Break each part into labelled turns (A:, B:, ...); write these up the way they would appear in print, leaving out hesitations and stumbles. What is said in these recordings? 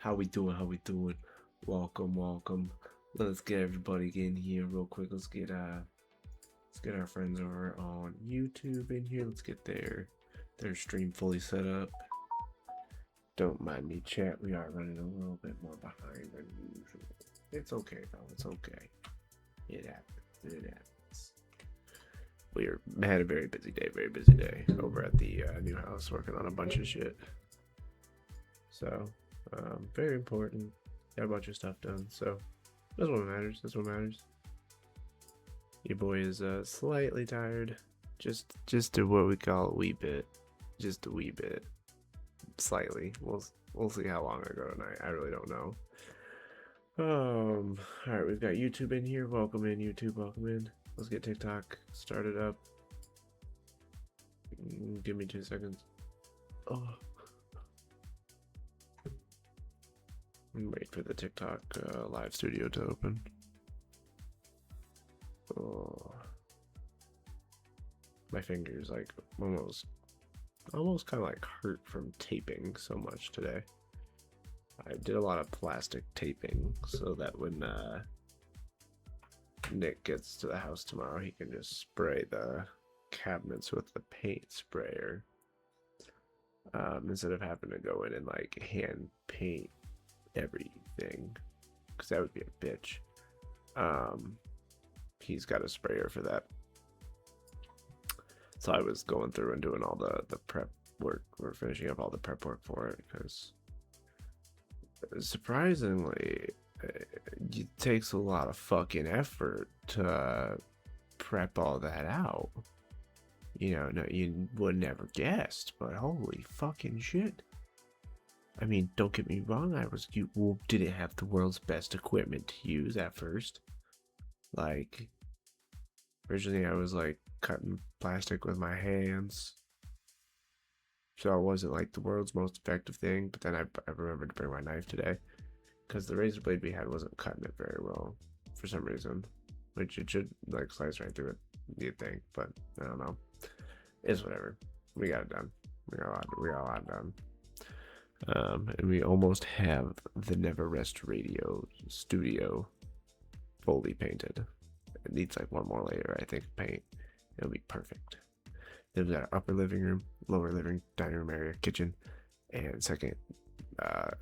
A: How we doing? How we doing? Welcome, welcome. Let's get everybody in here real quick. Let's get our friends over on YouTube in here. Let's get their stream fully set up. Don't mind me, chat. We are running a little bit more behind than usual. It's okay though. It's okay. It happens. It happens. We had a very busy day over at the new house, working on a bunch of shit. So, very important. Got a bunch of stuff done. So, that's what matters. That's what matters. Your boy is slightly tired. Just to what we call a wee bit. Just a wee bit. Slightly. We'll see how long I go tonight. I really don't know. Alright, we've got YouTube in here. Welcome in, YouTube. Welcome in. Let's get TikTok started up. Give me 2 seconds. Oh. Wait for the TikTok live studio to open. Oh. My fingers like almost kind of like hurt from taping so much today. I did a lot of plastic taping so that when Nick gets to the house tomorrow, he can just spray the cabinets with the paint sprayer instead of having to go in and like hand paint everything, because that would be a bitch. He's got a sprayer for that. So I was going through and doing all the prep work. We're finishing up all the prep work for it because surprisingly, it takes a lot of fucking effort to prep all that out. You know, no, you would never guessed, but holy fucking shit. I mean, don't get me wrong, you didn't have the world's best equipment to use at first. Like, originally I was like cutting plastic with my hands, so it wasn't like the world's most effective thing. But then I remembered to bring my knife today because the razor blade we had wasn't cutting it very well for some reason, which it should like slice right through it, you'd think, but I don't know. It's whatever. We got it done. We got a lot done. And we almost have the Never Rest Radio studio fully painted. It needs like one more layer, I think, of paint. It'll be perfect. Then we got our upper living room, lower living, dining room area, kitchen, and second,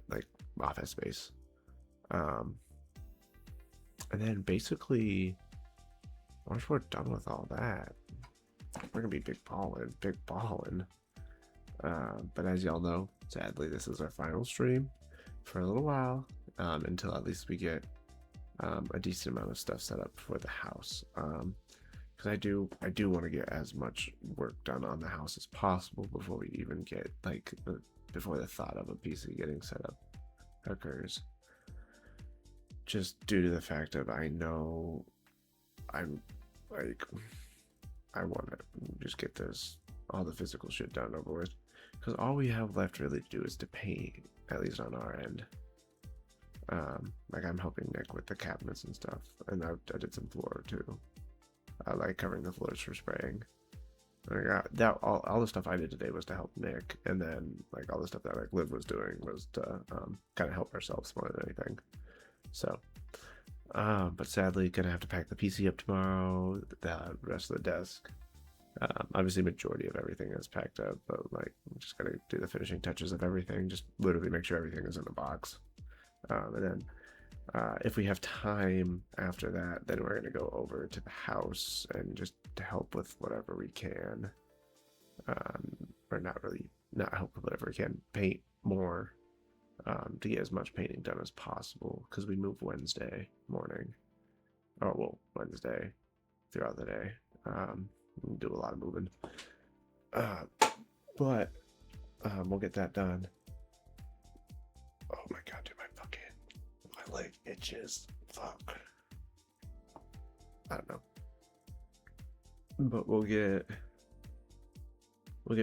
A: like office space. And then basically, once we're done with all that, we're gonna be big ballin'. But as y'all know, sadly, this is our final stream for a little while, until at least we get a decent amount of stuff set up for the house. Because I do want to get as much work done on the house as possible before we even get like before the thought of a PC getting set up occurs. Just due to the fact of I know I'm like I want to just get all the physical shit done over with, because all we have left really to do is to paint, at least on our end. Like I'm helping Nick with the cabinets and stuff, and I did some floor too. I like covering the floors for spraying. And I got that all the stuff I did today was to help Nick, and then like all the stuff that like Liv was doing was to kind of help ourselves more than anything. So, but sadly, gonna have to pack the PC up tomorrow. The rest of the desk. Obviously, majority of everything is packed up, but like I'm just gonna do the finishing touches of everything. Just literally make sure everything is in the box. And then if we have time after that, then we're gonna go over to the house and just to help with whatever we can. Or not help with whatever we can. Paint more to get as much painting done as possible, because we move Wednesday morning. Oh well, Wednesday throughout the day. Do a lot of moving, but we'll get that done. Oh my god, dude, my leg itches. Fuck. I don't know, but we'll get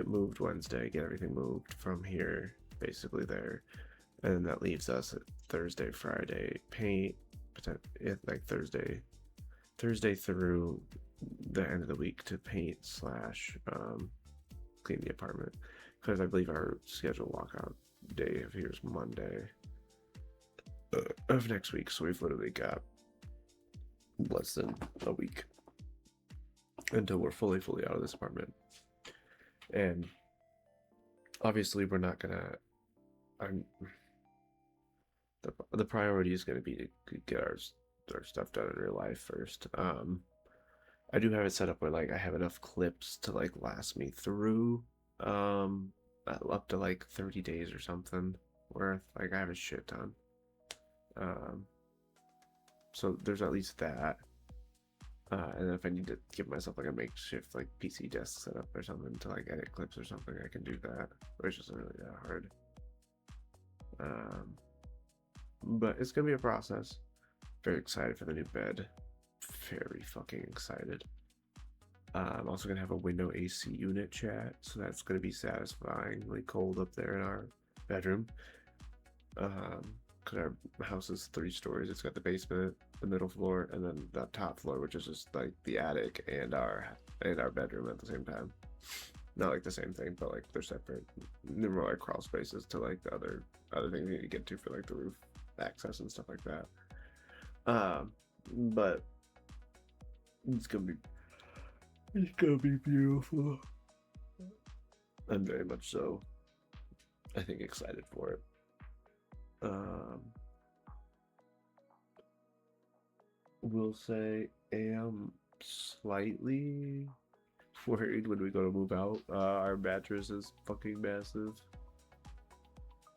A: moved Wednesday. Get everything moved from here, basically there, and then that leaves us at Thursday, Friday paint. Like Thursday through the end of the week to paint slash clean the apartment, because I believe our scheduled walkout day of here is Monday. of next week. So we've literally got less than a week until we're fully out of this apartment. And obviously we're not gonna the priority is gonna be to get our stuff done in real life first. I do have it set up where like I have enough clips to like last me through up to like 30 days or something worth. Like I have a shit ton. So there's at least that. And then if I need to give myself like a makeshift like PC desk setup or something to like edit clips or something, I can do that, which isn't really that hard. But it's gonna be a process. Very excited for the new bed. Very fucking excited. I'm also gonna have a window AC unit chat, so that's gonna be satisfyingly cold up there in our bedroom. Because our house is 3 stories. It's got the basement, the middle floor, and then the top floor, which is just like the attic and our bedroom at the same time. Not like the same thing, but like they're separate. They're more like crawl spaces to like the other things you need to get to for like the roof access and stuff like that. But it's gonna be beautiful. I'm very much so, I think, excited for it. Will say am slightly worried when we go to move out. Our mattress is fucking massive,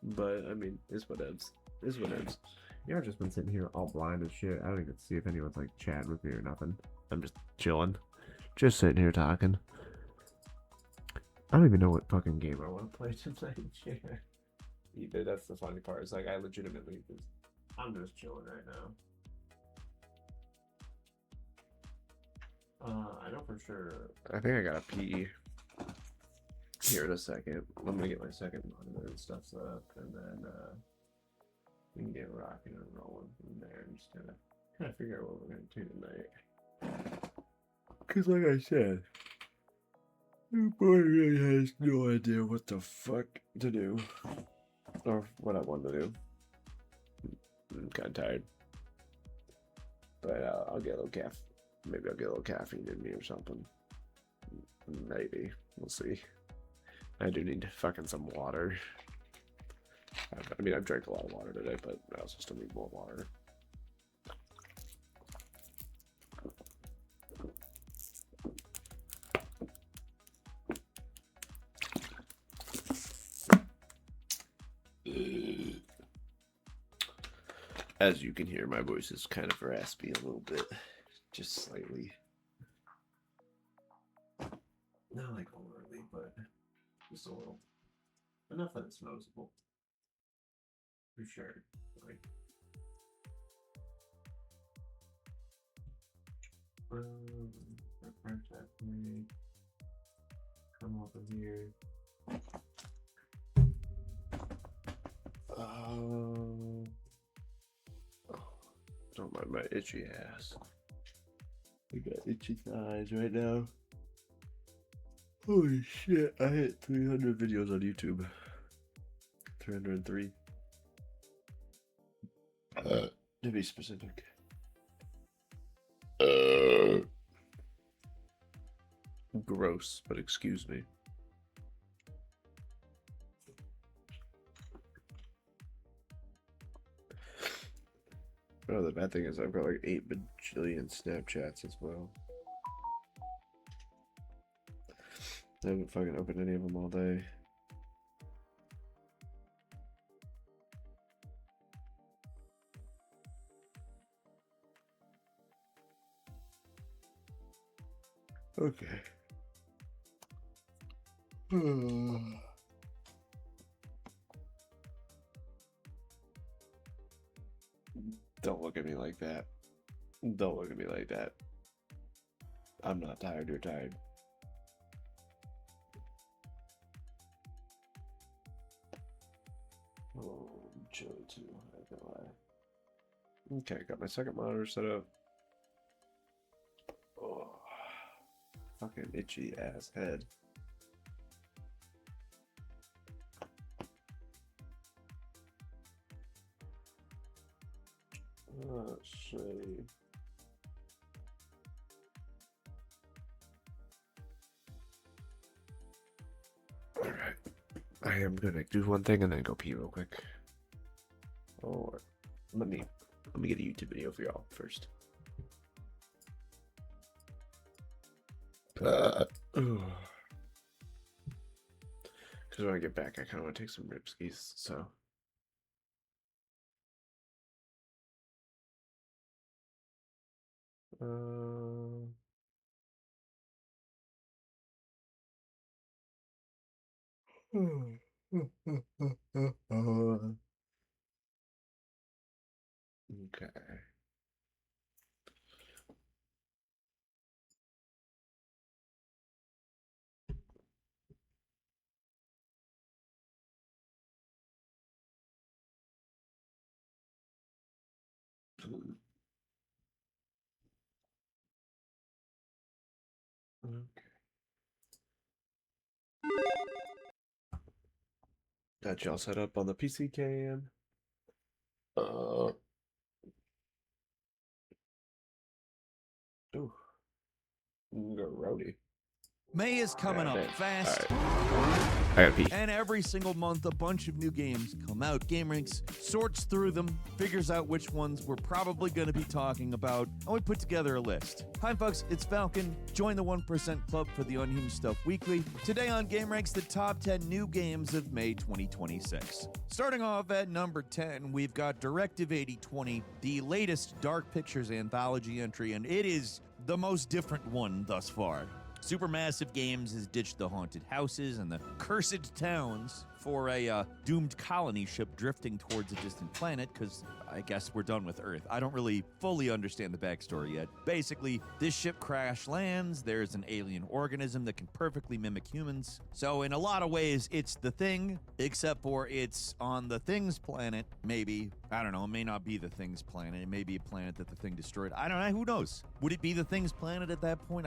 A: but I mean, it's whatevs. It's whatevs.
B: Yeah, I've just been sitting here all blind as shit. I don't even see if anyone's like chatting with me or nothing.
A: I'm just chilling, just sitting here talking. I don't even know what fucking game I want to play tonight. Either. That's the funny part. It's like I legitimately I'm just chilling right now. I know for sure. I think I gotta pee here in a second. I'm gonna get my second monitor and stuff set up, and then we can get rocking and rolling from there, and just kind of figure out what we're gonna do tonight. Cause like I said, the boy really has no idea what the fuck to do, or what I want to do. I'm kind of tired, but I'll get a little caffeine. Maybe I'll get a little caffeine in me or something. Maybe. We'll see. I do need fucking some water. I mean, I've drank a lot of water today, but I also still need more water. As you can hear, my voice is kind of raspy a little bit. Just slightly. Not like overly, but just a little. Enough that it's noticeable. For sure. Like, refresh that page. Come over here. Don't mind my itchy ass. I got itchy thighs right now. Holy shit, I hit 300 videos on YouTube. 303. To be specific. Gross, but excuse me. Oh, the bad thing is I've got like 8 bajillion Snapchats as well. I haven't fucking opened any of them all day. Okay. Don't look at me like that. Don't look at me like that. I'm not tired, you're tired. Oh, I'm chilly too, I can't lie. Okay, got my second monitor set up. Oh, fucking itchy ass head. Let's see. All right. I am gonna do one thing and then go pee real quick. Or let me get a YouTube video for y'all first. Because when I get back, I kind of want to take some rib skis. So. Okay. Okay. Got y'all set up on the PC cam. Ooh. Grody.
C: May is coming up fast.
A: I gotta pee.
C: And every single month, a bunch of new games come out. GameRanks sorts through them, figures out which ones we're probably going to be talking about, and we put together a list. Hi, folks, it's Falcon. Join the 1% Club for the Unhinged Stuff Weekly. Today on GameRanks, the top 10 new games of May 2026. Starting off at number 10, we've got Directive 8020, the latest Dark Pictures anthology entry, and it is the most different one thus far. Supermassive Games has ditched the haunted houses and the cursed towns for a doomed colony ship drifting towards a distant planet, because I guess we're done with Earth. I don't really fully understand the backstory yet. Basically, this ship crash lands, there's an alien organism that can perfectly mimic humans. So in a lot of ways, it's The Thing, except for it's on the Thing's planet, maybe. I don't know, it may not be the Thing's planet. It may be a planet that the Thing destroyed. I don't know, who knows? Would it be the Thing's planet at that point?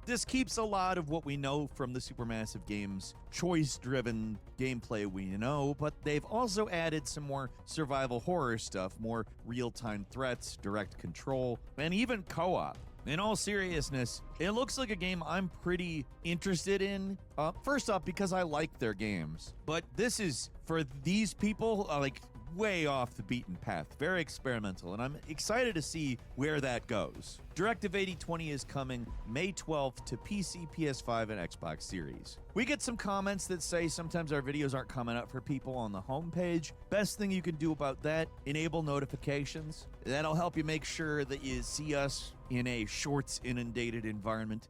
C: This keeps a lot of what we know from the Supermassive Games choice-driven gameplay we know, but they've also added some more survival horror stuff, more real-time threats, direct control, and even co-op. In all seriousness, it looks like a game I'm pretty interested in. First off, because I like their games, but this is, for these people, way off the beaten path, very experimental, and I'm excited to see where that goes. Directive 8020 is coming May 12th to PC, PS5, and Xbox Series. We get some comments that say sometimes our videos aren't coming up for people on the homepage. Best thing you can do about that, enable notifications. That'll help you make sure that you see us in a shorts inundated environment.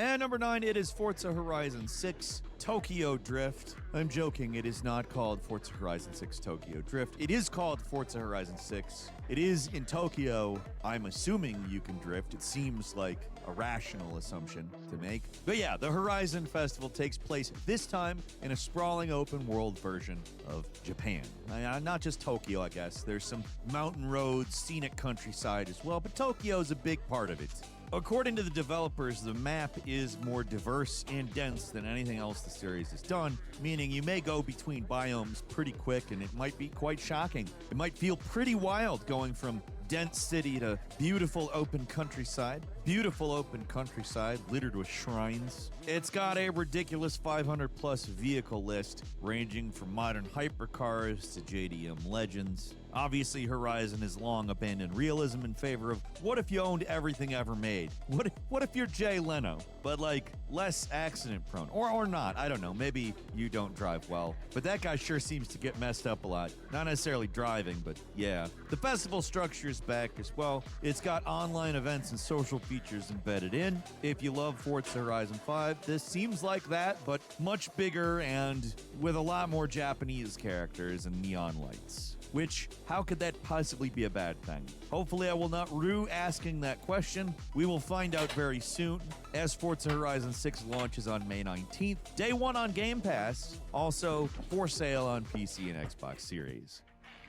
C: And number 9, it is Forza Horizon 6 Tokyo Drift. I'm joking, it is not called Forza Horizon 6 Tokyo Drift. It is called Forza Horizon 6. It is in Tokyo. I'm assuming you can drift. It seems like a rational assumption to make. But yeah, the Horizon Festival takes place this time in a sprawling open world version of Japan. Not just Tokyo, I guess. There's some mountain roads, scenic countryside as well, but Tokyo is a big part of it. According to the developers, the map is more diverse and dense than anything else the series has done, meaning you may go between biomes pretty quick and it might be quite shocking. It might feel pretty wild going from dense city to beautiful open countryside littered with shrines. It's got a ridiculous 500 plus vehicle list ranging from modern hypercars to JDM legends. Obviously, Horizon has long abandoned realism in favor of what if you owned everything ever made? What if you're Jay Leno, but less accident prone? Or not, I don't know, maybe you don't drive well. But that guy sure seems to get messed up a lot. Not necessarily driving, but yeah. The festival structure is back as well. It's got online events and social features embedded in. If you love Forza Horizon 5, this seems like that, but much bigger and with a lot more Japanese characters and neon lights. Which, how could that possibly be a bad thing? Hopefully I will not rue asking that question. We will find out very soon, as Forza Horizon 6 launches on May 19th. Day 1 on Game Pass, also for sale on PC and Xbox Series.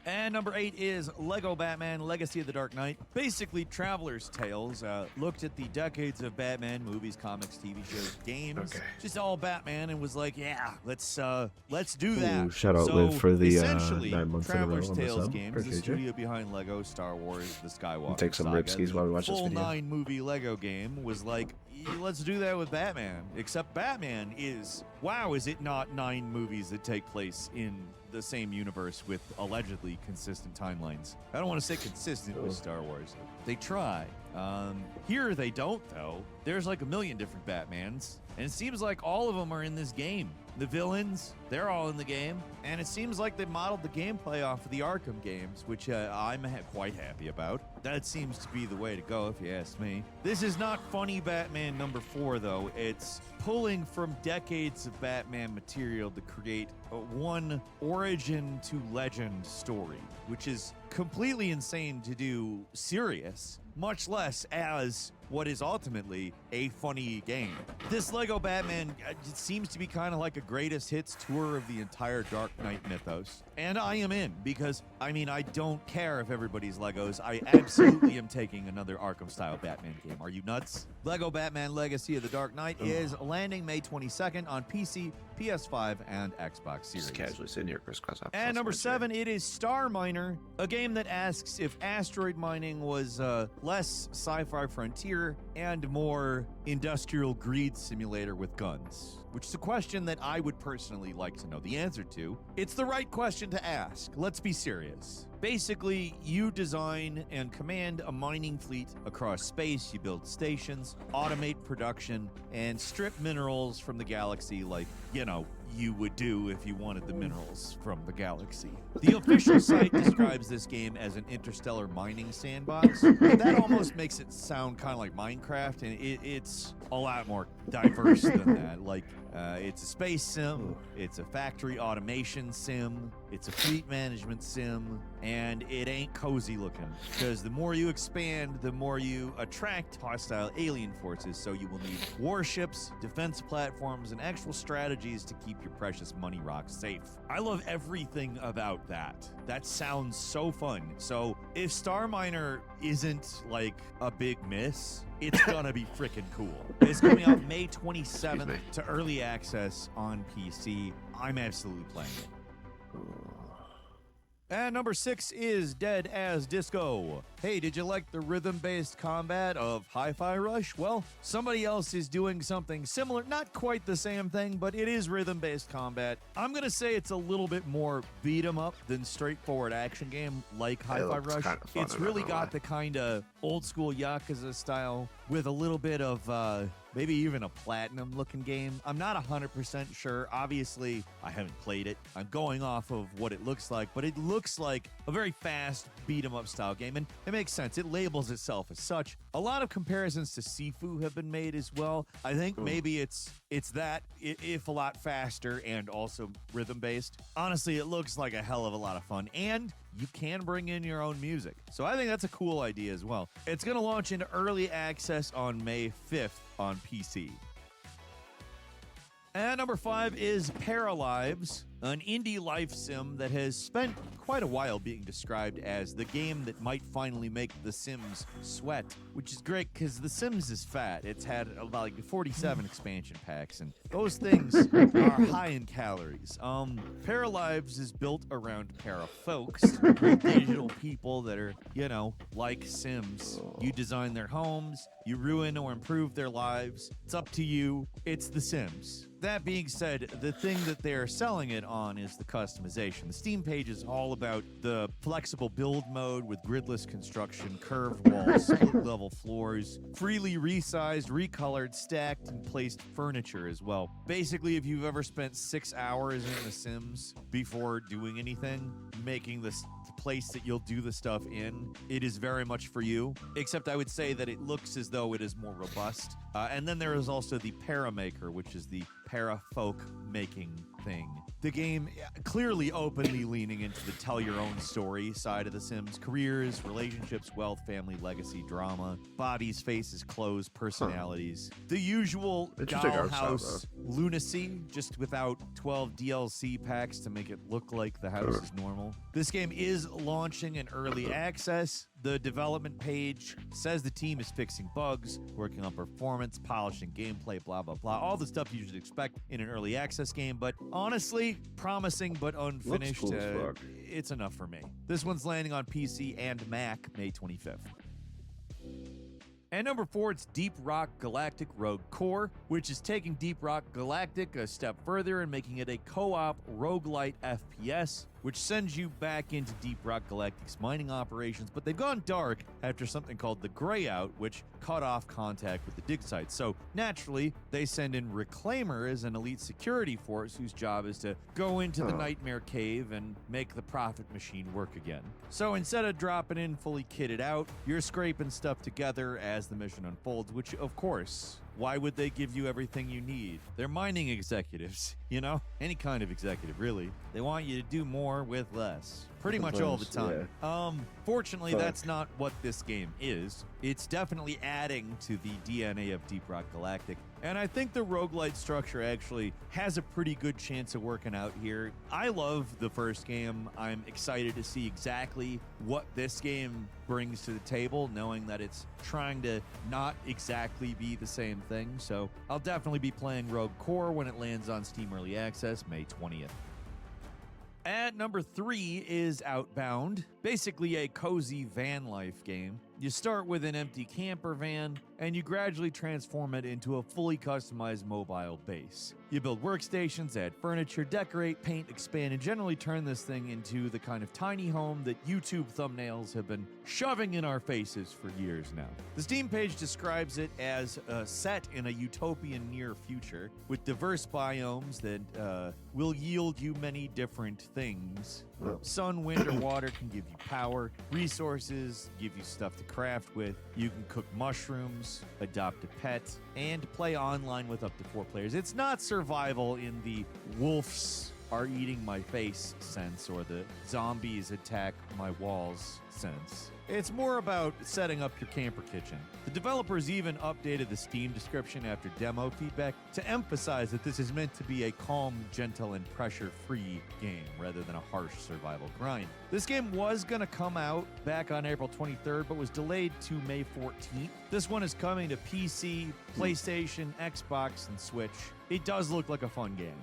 C: And number 8 is Lego Batman Legacy of the Dark Knight. Basically, Traveler's Tales looked at the decades of Batman movies, comics, TV shows, games, just all Batman, and was like, yeah, let's do that.
B: Ooh, shout out
C: so
B: Liv for the
C: essentially,
B: 9 months
C: Traveler's
B: in a row on the
C: Tales
B: sub.
C: games, the
B: Appreciate
C: studio
B: you.
C: behind Lego, Star Wars, the Skywalker
A: Take some
C: saga,
A: ripskis
C: the
A: while we watch this
C: full
A: video.
C: 9-movie Lego game was like, let's do that with Batman. Except Batman is, wow, is it not 9 movies that take place in the same universe with allegedly consistent timelines? I don't want to say consistent with Star Wars. They try. Here they don't, though. There's like a million different Batmans, and it seems like all of them are in this game. The villains, they're all in the game, and it seems like they modeled the gameplay off of the Arkham games, which I'm quite happy about. That seems to be the way to go, if you ask me. This is not funny Batman number 4, though. It's pulling from decades of Batman material to create one origin to legend story, which is completely insane to do serious, much less as what is ultimately a funny game. This Lego Batman it seems to be kind of like a greatest hits tour of the entire Dark Knight mythos. And I am in, because, I mean, I don't care if everybody's Legos. I absolutely am taking another Arkham-style Batman game. Are you nuts? Lego Batman Legacy of the Dark Knight is landing May 22nd on PC, PS5, and Xbox Series.
A: Just casually sitting here, crisscross.
C: And number 7, it is Star Miner, a game that asks if asteroid mining was less sci-fi frontier and more industrial greed simulator with guns, which is a question that I would personally like to know the answer to. It's the right question to ask. Let's be serious. Basically, you design and command a mining fleet across space. You build stations, automate production, and strip minerals from the galaxy like, you know, you would do if you wanted the minerals from the galaxy. The official site describes this game as an interstellar mining sandbox. That almost makes it sound kind of like Minecraft, and it's a lot more diverse than that. Like, it's a space sim, it's a factory automation sim, it's a fleet management sim, and it ain't cozy looking. Because the more you expand, the more you attract hostile alien forces, so you will need warships, defense platforms, and actual strategies to keep your precious money rocks safe. I love everything about that. That sounds so fun. So if Star Miner isn't like a big miss, it's gonna be freaking cool. It's coming out May 27th to early access on PC. I'm absolutely playing it. And number 6 is Dead as Disco. Hey, did you like the rhythm-based combat of Hi-Fi Rush? Well, somebody else is doing something similar. Not quite the same thing, but it is rhythm-based combat. I'm going to say it's a little bit more beat-em-up than straightforward action game like Hi-Fi Rush. It's really got the kind of old-school Yakuza style with a little bit of maybe even a platinum-looking game. I'm not 100% sure. Obviously, I haven't played it. I'm going off of what it looks like, but it looks like a very fast beat-em-up style game, and it makes sense. It labels itself as such. A lot of comparisons to Sifu have been made as well. I think maybe it's that, if a lot faster and also rhythm-based. Honestly, it looks like a hell of a lot of fun, and you can bring in your own music. So I think that's a cool idea as well. It's going to launch into early access on May 5th on PC. And number 5 is Paralives, an indie life sim that has spent quite a while being described as the game that might finally make The Sims sweat, which is great because The Sims is fat. It's had about like 47 expansion packs, and those things are high in calories. Paralives is built around para folks, digital people that are, you know, like Sims. You design their homes, you ruin or improve their lives. It's up to you. It's The Sims. That being said, the thing that they're selling it on is the customization. The Steam page is all about the flexible build mode with gridless construction, curved walls, split-level floors, freely resized, recolored, stacked, and placed furniture as well. Basically, if you've ever spent 6 hours in The Sims before doing anything, making this place that you'll do the stuff in, it is very much for you, except I would say that it looks as though it is more robust. And then there is also the Paramaker, which is the para folk making thing. The game clearly openly leaning into the tell your own story side of The Sims. Careers, relationships, wealth, family, legacy, drama, bodies, faces, clothes, personalities. The usual
A: Interesting art style,
C: dollhouse lunacy, just without 12 DLC packs to make it look like the house is normal. This game is launching in early access. The development page says the team is fixing bugs, working on performance, polishing gameplay, blah, blah, blah. All the stuff you should expect in an early access game, but honestly, promising but unfinished.
B: Looks cool as fuck.
C: It's enough for me. This one's landing on PC and Mac May 25th. And number 4, it's Deep Rock Galactic Rogue Core, which is taking Deep Rock Galactic a step further and making it a co-op roguelite FPS, which sends you back into Deep Rock Galactic's mining operations, but they've gone dark after something called the Greyout, which cut off contact with the dig site. So naturally, they send in Reclaimer as an elite security force whose job is to go into the Nightmare Cave and make the profit machine work again. So instead of dropping in fully kitted out, you're scraping stuff together as the mission unfolds, which of course, why would they give you everything you need? They're mining executives, you know? Any kind of executive, really. They want you to do more with less. Pretty much all the time. Fortunately, that's not what this game is. It's definitely adding to the DNA of Deep Rock Galactic. And I think the roguelite structure actually has a pretty good chance of working out here. I love the first game. I'm excited to see exactly what this game brings to the table, knowing that it's trying to not exactly be the same thing. So I'll definitely be playing Rogue Core when it lands on Steam Early Access May 20th. At number 3 is Outbound, basically a cozy van life game. You start with an empty camper van, and you gradually transform it into a fully customized mobile base. You build workstations, add furniture, decorate, paint, expand, and generally turn this thing into the kind of tiny home that YouTube thumbnails have been shoving in our faces for years now. The Steam page describes it as set in a utopian near future with diverse biomes that will yield you many different things. Sun, wind, or water can give you power. Resources give you stuff to craft with. You can cook mushrooms, adopt a pet, and play online with up to 4 players. It's not survival in the wolves are eating my face sense or the zombies attack my walls sense. It's more about setting up your camper kitchen. The developers even updated the Steam description after demo feedback to emphasize that this is meant to be a calm, gentle, and pressure-free game rather than a harsh survival grind. This game was going to come out back on April 23rd, but was delayed to May 14th. This one is coming to PC, PlayStation, Xbox, and Switch. It does look like a fun game.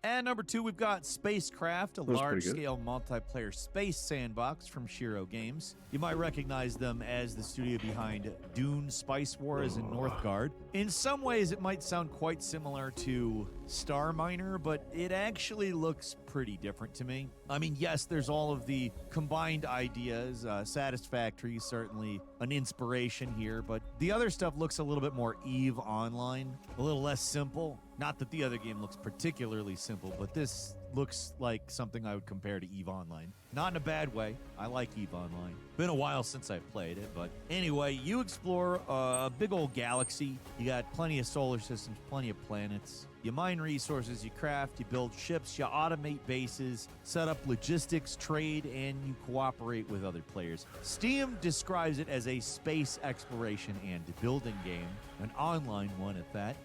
C: And number 2, we've got Spacecraft, a large-scale multiplayer space sandbox from Shiro Games. You might recognize them as the studio behind Dune, Spice Wars, and Northgard. In some ways, it might sound quite similar to Star Miner, but it actually looks pretty different to me. I mean, yes, there's all of the combined ideas. Satisfactory, certainly an inspiration here, but the other stuff looks a little bit more EVE Online, a little less simple. Not that the other game looks particularly simple, but this looks like something I would compare to EVE Online. Not in a bad way. I like EVE Online. Been a while since I've played it, but anyway, you explore a big old galaxy. You got plenty of solar systems, plenty of planets. You mine resources, you craft, you build ships, you automate bases, set up logistics, trade, and you cooperate with other players. Steam describes it as a space exploration and building game, an online one at that.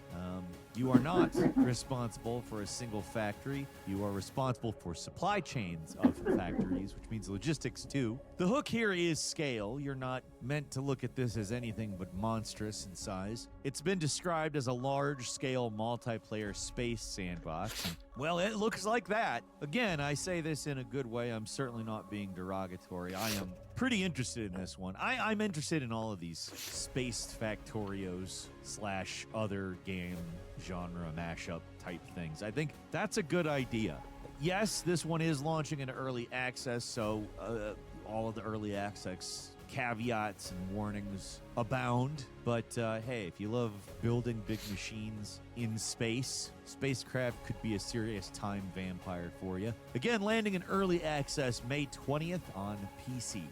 C: You are not responsible for a single factory. You are responsible for supply chains of factories, which means logistics too. The hook here is scale. You're not meant to look at this as anything but monstrous in size. It's been described as a large-scale multiplayer space sandbox. And, well, it looks like that. Again, I say this in a good way. I'm certainly not being derogatory. I am pretty interested in this one. I'm interested in all of these space factorios / other game genre mashup type things. I think that's a good idea. Yes, this one is launching in early access, so all of the early access caveats and warnings abound. But hey, if you love building big machines in space, Spacecraft could be a serious time vampire for you. Again, landing in early access May 20th on PC.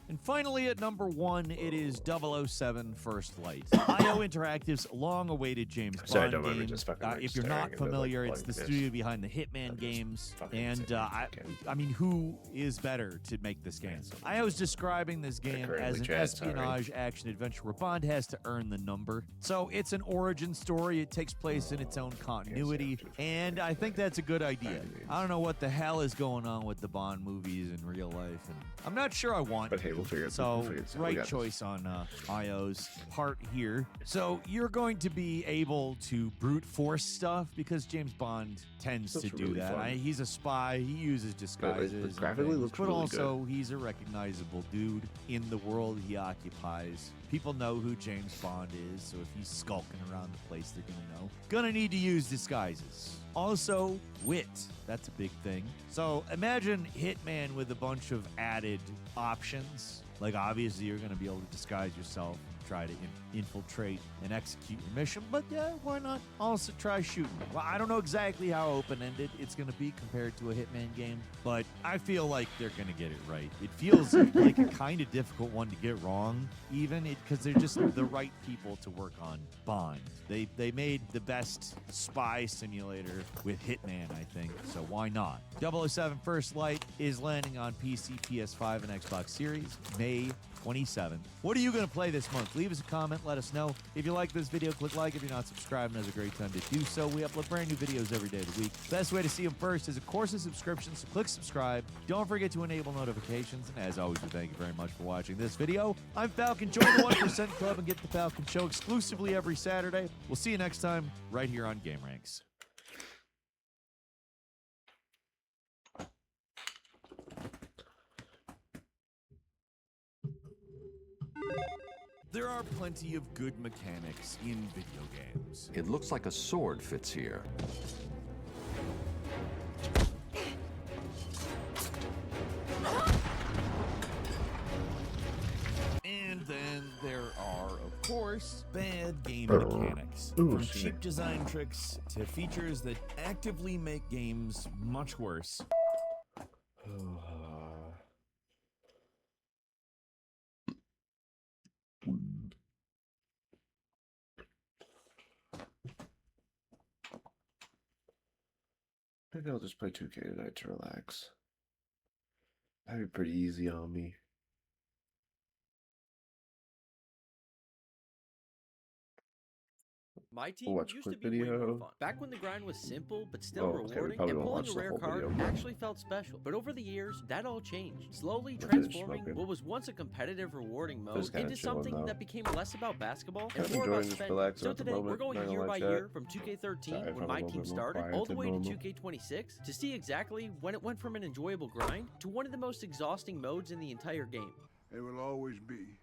C: And finally, at number 1, it is 007 First Light. IO Interactive's long-awaited James
A: Sorry,
C: Bond
A: don't mind me
C: game.
A: just fucking, like,
C: If you're
A: staring
C: not
A: into, like,
C: familiar, it's the
A: blankness.
C: studio behind the Hitman
A: I'm just
C: games.
A: fucking
C: And
A: sitting
C: I
A: again.
C: mean, who is better to make this game? IO is describing this game
A: currently
C: as an
A: Chad, sorry.
C: espionage action-adventure where Bond has to earn the number. So it's an origin story. It takes place in its own continuity, and I think that's a good idea. I don't know what the hell is going on with the Bond movies in real life, and I'm not sure I want
A: But hey, we'll figure it.
C: so,
A: we'll figure this out. We
C: right
A: got this.
C: choice on IO's part here. So, you're going to be able to brute force stuff because James Bond tends
A: That's
C: to do
A: really
C: that.
A: fun.
C: He's a spy. He uses disguises. and
A: graphically
C: things,
A: looks
C: but
A: really
C: also he's a recognizable dude in the world he occupies. People know who James Bond is, so if he's skulking around the place, they're gonna know. Gonna need to use disguises. Also, wit. That's a big thing. So imagine Hitman with a bunch of added options. Like, obviously, you're going to be able to disguise yourself and try to infiltrate and execute your mission. But yeah, why not also try shooting? Well, I don't know exactly how open-ended it's going to be compared to a Hitman game, but I feel like they're going to get it right. It feels like a kind of difficult one to get wrong, even because they're just the right people to work on Bond. They made the best spy simulator with Hitman, I think, so why not? 007 First Light is landing on PC, PS5, and Xbox Series May 27th. What are you going to play this month? Leave us a comment. Let us know. If you like this video, click like. If you're not subscribed, now's a great time to do so. We upload brand new videos every day of the week. Best way to see them first is, of course, a subscription, so click subscribe. Don't forget to enable notifications. And as always, we thank you very much for watching this video. I'm Falcon. Join the 1% Club and get the Falcon Show exclusively every Saturday. We'll see you next time right here on Game Ranks. There are plenty of good mechanics in video games.
D: It looks like a sword fits here.
C: And then there are, of course, bad game
A: Oh.
C: mechanics.
A: Ooh,
C: From
A: excuse me.
C: cheap design tricks to features that actively make games much worse.
A: Maybe I'll just play 2K tonight to relax. That'd be pretty easy on me.
E: My team
A: We'll watch a
E: used to
A: quick
E: be way more
A: video.
E: fun. Back when the grind was simple but still
A: Oh, okay, we
E: rewarding,
A: probably
E: and
A: won't
E: pulling
A: watch
E: a
A: the
E: rare
A: whole
E: card
A: video, but-
E: actually felt special. But over the years, that all changed, slowly
A: We'll finish
E: transforming
A: smoking.
E: what was once a competitive, rewarding
A: Just
E: mode
A: kinda
E: into
A: chilling,
E: something
A: though.
E: that became less about basketball and
A: Kinda
E: more about
A: enjoying just
E: spending.
A: relaxing
E: So
A: at the
E: today, we're
A: moment,
E: going
A: not gonna
E: year
A: lie,
E: by
A: chat.
E: year from 2K13,
A: Sorry if
E: when
A: I'm
E: my
A: a little
E: team
A: bit more
E: started,
A: quiet
E: all the
A: than
E: way to
A: normal.
E: 2K26 to see exactly when it went from an enjoyable grind to one of the most exhausting modes in the entire game.
F: It will always be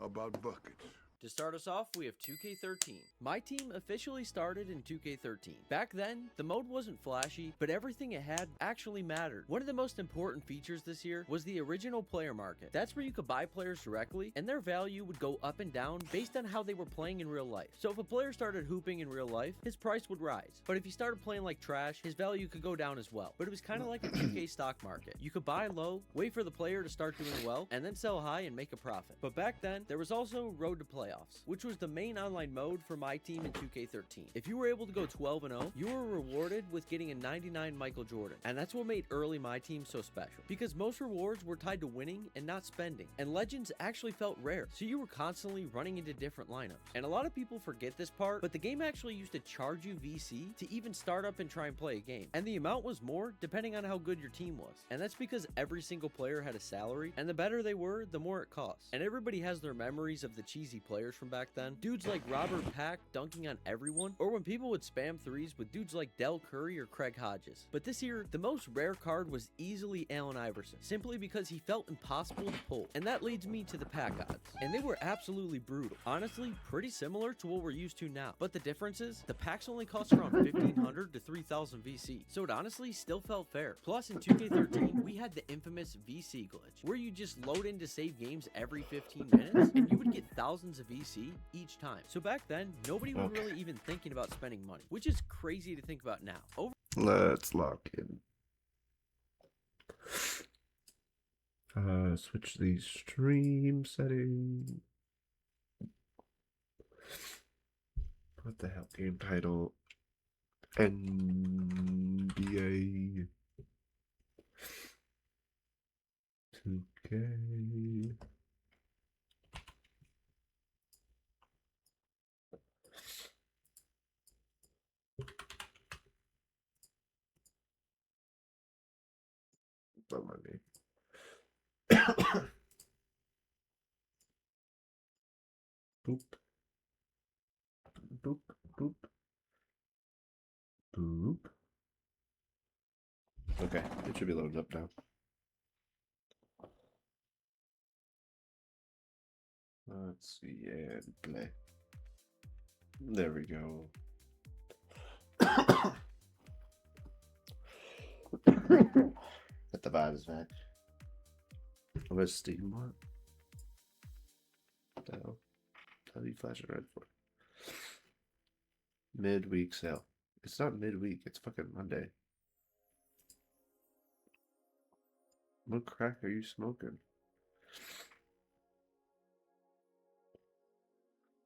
F: about buckets.
E: To start us off, we have 2K13. My team officially started in 2K13. Back then, the mode wasn't flashy, but everything it had actually mattered. One of the most important features this year was the original player market. That's where you could buy players directly, and their value would go up and down based on how they were playing in real life. So if a player started hooping in real life, his price would rise. But if he started playing like trash, his value could go down as well. But it was kind of like a 2K stock market. You could buy low, wait for the player to start doing well, and then sell high and make a profit. But back then, there was also Road to Playoffs, which was the main online mode for my team in 2K13. If you were able to go 12-0, you were rewarded with getting a 99 Michael Jordan. And that's what made early my team so special, because most rewards were tied to winning and not spending. And legends actually felt rare, so you were constantly running into different lineups. And a lot of people forget this part, but the game actually used to charge you VC to even start up and try and play a game. And the amount was more depending on how good your team was. And that's because every single player had a salary, and the better they were, the more it cost. And everybody has their memories of the cheesy players from back then. Dudes like Robert Pack dunking on everyone, or when people would spam threes with dudes like Del Curry or Craig Hodges. But this year, the most rare card was easily Allen Iverson, simply because he felt impossible to pull. And that leads me to the pack odds. And they were absolutely brutal. Honestly, pretty similar to what we're used to now. But the difference is, the packs only cost around 1,500 to 3,000 VC. So it honestly still felt fair. Plus, in 2K13, we had the infamous VC glitch, where you just load in to save games every 15 minutes, and you would get thousands of VC each time. So back then, nobody was really even thinking about spending money, which is crazy to think about now.
A: Let's lock in. Switch the stream setting. What the hell? Game title. NBA 2K. Don't mind me. Boop. Boop. Boop. Boop. Okay, it should be loaded up now. Let's see and play. There we go. Get the vibes back. What is Steam what? What the hell? How do you flash it red for? Midweek sale. It's not midweek, it's fucking Monday. What crack are you smoking?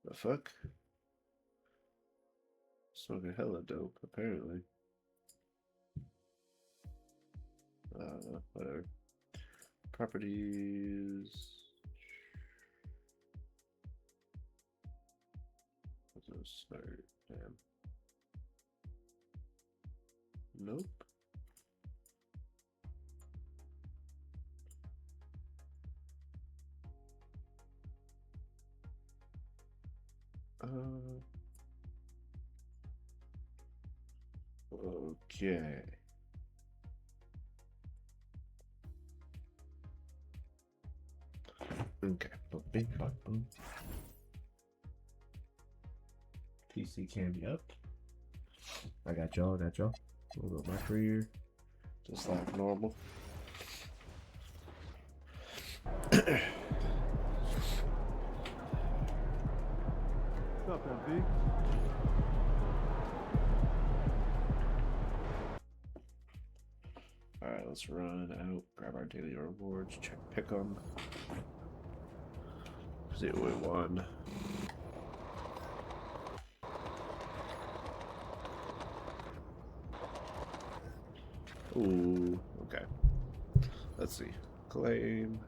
A: The fuck? Smoking hella dope, apparently. Whatever. Properties. What's this start? Damn. Nope. Okay. Okay. Boom, boom, boom. PC can be up. I got y'all. A little bit of my career. Just like normal.
G: What's up, MV?
A: Alright, let's run out, grab our daily rewards, check pick them. See what we won. Ooh, okay. Let's see. Claim.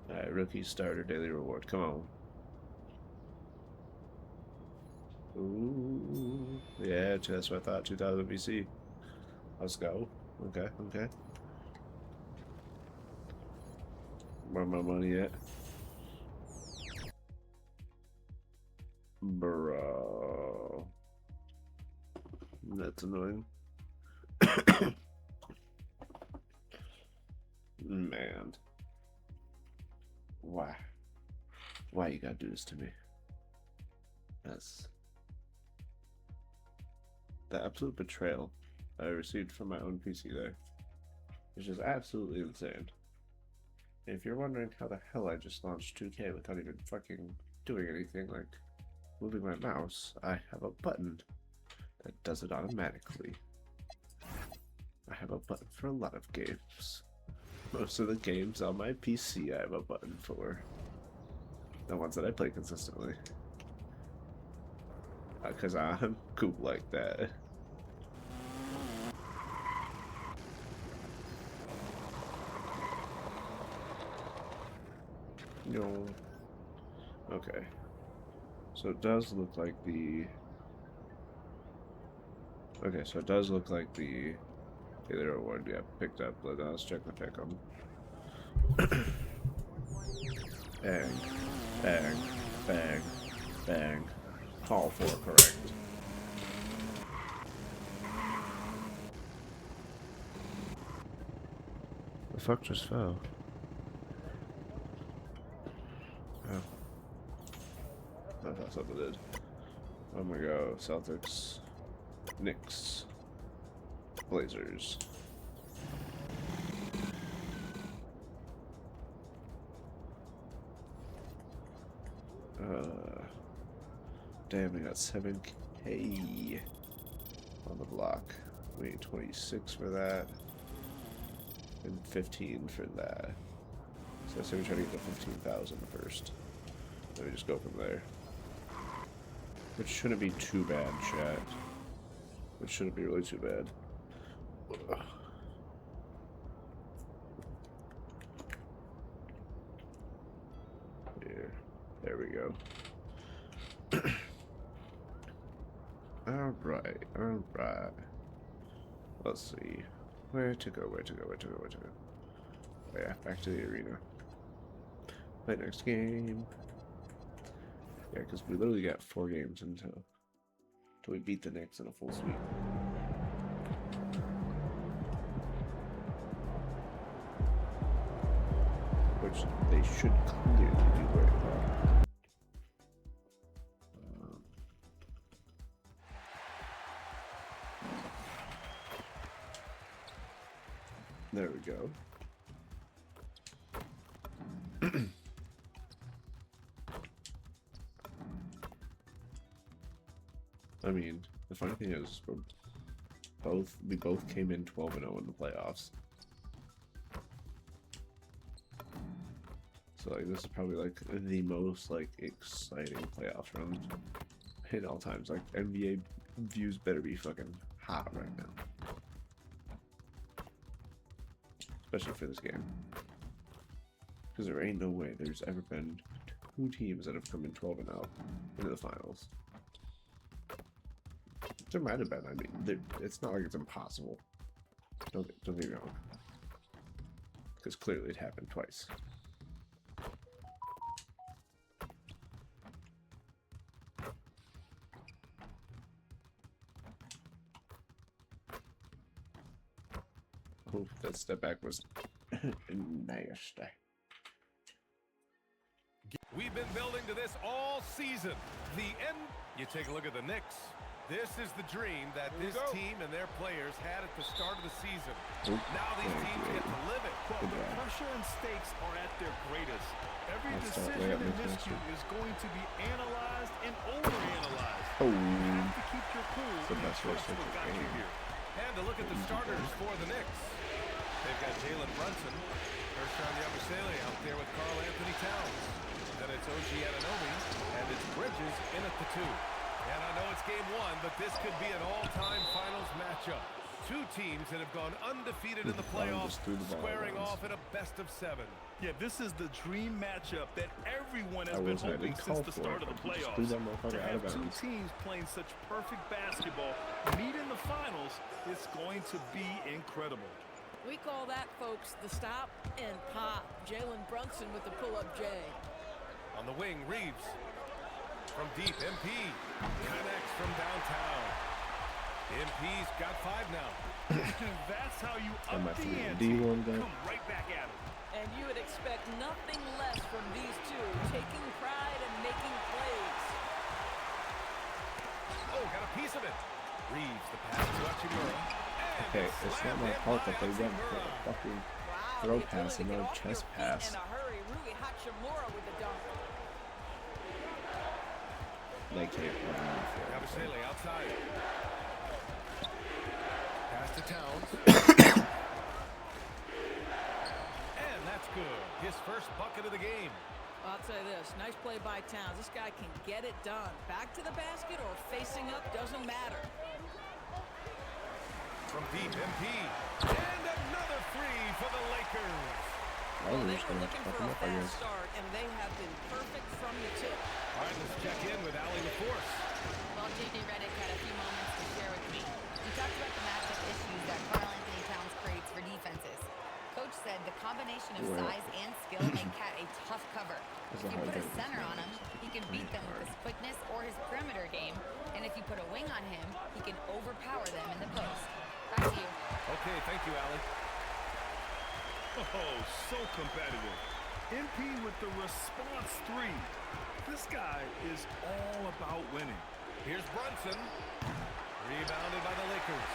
A: Alright, rookie starter daily reward. Come on. Ooh, yeah, that's what I thought. 2000 VC. Let's go. Okay, okay. Where my money at? Bro. That's annoying. Man. Why? Why you gotta do this to me? That's the absolute betrayal I received from my own PC there. It's just absolutely insane. If you're wondering how the hell I just launched 2K without even fucking doing anything like moving my mouse, I have a button that does it automatically. I have a button for a lot of games. Most of the games on my PC I have a button for. The ones that I play consistently. Because I'm cool like that. No. Okay. So it does look like the... Okay, so it does look like the daily reward we have picked up. Let's check the pick 'em. Bang. Bang. Bang. Bang. All four correct. The fuck just fell? Oh. I thought something did. Oh my god, Celtics. Knicks. Blazers. Damn, we got 7K on the block. We need 26 for that. and 15 for that. So I say we try to get to 15,000 first. Then we just go from there. Which shouldn't be too bad, chat. Which shouldn't be really too bad. Here. There we go. Alright, alright. Let's see. Where to go, where to go, where to go, where to go. Oh yeah, back to the arena. Play next game. Yeah, because we literally got 4 games until we beat the Knicks in a full sweep. Which they should clearly do very well. There we go. I mean, the funny thing is, we both came in 12-0 in the playoffs. So like, this is probably like the most like exciting playoff run in all times. Like NBA views better be fucking hot right now, especially for this game, because there ain't no way there's ever been 2 teams that have come in 12-0 into the finals. There might have been. I mean, it's not like it's impossible. Don't get me wrong, because clearly it happened twice. Oh, that step back was nasty.
H: We've been building to this all season. The end. You take a look at the Knicks. This is the dream that this team and their players had at the start of the season. Now these teams get to live it.
G: Well, the pressure and stakes are at their greatest. Every decision in this game is going to be analyzed and overanalyzed.
A: Oh,
G: You have to keep your cool
A: the
G: and
A: best
G: trust
A: way to
G: what got
A: game.
G: you here.
H: And to look at the starters for the Knicks. They've got Jalen Brunson, Hershon Yabusele out there with Karl Anthony Towns. Then it's OG Anunoby, and it's Bridges in at the 2. And I know it's game 1, but this could be an all-time finals matchup. 2 teams that have gone undefeated in the playoffs, squaring off in a best-of-7.
G: Yeah, this is the dream matchup that everyone has
A: I
G: been
A: was ready
G: hoping
A: to
G: since
A: call
G: the
A: for
G: start
A: it,
G: of the
A: but you just threw
G: playoffs.
A: that motherfucker
G: To
A: out of
G: have 2
A: bounds.
G: teams playing such perfect basketball meet in the finals, it's going to be incredible.
I: We call that, folks, the stop and pop. Jalen Brunson with the pull-up J.
H: On the wing, Reeves. From deep, MP connects from downtown. MP's got 5 now.
G: That's how you
A: I'm
G: up the
A: actually a
G: ante.
A: D1 guy.
G: Come right back at it.
I: And you would expect nothing less from these 2, taking pride and making plays.
H: Oh, got a piece of it. Reeves the pass to Hachimura.
A: Okay, it's not my fault that they went for a fucking
I: Wow,
A: throw
I: the
A: pass
I: ability
A: and
I: to
A: not a
I: get off
A: chest
I: your feet
A: pass.
I: In a hurry, Rui Hachimura with the dunk.
A: They can't run me for it.
H: Yabusele outside. Pass to Towns. And that's good. His first bucket of the game.
I: I'll tell you this, nice play by Towns. This guy can get it done. Back to the basket or facing up, doesn't matter.
H: From deep, MP. And another free for the Lakers.
A: I was
I: They
A: just
I: were
A: gonna
I: looking
A: fuck
I: for
A: them
I: a
A: up, I
I: fast
A: guess.
I: start, and they have been perfect from the tip.
H: All right, let's check in with Allie LaForce.
J: Well, J.J. Redick had a few moments to share with me. He talked about the matchup issues that Karl Anthony Towns creates for defenses. Coach said the combination of size and skill make Cat a tough cover. If you put a center on him, he can beat them with his quickness or his perimeter game. And if you put a wing on him, he can overpower them in the post. Back to you.
H: Okay, thank you, Allie.
G: Oh, so competitive. MP with the response 3. This guy is all about winning.
H: Here's Brunson. Rebounded by the Lakers.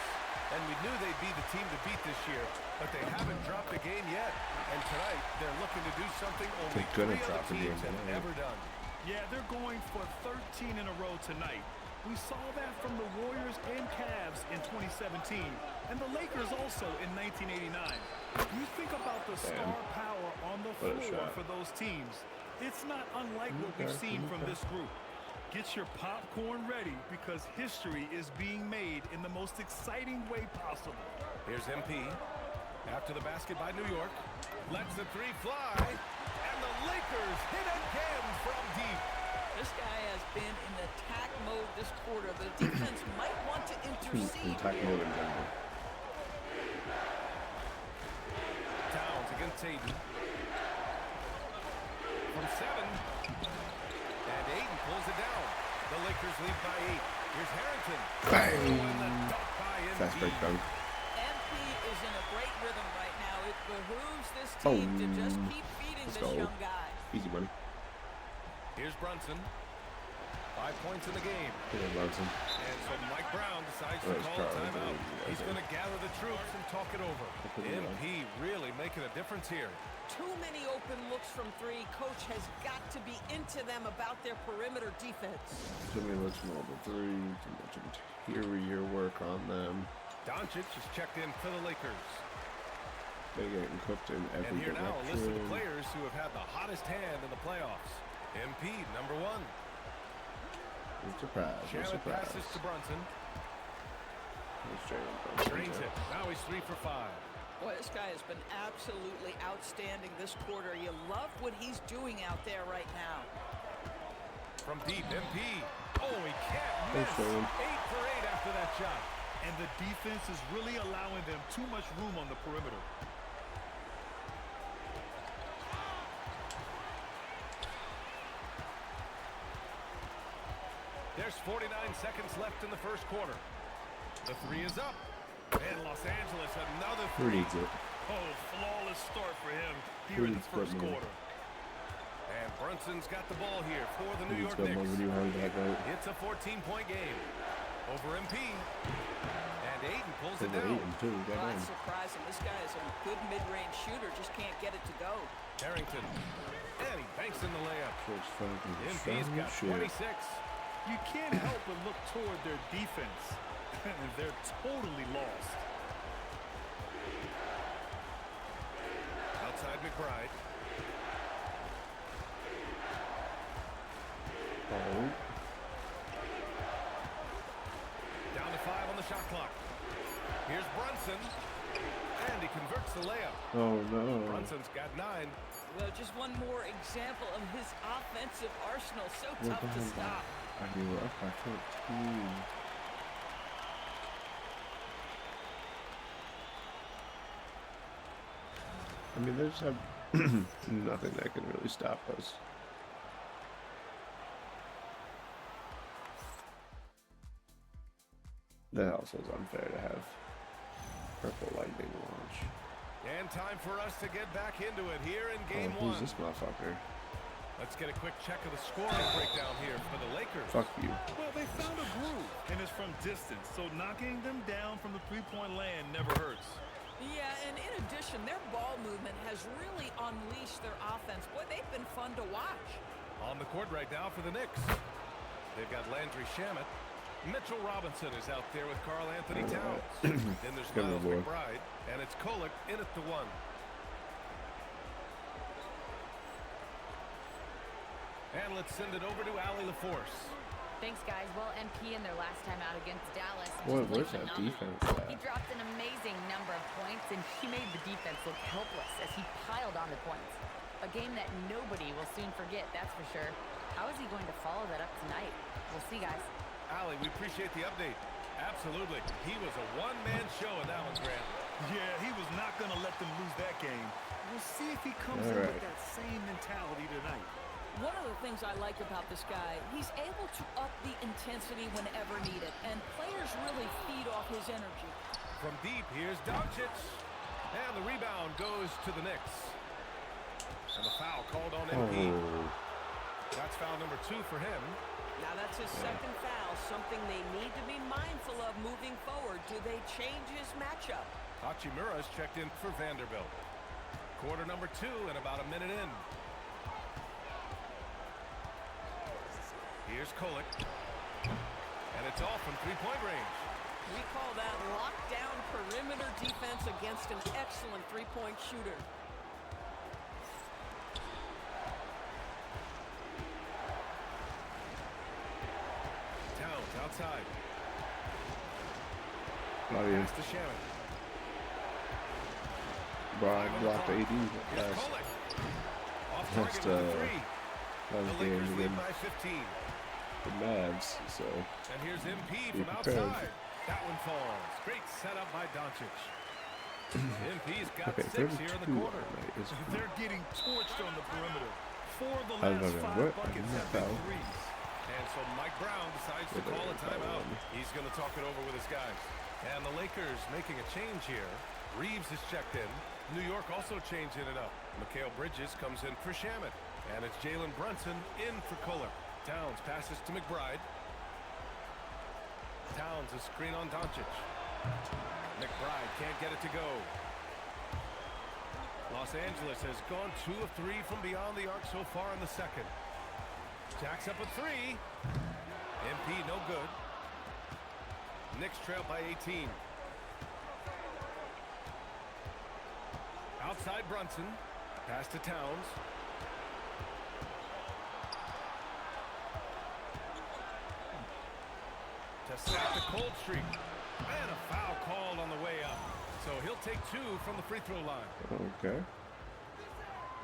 H: And we knew they'd be the team to beat this year, but they haven't dropped a game yet. And tonight, they're looking to do something only
A: They're gonna
H: 3
A: drop
H: other
A: a game
H: teams have
A: tonight.
H: ever done.
G: Yeah, they're going for 13 in a row tonight. We saw that from the Warriors and Cavs in 2017, and the Lakers also in 1989. You think about the star power on the floor for those teams. It's not unlike what we've seen from this group. Get your popcorn ready because history is being made in the most exciting way possible.
H: Here's MP. After the basket by New York. Lets the three fly. And the Lakers hit again from deep.
I: This guy has been in attack mode this quarter. The defense might want to intercede here.
H: Towns against Aiden. From 7. And Aiden pulls it down. The Lakers lead by 8. Here's Harrington.
A: Bang!
H: Oh, and the dunk by
A: Fast break dunk.
I: MP is in a great rhythm right now. It behooves this team to just keep feeding this young guy.
A: Easy money.
H: Here's Brunson. 5 points in the game.
A: Brunson.
H: And so Mike Brown decides to call a timeout. He's going to gather the troops and talk it over. MP really making a difference here.
I: Too many open looks from 3. Coach has got to be into them about their perimeter defense.
A: Too many looks from open 3. Too much interior work on them.
H: Doncic is checked in for the Lakers.
A: They're getting cooked in every
H: And here now, a list of the
A: direction.
H: players who have had the hottest hand in the playoffs. MP, number 1.
A: No surprise. No
H: Shannon
A: surprise.
H: passes to Brunson.
A: Here's Jalen Brunson.
H: Drains it. Now he's 3 for 5.
I: Boy, this guy has been absolutely outstanding this quarter. You love what he's doing out there right now.
H: From deep, MP. Oh, he can't miss. 8 for 8 after that shot.
G: And the defense is really allowing them too much room on the perimeter.
H: There's 49 seconds left in the first quarter. The 3 is up. And Los Angeles, another 3.
A: Who needs it?
G: Oh, flawless start for him here in the first quarter.
H: And Brunson's got the ball here for the New York
A: More
H: Knicks.
A: video hard that night.
H: It's a 14-point game. Over MP. And Aiden pulls it
A: Over
H: down.
A: Aiden, too. Got
I: Well,
A: him.
I: that's surprising. This guy is a good mid-range shooter, just can't get it to go.
H: Harrington. And he banks in the layup.
A: George Franklin.
H: MP's got 26.
G: You can't help but look toward their defense. They're totally lost.
H: Outside McBride.
A: Oh.
H: Down to 5 on the shot clock. Here's Brunson. And he converts the layup.
A: Oh, no.
H: Brunson's got 9.
I: Well, just one more example of his offensive arsenal. So
A: What
I: tough
A: the
I: to
A: hell?
I: stop.
A: I mean, we're up by 14. I mean, they just have nothing that can really stop us. That also is unfair to have Purple Lightning launch.
H: And time for us to get back into it here in game
A: Oh,
H: 1.
A: who's this motherfucker?
H: Let's get a quick check of the scoring breakdown here for the Lakers.
A: Fuck you.
G: Well, they found a groove, and it's from distance, so knocking them down from the three-point land never hurts.
I: Yeah, and in addition, their ball movement has really unleashed their offense. Boy, they've been fun to watch.
H: On the court right now for the Knicks. They've got Landry Shamet. Mitchell Robinson is out there with Karl Anthony Towns. Then there's
A: Come on,
H: Miles
A: boy.
H: McBride, and it's Kolek in at the 1. And let's send it over to Allie LaForce.
J: Thanks, guys. Well, MP in their last time out against Dallas.
A: Boy,
J: just
A: where's
J: played
A: that
J: phenomenal.
A: defense
J: He
A: at?
J: dropped an amazing number of points, and he made the defense look helpless as he piled on the points. A game that nobody will soon forget, that's for sure. How is he going to follow that up tonight? We'll see, guys.
H: Allie, we appreciate the update. Absolutely. He was a one-man show in that one, Grant.
G: Yeah, he was not going to let them lose that game. We'll see if he comes in with that same mentality tonight.
I: One of the things I like about this guy, he's able to up the intensity whenever needed, and players really feed off his energy.
H: From deep, here's Doncic. And the rebound goes to the Knicks. And the foul called on MP.
A: Oh.
H: That's foul number 2 for him.
I: Now that's his second foul, something they need to be mindful of moving forward. Do they change his matchup?
H: Hachimura's checked in for Vanderbilt. Quarter number 2 and about a minute in. Here's Kolek. And it's off from three-point range.
I: We call that lockdown perimeter defense against an excellent three-point shooter.
H: Towns outside.
A: Not even.
H: Pass to Shannon.
A: Brian blocked AD.
H: Here's
A: That's
H: Kolek. Off
A: That's,
H: target with the three.
A: that was
H: The
A: game
H: Lakers lead
A: again
H: by 15.
A: the Mavs. So
H: And here's MP
A: Be
H: from
A: prepared.
H: outside. That one falls. Great setup by Doncic. MP's got
A: okay,
H: 6 here in the
A: 32
H: quarter.
A: tonight is
G: They're getting torched on the perimeter. 4 of the
A: I was
G: last
A: like,
G: 5
A: what? I
G: buckets
A: didn't
G: have been
A: foul.
G: threes.
H: And so Mike Brown decides to
A: Yeah,
H: call a
A: they foul
H: timeout.
A: on me.
H: He's going to talk it over with his guys. And the Lakers making a change here. Reeves is checked in. New York also changing it up. Mikal Bridges comes in for Shamet. And it's Jalen Brunson in for Kohler. Towns passes to McBride. Towns a screen on Doncic. McBride can't get it to go. Los Angeles has gone 2 of 3 from beyond the arc so far in the second. Jacks up a 3. MP no good. Knicks trail by 18. Outside Brunson. Pass to Towns. To snap the cold streak. And a foul called on the way up. So he'll take 2 from the free throw line.
A: okay.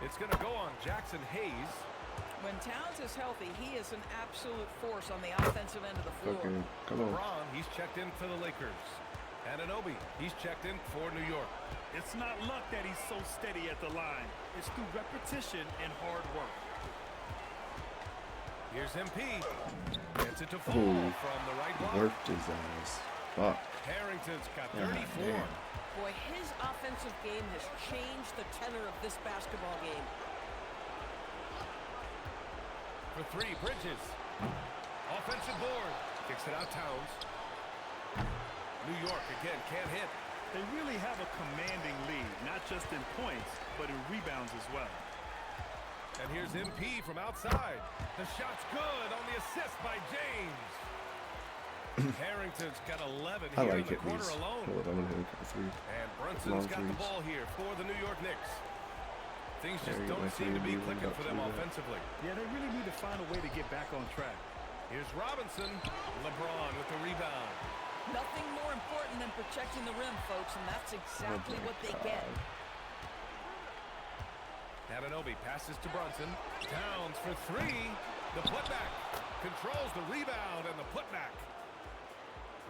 H: It's going to go on Jackson Hayes.
I: When Towns is healthy, he is an absolute force on the offensive end of the floor.
A: Fucking come on.
H: LeBron, he's checked in for the Lakers. Anunoby, he's checked in for New York.
G: It's not luck that he's so steady at the line. It's through repetition and hard work.
H: Here's MP. Gets it to fall
A: Ooh.
H: from the right block.
A: Worked his ass. Fuck.
H: Harrington's got
A: Yeah,
H: 34.
A: damn.
I: Boy, his offensive game has changed the tenor of this basketball game.
H: For 3, Bridges. Offensive board. Kicks it out, Towns. New York, again, can't hit.
G: They really have a commanding lead, not just in points, but in rebounds as well.
H: And here's MP from outside. The shot's good on the assist by James. Harrington's got 11
A: I
H: here
A: like
H: in the
A: it.
H: quarter
A: These.
H: alone.
A: Hold on, I'm gonna hit a couple 3.
H: And Brunson's
A: long
H: got the
A: threes.
H: ball here for the New York Knicks. Things
A: There
H: just
A: you go,
H: don't
A: my
H: seem to be
A: 3D,
H: clicking
A: got
H: for them
A: 3 there.
H: offensively.
G: Yeah, they really need to find a way to get back on track.
H: Here's Robinson. LeBron with the rebound.
I: Nothing more important than protecting the rim, folks, and that's exactly what they get.
H: Anunoby passes to Brunson. Towns for 3. The putback. Controls the rebound and the putback.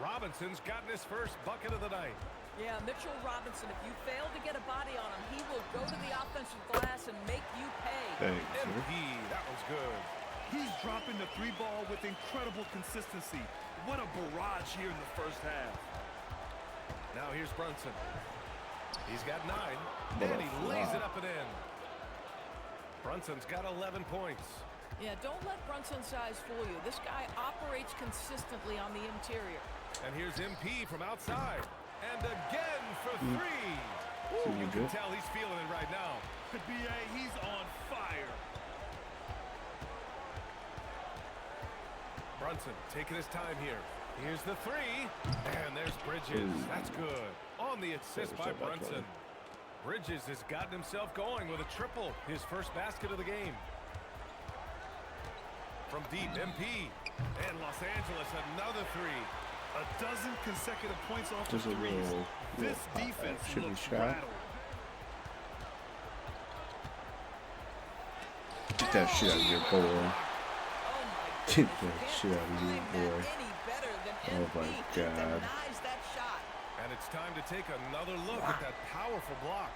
H: Robinson's gotten his first bucket of the night.
I: Yeah, Mitchell Robinson, if you fail to get a body on him, he will go to the offensive glass and make you pay.
A: Thanks, sir.
H: MP, that was good.
G: He's dropping the 3 ball with incredible consistency. What a barrage here in the first half.
H: Now here's Brunson. He's got 9.
A: What
H: And
A: a
H: he lays
A: flop.
H: it up and in. Brunson's got 11 points.
I: Yeah, don't let Brunson's size fool you. This guy operates consistently on the interior.
H: And here's MP from outside. And again for 3. Ooh,
A: Feeling
H: you can
A: good.
H: tell he's feeling it right now.
G: BA, he's on fire.
H: Brunson taking his time here. Here's the 3. And there's Bridges.
A: Ooh.
H: That's good. On the assist by
A: That was so much
H: Brunson. Bridges has gotten himself going with a triple. His first basket of the game. From deep, MP. And Los Angeles, another 3.
G: A dozen consecutive points off
A: Just
G: the
A: a
G: threes.
A: little
G: This
A: pop
G: defense
A: out. Shouldn't
G: looks
A: shot.
G: rattled.
A: Get that shit out of here, boy.
I: Oh my
A: Get
I: goodness, you
A: that
I: can't
A: shit out of here,
I: define that
A: boy.
I: any better than
A: Oh
I: MP.
A: my
I: He
A: God.
I: denies that shot.
H: And it's time to take another look at that powerful block.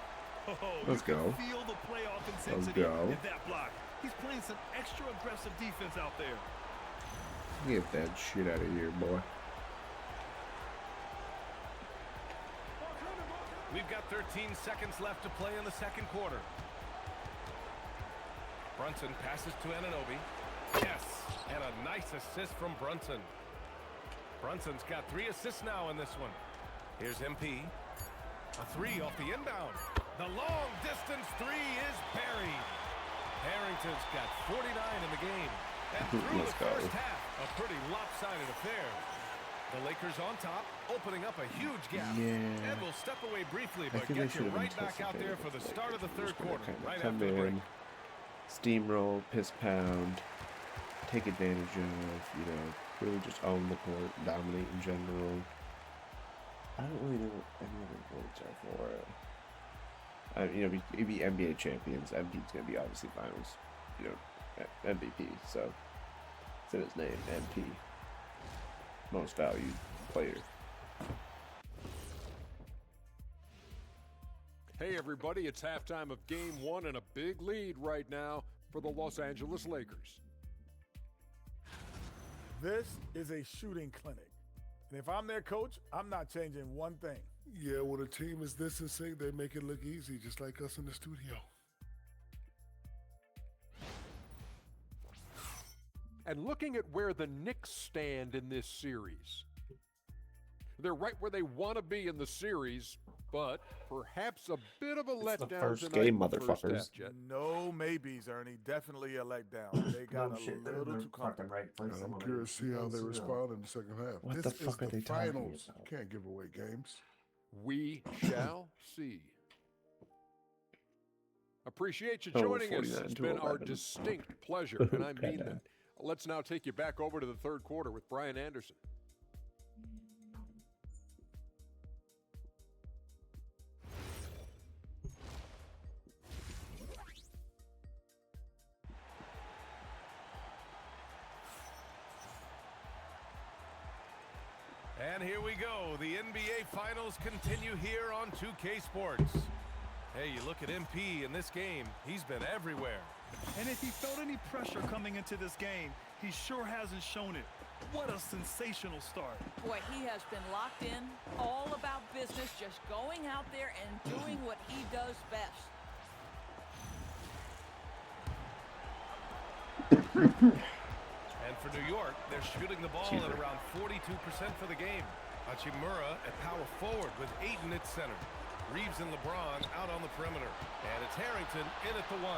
G: Oh,
A: Let's
G: you
A: go.
G: can feel the playoff intensity
A: go.
G: in that block. He's playing some extra aggressive defense out there.
A: Get that shit out of here, boy.
H: We've got 13 seconds left to play in the second quarter. Brunson passes to Anunoby. Yes, and a nice assist from Brunson. Brunson's got 3 assists now in this one. Here's MP. A 3 off the inbound. The long distance 3 is buried. Harrington's got 49 in the game. And through
A: Let's
H: the
A: go.
H: first half, A pretty lopsided affair. The Lakers on top, opening up a huge gap.
A: Yeah.
H: And we'll step away briefly,
A: I
H: but
A: think they
H: get
A: should
H: you
A: have
H: right back out there
A: anticipated
H: for the
A: this,
H: start of the third quarter,
A: Kind of
H: right
A: come
H: after the break.
A: in, steamroll, piss pound, take advantage of, really just own the court, dominate in general. I don't really know what any other words are for it. Be NBA champions. MP's gonna be obviously finals, MVP. So it's in his name, MP, most valued player.
K: Hey everybody, it's halftime of game 1 and a big lead right now for the Los Angeles Lakers.
L: This is a shooting clinic. And if I'm their coach, I'm not changing one thing.
F: Yeah, when a team is this in sync, they make it look easy, just like us in the studio.
K: And looking at where the Knicks stand in this series, they're right where they want to be in the series, but perhaps a bit of a letdown
A: the first
K: tonight.
A: game,
K: First
A: motherfuckers.
K: half, Jet.
L: No maybes, Ernie. Definitely a letdown. They got a little too comfortable.
F: I'm curious to see how they respond in the second half.
A: What
F: this
A: the
F: is
A: fuck are
F: the
A: they talking
F: finals.
A: about?
F: Can't give away games.
K: We shall see. Appreciate you
A: Oh,
K: joining us.
A: 49
K: It's
A: to
K: been our
A: 11.
K: distinct pleasure, and I mean
A: Goddamn.
K: that. Let's now take you back over to the third quarter with Brian Anderson.
H: And here we go. The NBA Finals continue here on 2K Sports. Hey, you look at MP in this game. He's been everywhere.
G: And if he felt any pressure coming into this game, he sure hasn't shown it. What a sensational start.
I: Boy, he has been locked in, all about business, just going out there and doing what he does best.
H: And for New York, they're shooting the ball at around 42% for the game. Hachimura at power forward with Ayton at center. Reeves and LeBron out on the perimeter. And it's Harrington in at the 1.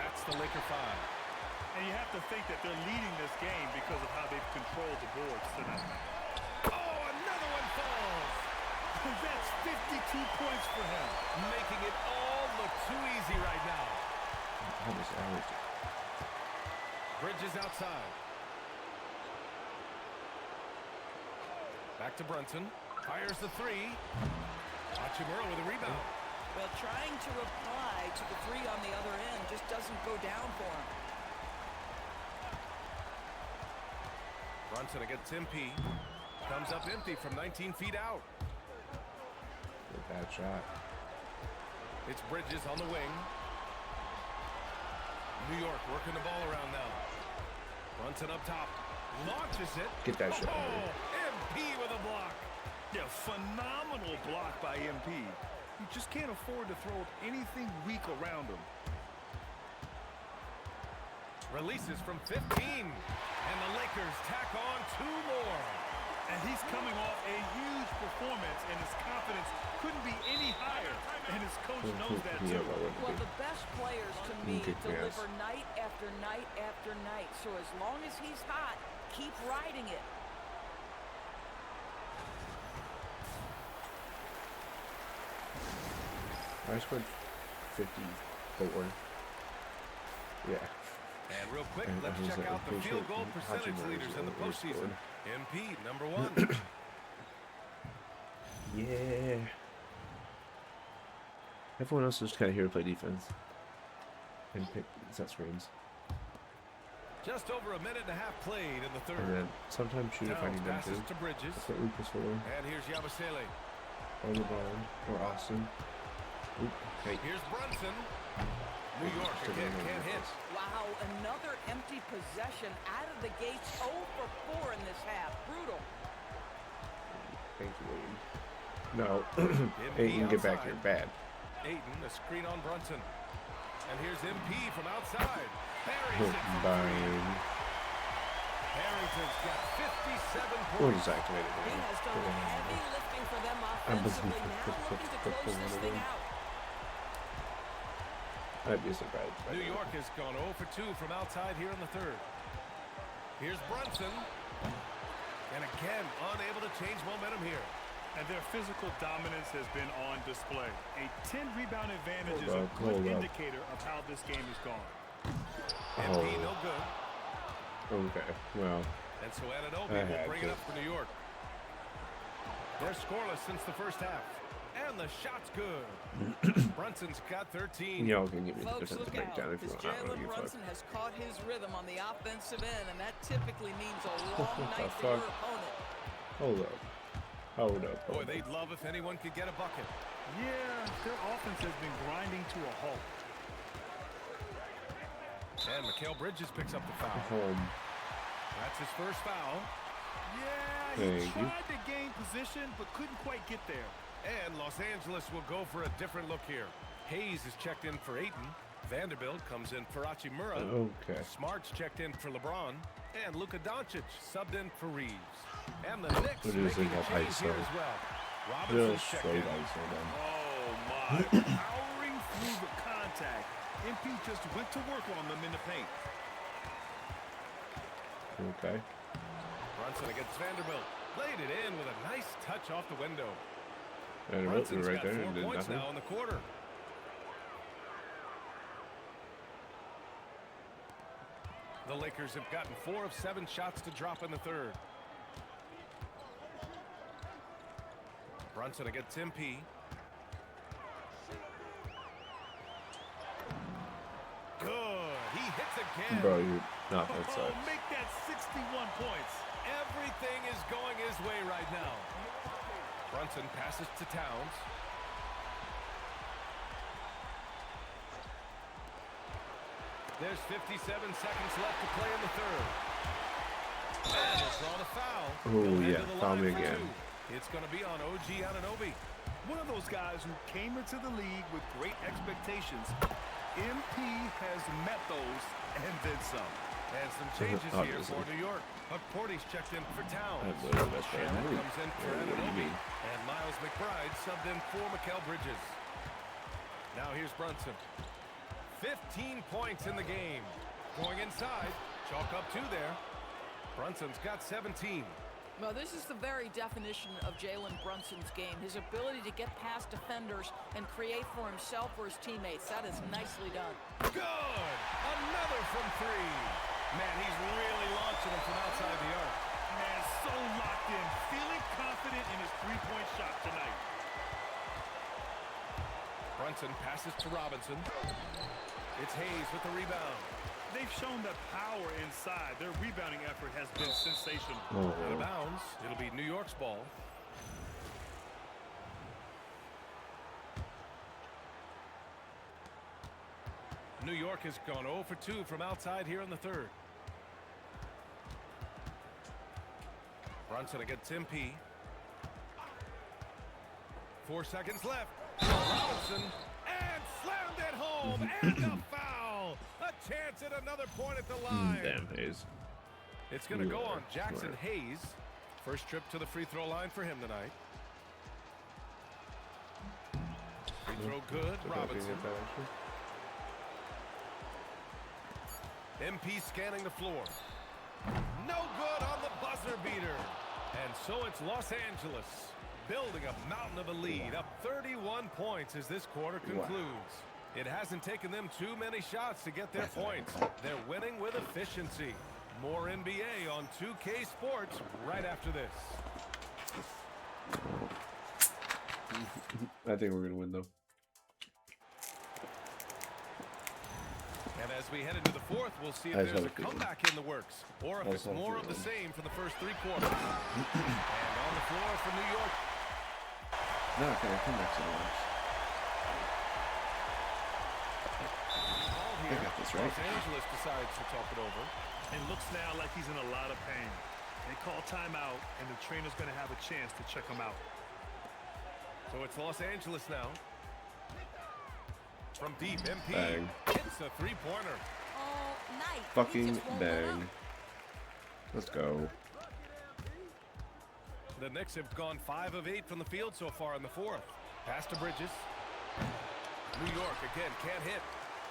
H: That's the Laker 5.
G: And you have to think that they're leading this game because of how they've controlled the boards tonight.
H: Oh, another one falls.
G: That's 52 points for him.
H: Making it all look too easy right now.
A: How does average?
H: Bridges outside. Back to Brunson. Fires the 3. Hachimura with a rebound.
I: Well, trying to reply to the 3 on the other end just doesn't go down for him.
H: Brunson against MP. Comes up empty from 19 feet out.
A: Bad shot.
H: It's Bridges on the wing. New York working the ball around now. Brunson up top. Launches it.
A: Get that shit.
H: MP with a block.
G: Yeah, phenomenal block by MP. You just can't afford to throw up anything weak around him.
H: Releases from 15. And the Lakers tack on 2 more.
G: And he's coming off a huge performance, and his confidence couldn't be any higher. And his coach knows that too.
I: Well, the best players to me deliver night after night after night. So as long as he's hot, keep riding it.
A: I scored 54. Yeah.
H: And real quick,
A: And
H: let's
A: I was,
H: check out the
A: pretty
H: field
A: sure
H: goal percentage
A: Hachimura
H: leaders in the
A: was
H: postseason.
A: scored.
H: MP, number 1.
A: Yeah. Everyone else is just kind of here to play defense and pick set screens.
H: Just over a minute and a half played in the third.
A: And then sometimes shoot if I need them
H: passes
A: to.
H: to Bridges.
A: That's what Lucas for.
H: And here's Yabusele.
A: Or LeBron. Or Austin. Oop, hey.
H: Here's Brunson. New York again can't hit.
I: Wow, another empty possession out of the gates. 0 for 4 in this half. Brutal.
A: Thank you, Aiden. No. Aiden, get back here. Bad.
H: Ayton, a screen on Brunson. And here's MP from outside. Harrington from 3.
A: Combine.
H: Harrington's got 57
A: Or
H: points.
A: just activated.
I: He has done heavy lifting for them offensively. Now looking to close this thing out.
A: I'd be surprised.
H: New York has gone 0 for 2 from outside here in the third. Here's Brunson. And again, unable to change momentum here.
G: And their physical dominance has been on display. A 10-rebound advantage is a good indicator of how this game has gone.
H: MP, no good.
B: Okay, well.
H: And so Anunoby will bring it up for New York. They're scoreless since the first half. And the shot's good. Brunson's got 13.
B: Y'all can give me
I: Folks,
B: the
I: look
B: breakdown
I: out,
B: if you
I: because
B: want.
I: Jalen Brunson has caught his rhythm on the offensive end, and that typically means a long night for your opponent.
B: Hold up.
H: Boy, they'd love if anyone could get a bucket.
G: Yeah, their offense has been grinding to a halt.
H: And Mikal Bridges picks up the foul. That's his first foul.
G: Yeah, he tried to gain position, but couldn't quite get there.
H: And Los Angeles will go for a different look here. Hayes is checked in for Ayton. Vanderbilt comes in for Hachimura.
B: Okay.
H: Smart's checked in for LeBron. And Luka Doncic subbed in for Reeves. And the Knicks making a change here as well. Robinson's checked in.
G: Oh, my. Powering through the contact. MP just went to work on them in the paint.
B: Okay.
H: Brunson against Vanderbilt. Laid it in with a nice touch off the window.
B: Brunson's
H: right
B: there
H: got
B: and
H: 4
B: did
H: points
B: nothing.
H: now in the quarter. The Lakers have gotten 4 of 7 shots to drop in the third. Brunson against MP. Good. He hits again.
B: Bro, you not that
G: Oh,
B: sucks.
G: make that 61 points.
H: Everything is going his way right now. Brunson passes to Towns. There's 57 seconds left to play in the third. And he's drawn a foul.
B: Oh, yeah. Foul me again.
H: It's going to be on OG Anunoby.
G: One of those guys who came into the league with great expectations. MP has met those and then some.
H: And some changes here for New York. Porty's checked in for Towns. Shannon comes in for Anunoby. And Miles McBride subbed in for Mikal Bridges. Now here's Brunson. 15 points in the game. Going inside. Chalk up 2 there. Brunson's got 17.
I: Well, this is the very definition of Jalen Brunson's game. His ability to get past defenders and create for himself or his teammates. That is nicely done.
H: Good! Another from 3. Man, he's really launching them from outside the arc.
G: Man, so locked in. Feeling confident in his three-point shot tonight.
H: Brunson passes to Robinson. It's Hayes with the rebound.
G: They've shown that power inside. Their rebounding effort has been sensational.
H: Out of bounds. It'll be New York's ball. New York has gone 0 for 2 from outside here in the third. Brunson against MP. 4 seconds left. Robinson and slammed it home and a foul. A chance at another point at the line.
B: Damn, Hayes.
H: It's going to go on Jackson Hayes. First trip to the free throw line for him tonight. Free throw good. Robinson. MP scanning the floor. No good on the buzzer beater. And so it's Los Angeles building a mountain of a lead, up 31 points as this quarter concludes. It hasn't taken them too many shots to get their points. They're winning with efficiency. More NBA on 2K Sports right after this.
B: I think we're going to win, though.
H: And as we head into the fourth, we'll see if there's a comeback in the works or if it's more of the same for the first 3 quarters. And on the floor for New York.
B: No, okay, comeback's in the works.
H: I
B: got this right.
H: Los Angeles decides to talk it over.
G: It looks now like he's in a lot of pain. They call timeout, and the trainer's going to have a chance to check him out.
H: So it's Los Angeles now. From deep, MP
B: Bang.
H: hits a 3-pointer.
I: All night.
B: Fucking bang. Let's go.
H: The Knicks have gone 5 of 8 from the field so far in the fourth. Pass to Bridges. New York again can't hit.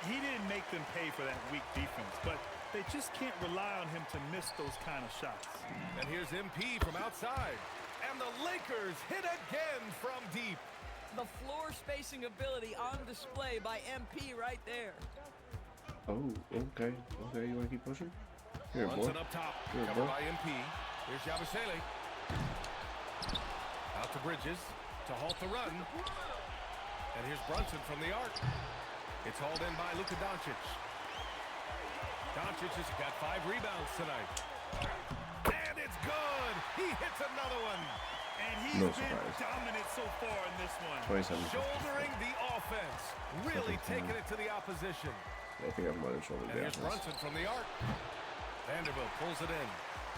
G: He didn't make them pay for that weak defense, but They just can't rely on him to miss those kind of shots.
H: And here's MP from outside. And the Lakers hit again from deep.
I: The floor spacing ability on display by MP right there.
A: Oh, okay. Okay, you want to keep pushing? Here, boy.
H: Brunson up top,
A: Here,
H: covered
A: boy.
H: by MP. Here's Yabusele. Out to Bridges to halt the run. And here's Brunson from the arc. It's hauled in by Luka Doncic. Doncic has got 5 rebounds tonight. And it's good! He hits another one!
G: And he's been dominant so far in this one.
A: 27.
H: Shouldering the offense. Really taking it to the opposition.
A: I think I'm running shoulder.
H: And here's Brunson from the arc. Vanderbilt pulls it in.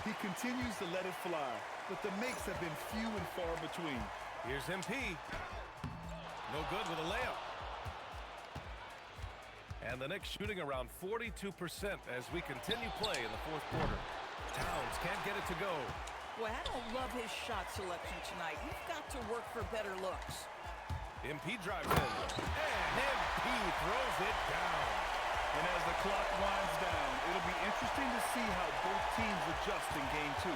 G: He continues to let it fly, but the makes have been few and far between.
H: Here's MP. No good with a layup. And the Knicks shooting around 42% as we continue play in the fourth quarter. Towns can't get it to go.
I: Boy, I don't love his shot selection tonight. You've got to work for better looks.
H: MP drives in. And MP throws it down.
G: And as the clock winds down, it'll be interesting to see how both teams adjust in game 2.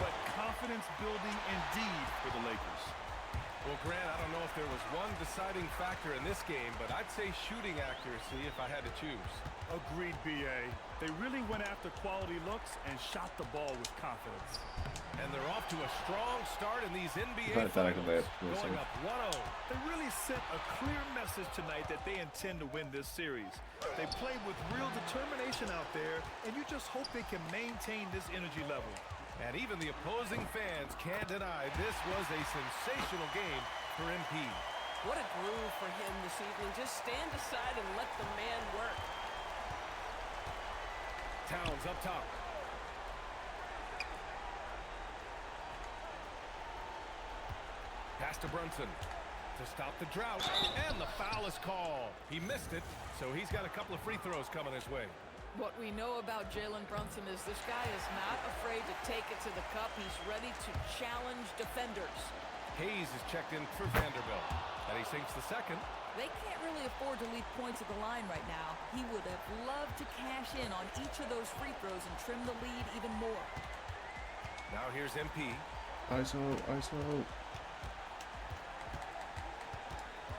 G: But confidence building indeed for the Lakers.
H: Well, Grant, I don't know if there was one deciding factor in this game, but I'd say shooting accuracy if I had to choose.
G: Agreed, B.A. They really went after quality looks and shot the ball with confidence.
H: And they're off to a strong start in these NBA
A: I thought I could
H: finals,
A: lay it.
H: going up 1-0.
G: They really sent a clear message tonight that they intend to win this series. They played with real determination out there, and you just hope they can maintain this energy level.
H: And even the opposing fans can't deny this was a sensational game for MP.
I: What a groove for him this evening. Just stand aside and let the man work.
H: Towns up top. Pass to Brunson to stop the drought. And the foul is called. He missed it, so he's got a couple of free throws coming his way.
I: What we know about Jalen Brunson is this guy is not afraid to take it to the cup. He's ready to challenge defenders.
H: Hayes is checked in for Vanderbilt, and he sinks the second.
I: They can't really afford to leave points at the line right now. He would have loved to cash in on each of those free throws and trim the lead even more.
H: Now here's MP.
A: ISO.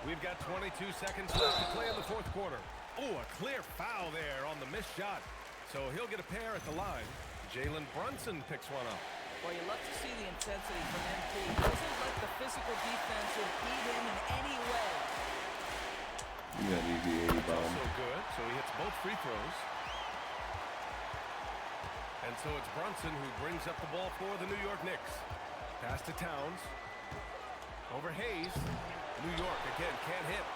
H: We've got 22 seconds left to play in the fourth quarter. Oh, a clear foul there on the missed shot. So he'll get a pair at the line. Jalen Brunson picks one up.
I: Well, you love to see the intensity from MP. He doesn't let the physical defense impede him in any way.
A: You got an EVA bomb.
H: Also good, so he hits both free throws. And so it's Brunson who brings up the ball for the New York Knicks. Pass to Towns. Over Hayes. New York again can't hit.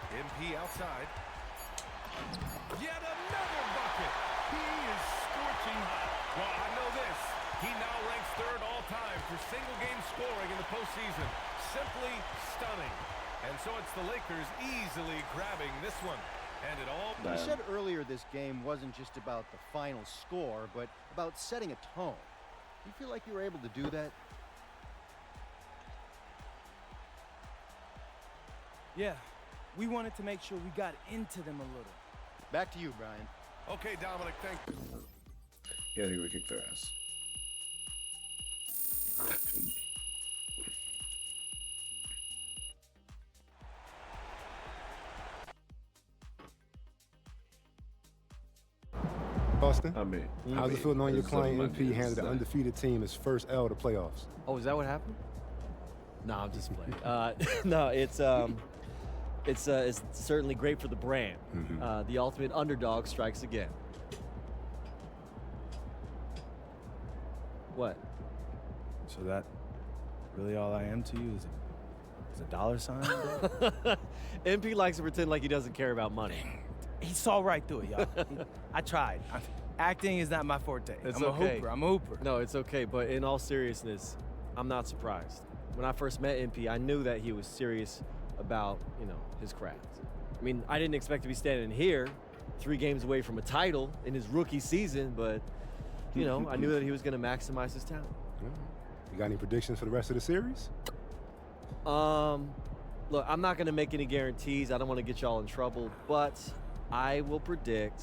H: MP outside. Yet another bucket. He is scorching hot. Well, I know this. He now ranks third all-time for single-game scoring in the postseason. Simply stunning. And so it's the Lakers easily grabbing this one. And it all...
M: You said earlier this game wasn't just about the final score, but about setting a tone. Do you feel like you were able to do that?
N: Yeah. We wanted to make sure we got into them a little.
M: Back to you, Brian.
H: Okay, Dominic, thank you.
A: Yeah, I think we kicked their ass.
O: Austin,
A: I mean,
O: how's it feel knowing your
A: this is
O: client
A: Monday,
O: MP handed
A: this
O: an
A: is
O: undefeated team his first L to playoffs?
P: Oh, is that what happened? No, I'm just playing. No, it's certainly great for the brand. The ultimate underdog strikes again. What?
N: So that really all I am to you is a dollar sign?
P: MP likes to pretend like he doesn't care about money.
N: He saw right through it, y'all. I tried. Acting is not my forte. I'm a hooper.
P: No, it's okay. But in all seriousness, I'm not surprised. When I first met MP, I knew that he was serious about, his craft. I mean, I didn't expect to be standing here 3 games away from a title in his rookie season, but, I knew that he was going to maximize his talent.
O: You got any predictions for the rest of the series?
P: Look, I'm not going to make any guarantees. I don't want to get y'all in trouble, but I will predict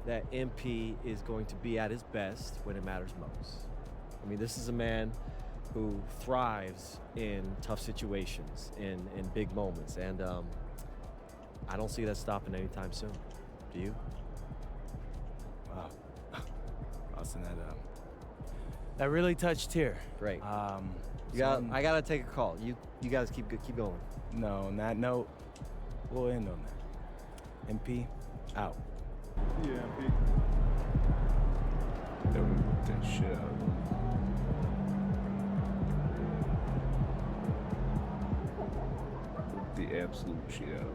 P: that MP is going to be at his best when it matters most. I mean, this is a man who thrives in tough situations, in big moments, and I don't see that stopping anytime soon. Do you?
N: Wow. Austin, that really touched here.
P: Great. I gotta take a call. You guys keep going.
N: No, on that note, we'll end on that. MP, out.
B: Yeah, MP.
A: That shit out of him. The absolute shit out of him.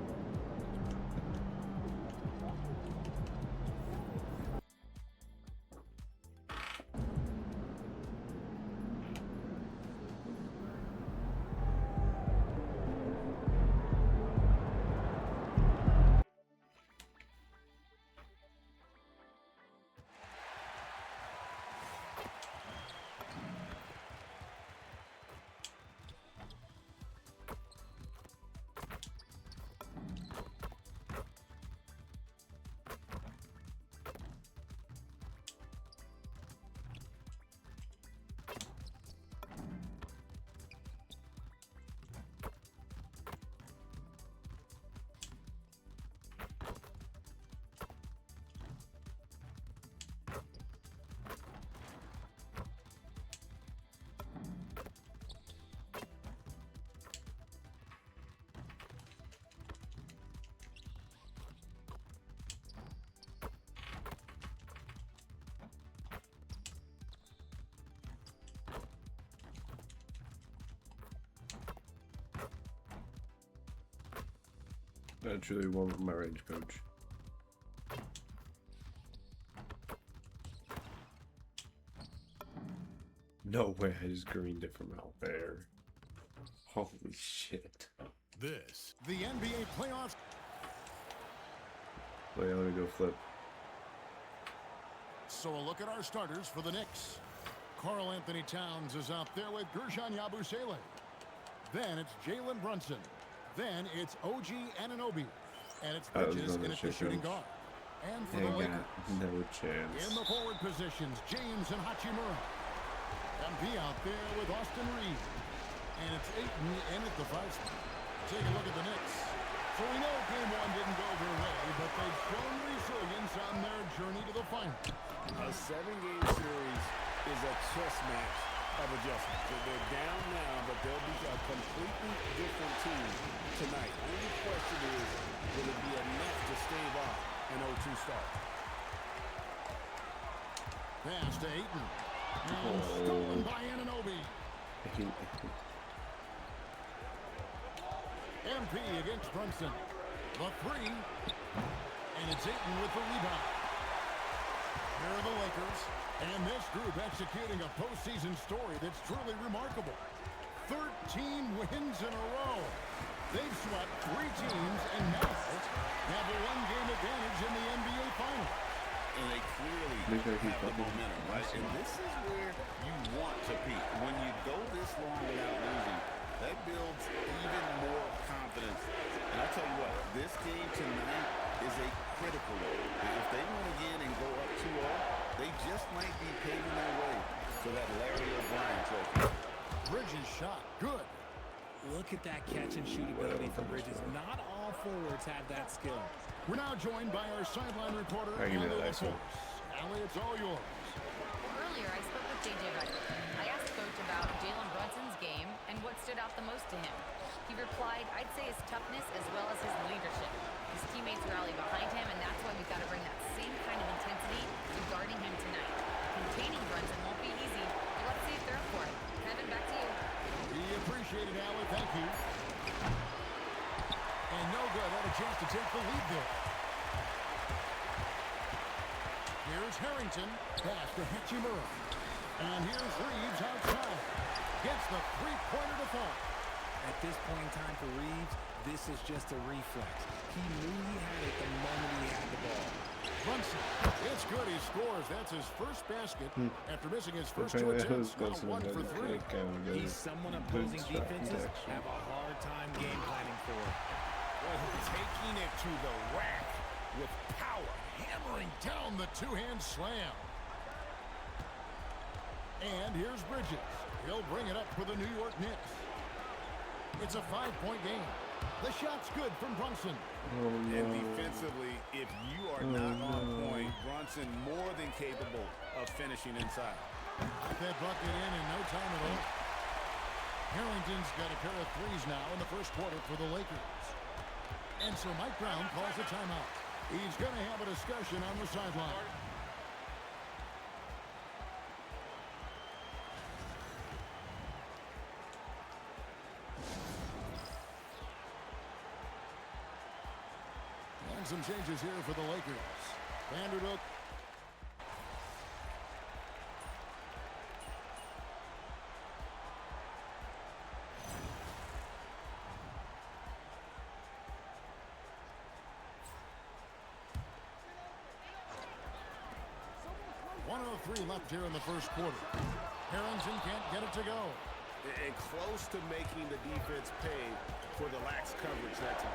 A: That's really one from my range coach. No way I just greened it from out there. Holy shit.
Q: This, the NBA playoffs.
A: Wait, let me go flip.
Q: So a look at our starters for the Knicks. Karl Anthony Towns is out there with Guerschon Yabusele. Then it's Jalen Brunson. Then it's OG Anunoby. And it's Bridges in at the shooting guard. And for the Lakers,
A: no chance.
Q: in the forward positions, James and Hachimura. MP out there with Austin Reeves. And it's Ayton in at the 5 spot. Take a look at the Knicks. So we know game 1 didn't go their way, but they've shown resilience on their journey to the final.
H: A 7-game series is a chess match of adjustments. They're down now, but they'll be a completely different team tonight. Only question is, will it be enough to stave off an 0-2 start?
Q: Pass to Ayton. And stolen by Anunoby. MP against Brunson. The 3. And it's Ayton with the rebound. Here are the Lakers. And this group executing a postseason story that's truly remarkable. 13 wins in a row. They've swept 3 teams and now have a 1-game advantage in the NBA Finals.
H: And they clearly have the momentum, right? And this is where you want to peak. When you go this long without losing, that builds even more confidence. And I tell you what, this game tonight is a critical one. If they win again and go up 2-0, they just might be paving their way to that Larry O'Brien trophy.
Q: Bridges shot. Good.
G: Look at that catch and shoot ability from Bridges. Not all forwards have that skill.
Q: We're now joined by our sideline reporter,
A: Allie,
Q: Allie, it's all yours.
J: Earlier, I spoke with J.J. Redick. I asked Coach about Jalen Brunson's game and what stood out the most to him. He replied, I'd say his toughness as well as his leadership. His teammates rally behind him, and that's why we've got to bring that same kind of intensity to guarding him tonight. Containing Brunson won't be easy, but let's see if they're up for it. Kevin, back to you.
Q: We appreciate it, Allie. Thank you. And no good. Had a chance to take the lead there. Here's Harrington. Pass to Hachimura. And here's Reeves outside. Gets the three-pointer to fall.
G: At this point in time for Reeves, this is just a reflex. He knew he had it the moment he had the ball.
Q: Brunson, it's good. He scores. That's his first basket after missing his first 2 attempts. Now 1 for 3.
G: He's someone opposing defenses have a hard time game planning for.
Q: Well, taking it to the rack. with power, hammering down the two-hand slam. And here's Bridges. He'll bring it up for the New York Knicks. It's a 5-point game. The shot's good from Brunson.
H: And defensively, if you are not on point, Brunson more than capable of finishing inside.
Q: Got that bucket in no time at all. Harrington's got a pair of threes now in the first quarter for the Lakers. And so Mike Brown calls a timeout. He's going to have a discussion on the sideline. And some changes here for the Lakers. Vanderbilt. .103 left here in the first quarter. Harrington can't get it to go.
H: And close to making the defense pay for the lax coverage that time.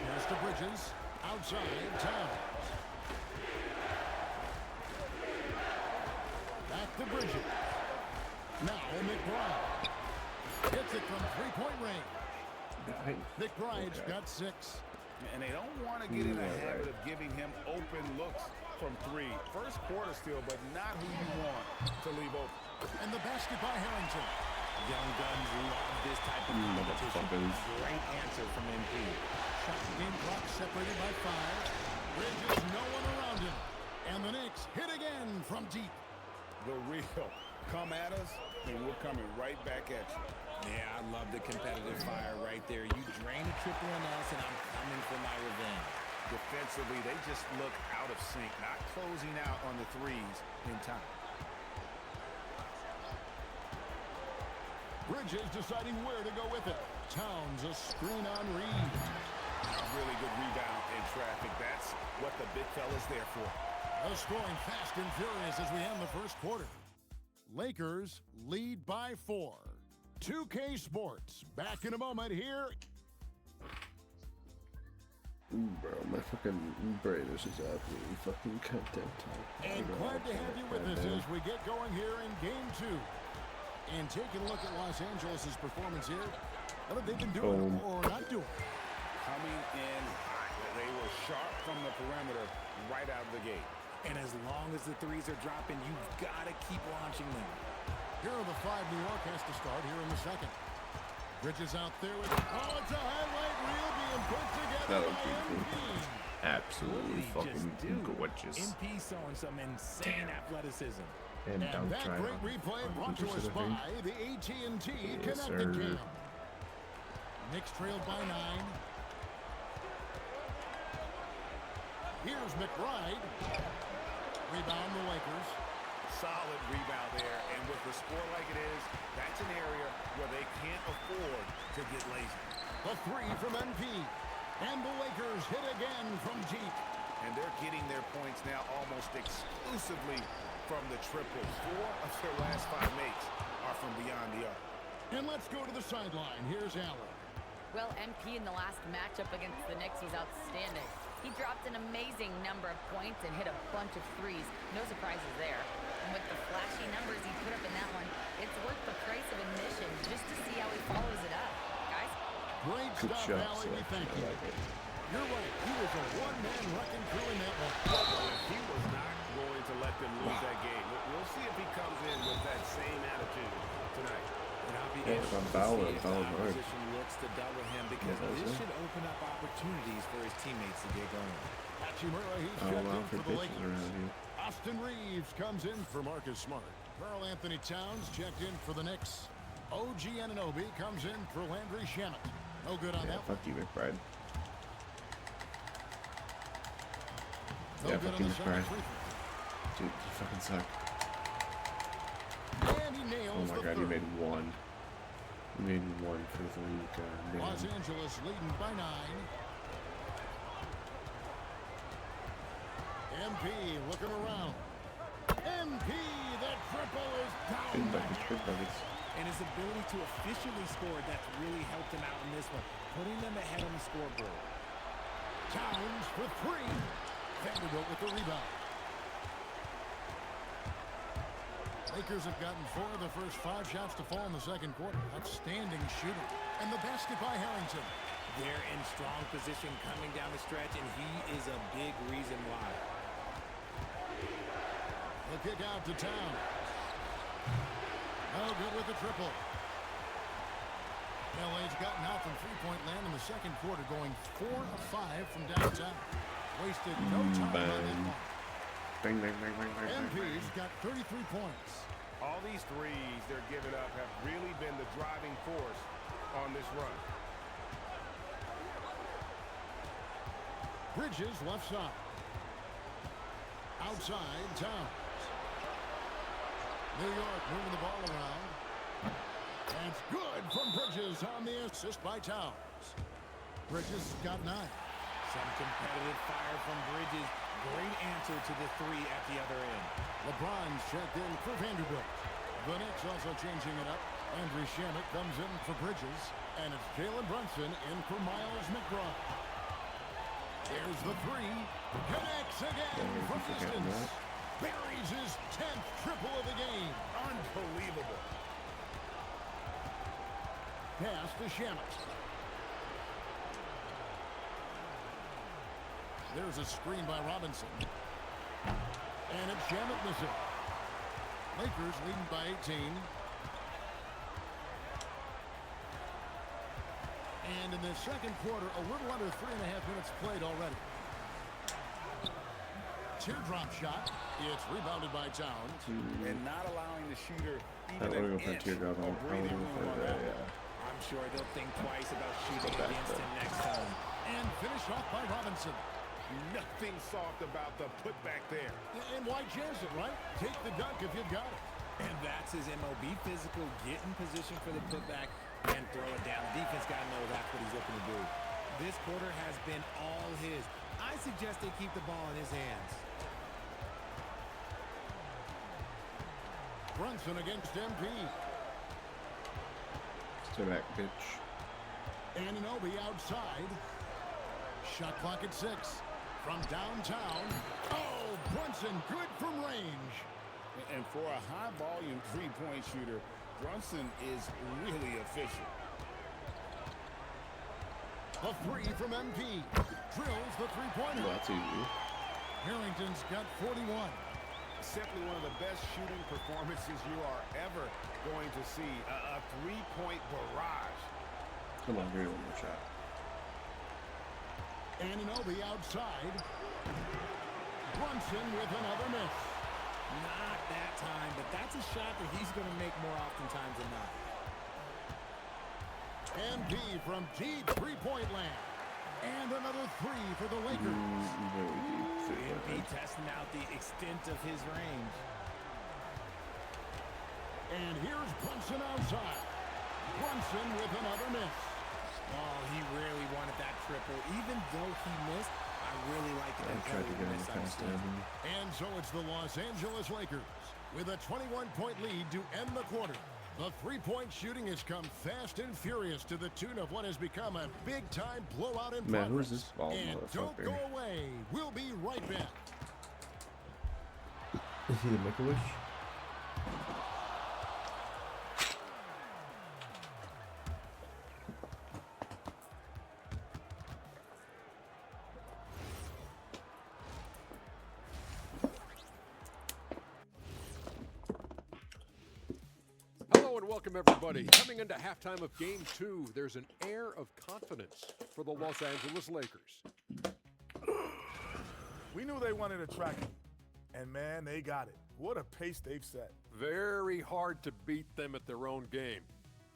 Q: Here's to Bridges. Outside, Towns. Back to Bridges. Now McBride. Hits it from three-point range. McBride's got 6.
H: And they don't want to get in a habit of giving him open looks from 3. First quarter still, but not who you want to leave open.
Q: And the basket by Harrington.
R: Young guns love this type of competition. Great answer from MP.
Q: Shot game clock separated by 5. Bridges, no one around him. And the Knicks hit again from deep.
H: The real come at us, and we're coming right back at you.
R: Yeah, I love the competitive fire right there. You drain a triple on us, and I'm coming for my revenge.
H: Defensively, they just look out of sync, not closing out on the threes in time.
Q: Bridges deciding where to go with it. Towns a screen on Reed.
H: A really good rebound in traffic. That's what the big fella's there for.
Q: The scoring fast and furious as we end the first quarter. Lakers lead by 4. 2K Sports back in a moment here.
A: Bro, my fucking brain is just absolutely fucking cut down.
Q: And glad to have you with us as we get going here in Game 2. And taking a look at Los Angeles' performance here. What have they been doing or not doing?
H: Coming in hot. They were sharp from the perimeter right out of the gate.
R: And as long as the threes are dropping, you've got to keep launching them.
Q: Here are the 5 New York has to start here in the second. Bridges out there with it's a highlight reel being put together by MP.
A: Absolutely fucking gorgeous.
R: MP showing some insane athleticism.
A: And
Q: that great replay brought to us by the AT&T Connected Cam. Knicks trailed by 9. Here's McBride. Rebound the Lakers.
H: Solid rebound there, and with the score like it is, that's an area where they can't afford to get lazy.
Q: The 3 from MP. And the Lakers hit again from deep.
H: And they're getting their points now almost exclusively from the triples. 4 of their last 5 makes are from beyond the arc.
Q: And let's go to the sideline. Here's Allen.
J: Well, MP in the last matchup against the Knicks was outstanding. He dropped an amazing number of points and hit a bunch of threes. No surprises there. And with the flashy numbers he put up in that one, it's worth the price of admission just to see how he follows it up. Guys?
Q: Great stuff, Allie. We thank you. You're right. He was a one-man wrecking crew in that one.
H: He was not going to let them lose that game. We'll see if he comes in with that same attitude tonight.
R: And I'll be
A: from
R: interested to
A: Bauer,
R: see if the
A: Bauer.
R: opposition looks to double him because this should open up opportunities for his teammates to get going.
Q: Hachimura, he's checked in for the Lakers. Austin Reeves comes in for Marcus Smart. Karl Anthony Towns checked in for the Knicks. OG Anunoby comes in for Landry Shamet. No good on that
A: fuck
Q: one.
A: you, McBride.
Q: No good
A: fuck
Q: on
A: you,
Q: the second
A: McBride.
Q: free throw.
A: Dude, you fucking suck.
Q: And he nails
A: Oh my
Q: the
A: god,
Q: third.
A: you made 1. You made 1 for 3. God damn.
Q: Los Angeles leading by 9. MP looking around. MP, that triple is down.
A: Big buckets, big buckets.
R: And his ability to efficiently score, that's really helped him out in this one, putting them ahead on the scoreboard.
Q: Towns for three. Vanderbilt with the rebound. Lakers have gotten 4 of the first 5 shots to fall in the second quarter. Outstanding shooting. And the basket by Harrington.
R: They're in strong position coming down the stretch, and he is a big reason why.
Q: The kick out to Towns. No good with the triple. LA's gotten out from three-point land in the second quarter, going 4 of 5 from downtown. Wasted no time on that one.
A: Bang, bang, bang, bang, bang, bang, bang.
Q: MP's got 33 points.
H: All these threes they're giving up have really been the driving force on this run.
Q: Bridges left side. Outside, Towns. New York moving the ball around. That's good from Bridges on the assist by Towns. Bridges got 9.
R: Some competitive fire from Bridges. Great answer to the three at the other end.
Q: LeBron's checked in for Vanderbilt. The Knicks also changing it up. Andrew Shamet comes in for Bridges. And it's Jalen Brunson in for Miles McBride. There's the three. Connects again from distance. Buries his 10th triple of the game.
H: Unbelievable.
Q: Pass to Shamet. There's a screen by Robinson. And it's Shamet missing. Lakers leading by 18. And in the second quarter, a little under 3.5 minutes played already. Teardrop shot. It's rebounded by Towns.
R: And not allowing the shooter
A: I
R: even
A: don't go for
R: an
A: a
R: inch
A: teardrop.
R: of
A: I
R: breathing
A: would go
R: room
A: for
R: on
A: that,
R: that.
A: yeah.
R: I'm sure they'll think twice about shooting
A: back
R: against
A: though.
R: him next time.
Q: And finished off by Robinson.
H: Nothing soft about the putback there.
Q: And why chance it, right? Take the dunk if you've got it.
R: And that's his MOB physical. Get in position for the putback and throw it down. The defense got to know that's what he's looking to do. This quarter has been all his. I suggest they keep the ball in his hands.
Q: Brunson against MP.
A: Stay back, bitch.
Q: Anunoby outside. Shot clock at 6. From downtown. Oh, Brunson good from range.
R: And for a high-volume three-point shooter, Brunson is really efficient.
Q: A 3 from MP. Drills the three-pointer.
A: Well, that's easy.
Q: Harrington's got 41.
H: Simply one of the best shooting performances you are ever going to see. A three-point barrage.
A: Come on, give me one more shot.
Q: Anunoby outside. Brunson with another miss.
R: Not that time, but that's a shot that he's going to make more oftentimes than not.
Q: MP from deep three-point land. And another 3 for the Lakers.
R: MP testing out the extent of his range.
Q: And here's Brunson outside. Brunson with another miss.
R: Oh, he really wanted that triple. Even though he missed, I really like it.
A: I tried to get him past him.
Q: And so it's the Los Angeles Lakers with a 21-point lead to end the quarter. The three-point shooting has come fast and furious to the tune of what has become a big-time blowout in
A: Man,
Q: progress.
A: who's this ball
Q: And don't
A: motherfucker?
Q: go away. We'll be right back.
B: Is he the Make-A-Wish?
K: Hello and welcome everybody. Coming into halftime of Game 2, there's an air of confidence for the Los Angeles Lakers.
L: We knew they wanted to track him, and man, they got it. What a pace they've set.
K: Very hard to beat them at their own game.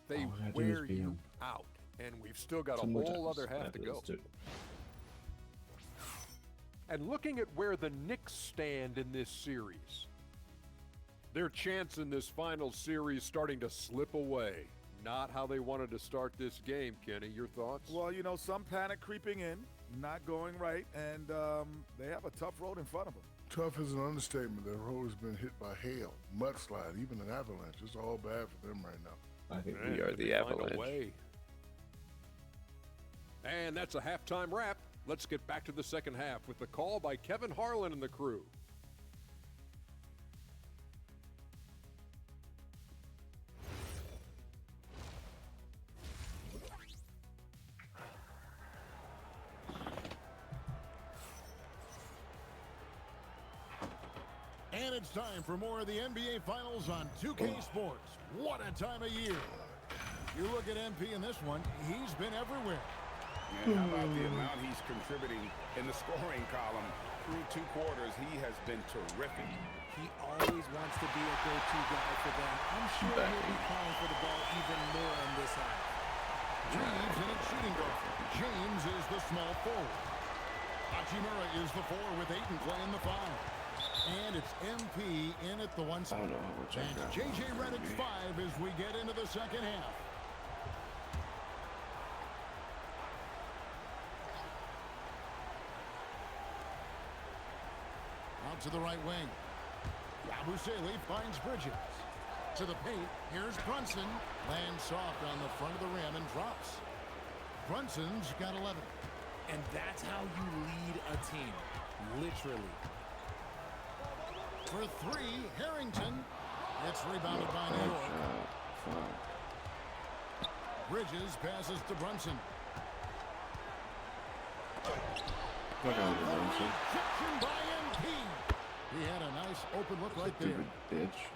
K: They
A: All I do is
K: wear
A: beat
K: you
A: 'em.
K: out, and we've still got a
A: Sometimes
K: whole other half
A: that
K: to
A: is
K: go.
A: too.
K: And looking at where the Knicks stand in this series, their chance in this final series starting to slip away. Not how they wanted to start this game, Kenny. Your thoughts?
L: Well, you know, some panic creeping in, not going right, and they have a tough road in front of them.
F: Tough is an understatement. Their road has been hit by hail, mudslide, even an avalanche. It's all bad for them right now.
A: I think
K: Man,
A: we are
K: could
A: the
K: they find a
A: Avalanche.
K: way? And that's a halftime wrap. Let's get back to the second half with the call by Kevin Harlan and the crew.
Q: And it's time for more of the NBA Finals on 2K Sports. What a time of year. You look at MP in this one, he's been everywhere.
S: And how about the amount he's contributing in the scoring column? Through 2 quarters, he has been terrific.
R: He always wants to be a go-to guy for them. I'm sure he'll be calling for the ball even more in this half.
Q: Reeves in its shooting guard. James is the small forward. Hachimura is the 4 with Ayton playing the 5. And it's MP in at the 1 spot. And J.J. Redick 5 as we get into the second half. Out to the right wing. Yabusele finds Bridges. To the paint, here's Brunson. Lands soft on the front of the rim and drops. Brunson's got 11.
R: And that's how you lead a team. Literally.
Q: For 3, Harrington. It's rebounded by New York. Bridges passes to Brunson. Rejection by MP. He had a nice open look right there.
A: Bitch.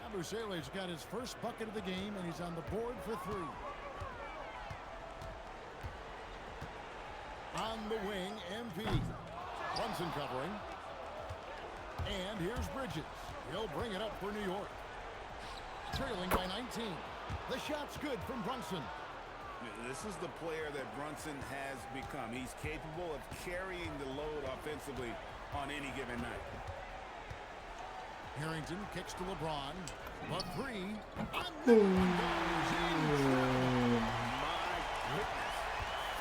Q: Yabusele's got his first bucket of the game, and he's on the board for 3. On the wing, MP. Brunson covering. And here's Bridges. He'll bring it up for New York. Trailing by 19. The shot's good from Brunson.
S: This is the player that Brunson has become. He's capable of carrying the load offensively on any given night.
Q: Harrington kicks to LeBron. A 3. My goodness.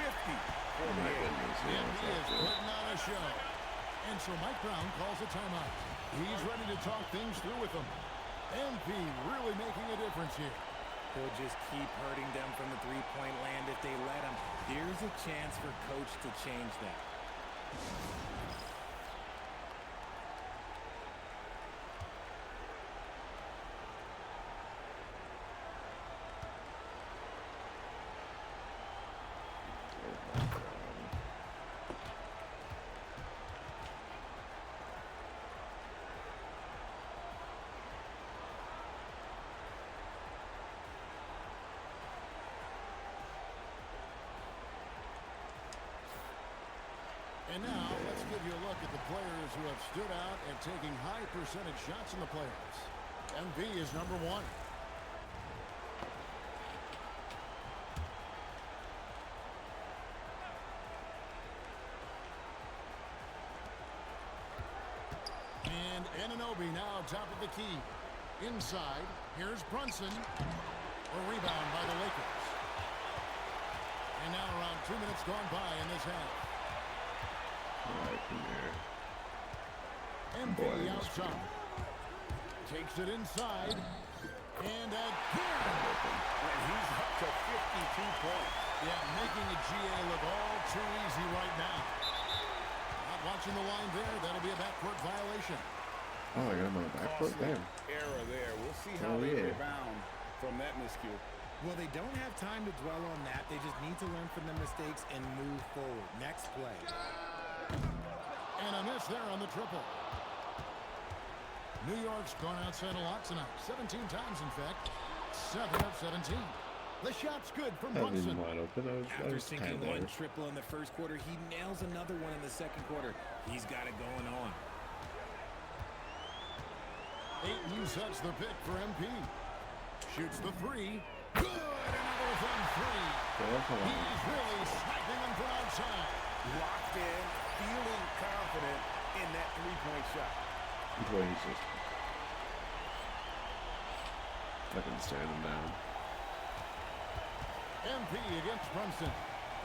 Q: 50 for the game. And he is putting on a show. And so Mike Brown calls a timeout. He's ready to talk things through with them. MP really making a difference here.
R: He'll just keep hurting them from the three-point land if they let him. Here's a chance for Coach to change that.
Q: And now, let's give you a look at the players who have stood out and taking high percentage shots in the playoffs. MV is number 1. And Anunoby now top of the key. Inside, here's Brunson. A rebound by the Lakers. And now around 2 minutes gone by in this half. MP outside. Takes it inside. And again.
S: And he's up to 52 points.
Q: Yeah, making a GA look all too easy right now. Not watching the line there. That'll be a backcourt violation.
A: Oh, I got him on the backcourt. Damn.
S: Error there. We'll see how they rebound from that miscue.
R: Well, they don't have time to dwell on that. They just need to learn from their mistakes and move forward. Next play.
Q: And a miss there on the triple. New York's gone outside a lot tonight. 17 times, in fact. 7 of 17. The shot's good from Brunson.
A: Wide open.
R: After sinking one triple in the first quarter, he nails another one in the second quarter. He's got it going on.
Q: Ayton sets the pick for MP. Shoots the 3. Good! Another from 3. He's really sniping them from outside.
S: Locked in, feeling confident in that three-point shot.
A: Boy, he's just fucking staring him down.
Q: MP against Brunson.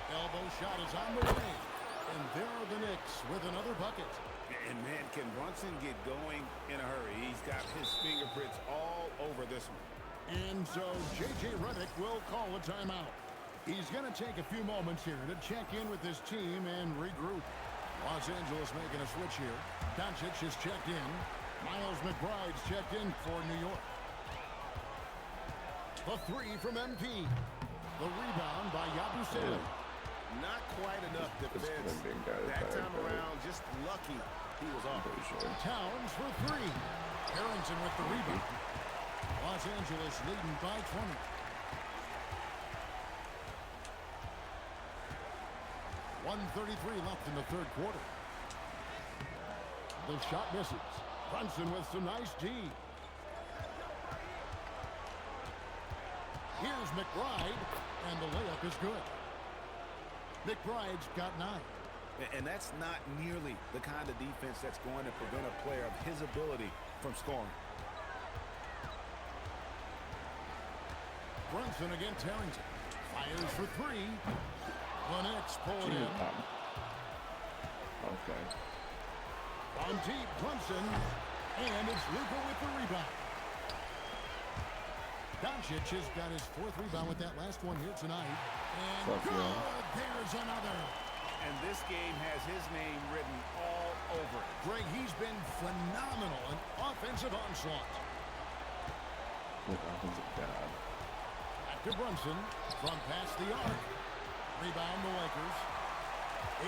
Q: Elbow shot is on the way. And there are the Knicks with another bucket.
S: And man, can Brunson get going in a hurry? He's got his fingerprints all over this one.
Q: And so J.J. Redick will call a timeout. He's going to take a few moments here to check in with his team and regroup. Los Angeles making a switch here. Doncic is checked in. Miles McBride's checked in for New York. The three from MP. The rebound by Yabusele.
S: Not quite enough defense. That time around, just lucky he was off.
Q: Towns for three. Harrington with the rebound. Los Angeles leading by 20. .133 left in the third quarter. The shot misses. Brunson with some nice D. Here's McBride, and the layup is good. McBride's got 9.
S: And that's not nearly the kind of defense that's going to prevent a player of his ability from scoring.
Q: Brunson against Harrington. Fires for 3. The Knicks pull it in.
A: Okay.
Q: On deep, Brunson. And it's Luka with the rebound. Doncic has got his 4th rebound with that last one here tonight. And good! There's another.
S: And this game has his name written all over it.
Q: Greg, he's been phenomenal. An offensive onslaught.
A: With offensive god.
Q: Back to Brunson. From past the arc. Rebound the Lakers.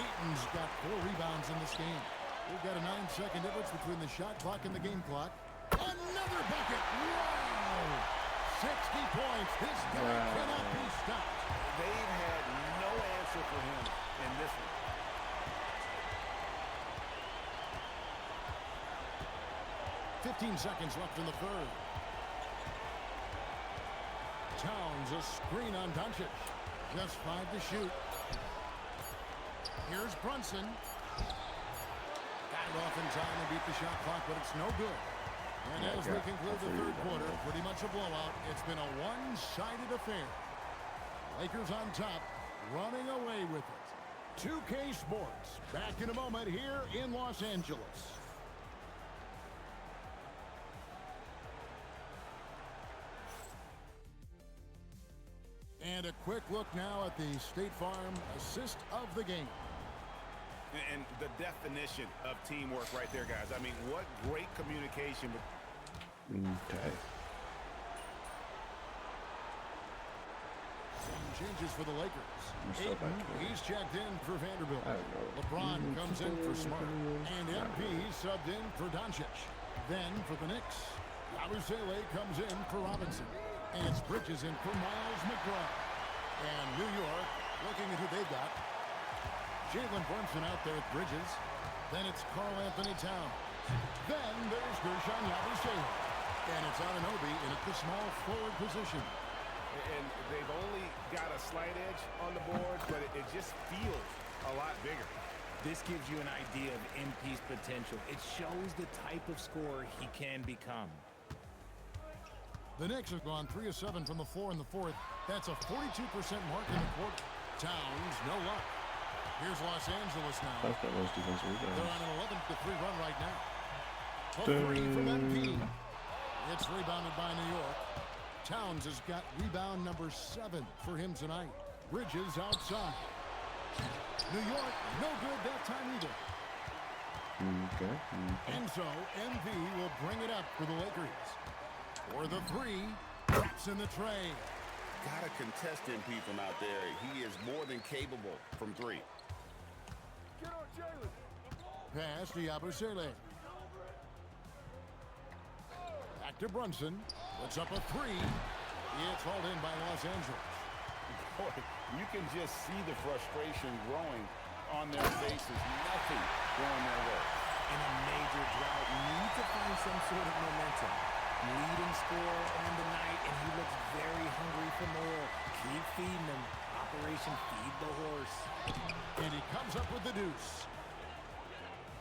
Q: Ayton's got 4 rebounds in this game. We've got a 9-second difference between the shot clock and the game clock. Another bucket! Wow! 60 points. This guy cannot be stopped.
S: They've had no answer for him in this one.
Q: .15 seconds left in the third. Towns a screen on Doncic. Just 5 to shoot. Here's Brunson. Got it off in time to beat the shot clock, but it's no good. And as we conclude the third quarter, pretty much a blowout. It's been a one-sided affair. Lakers on top, running away with it. 2K Sports, back in a moment here in Los Angeles. And a quick look now at the State Farm assist of the game.
S: And the definition of teamwork right there, guys. I mean, what great communication.
A: Okay.
Q: Some changes for the Lakers. Ayton, he's checked in for Vanderbilt. LeBron comes in for Smart. And MP subbed in for Doncic. Then for the Knicks, Yabusele comes in for Robinson. And it's Bridges in for Miles McBride. And New York, looking at who they've got. Jalen Brunson out there with Bridges. Then it's Karl Anthony Towns. Then there's Gershon Yabusele. And it's Anunoby in at the small forward position.
S: And they've only got a slight edge on the board, but it just feels a lot bigger.
R: This gives you an idea of MP's potential. It shows the type of scorer he can become.
Q: The Knicks have gone 3 of 7 from the floor in the fourth. That's a 42% mark in the quarter. Towns, no luck. Here's Los Angeles now.
A: That's that most defensive rebounds.
Q: They're on an 11-3 run right now. The 3 from MP. It's rebounded by New York. Towns has got rebound number 7 for him tonight. Bridges outside. New York, no good that time either.
A: Okay.
Q: And so, MV will bring it up for the Lakers. For the 3, drops in the tray.
S: Got to contest MP from out there. He is more than capable from 3.
Q: Pass to Yabusele. Back to Brunson. Puts up a 3. It's hauled in by Los Angeles.
S: Boy, you can just see the frustration growing on their faces. Nothing going their way.
R: In a major drought, need to find some sort of momentum. Leading scorer on the night, and he looks very hungry for more. Keep feeding him. Operation Feed the Horse.
Q: And he comes up with the deuce.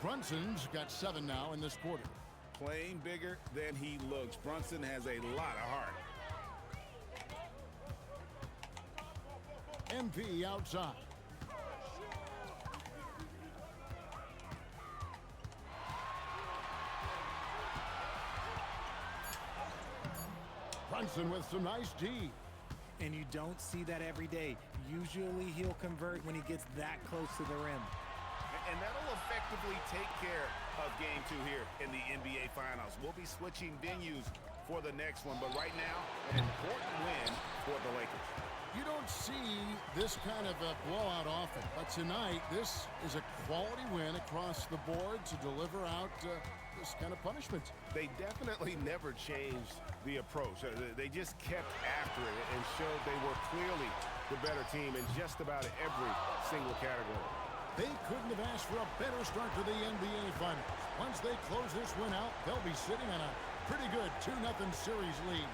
Q: Brunson's got 7 now in this quarter.
S: Playing bigger than he looks. Brunson has a lot of heart.
Q: MP outside. Brunson with some nice D.
R: And you don't see that every day. Usually he'll convert when he gets that close to the rim.
S: And that'll effectively take care of game 2 here in the NBA Finals. We'll be switching venues for the next one, but right now, an important win for the Lakers.
Q: You don't see this kind of a blowout often, but tonight, this is a quality win across the board to deliver out this kind of punishment.
S: They definitely never changed the approach. They just kept after it and showed they were clearly the better team in just about every single category.
Q: They couldn't have asked for a better start to the NBA Finals. Once they close this win out, they'll be sitting on a pretty good 2-0 series lead.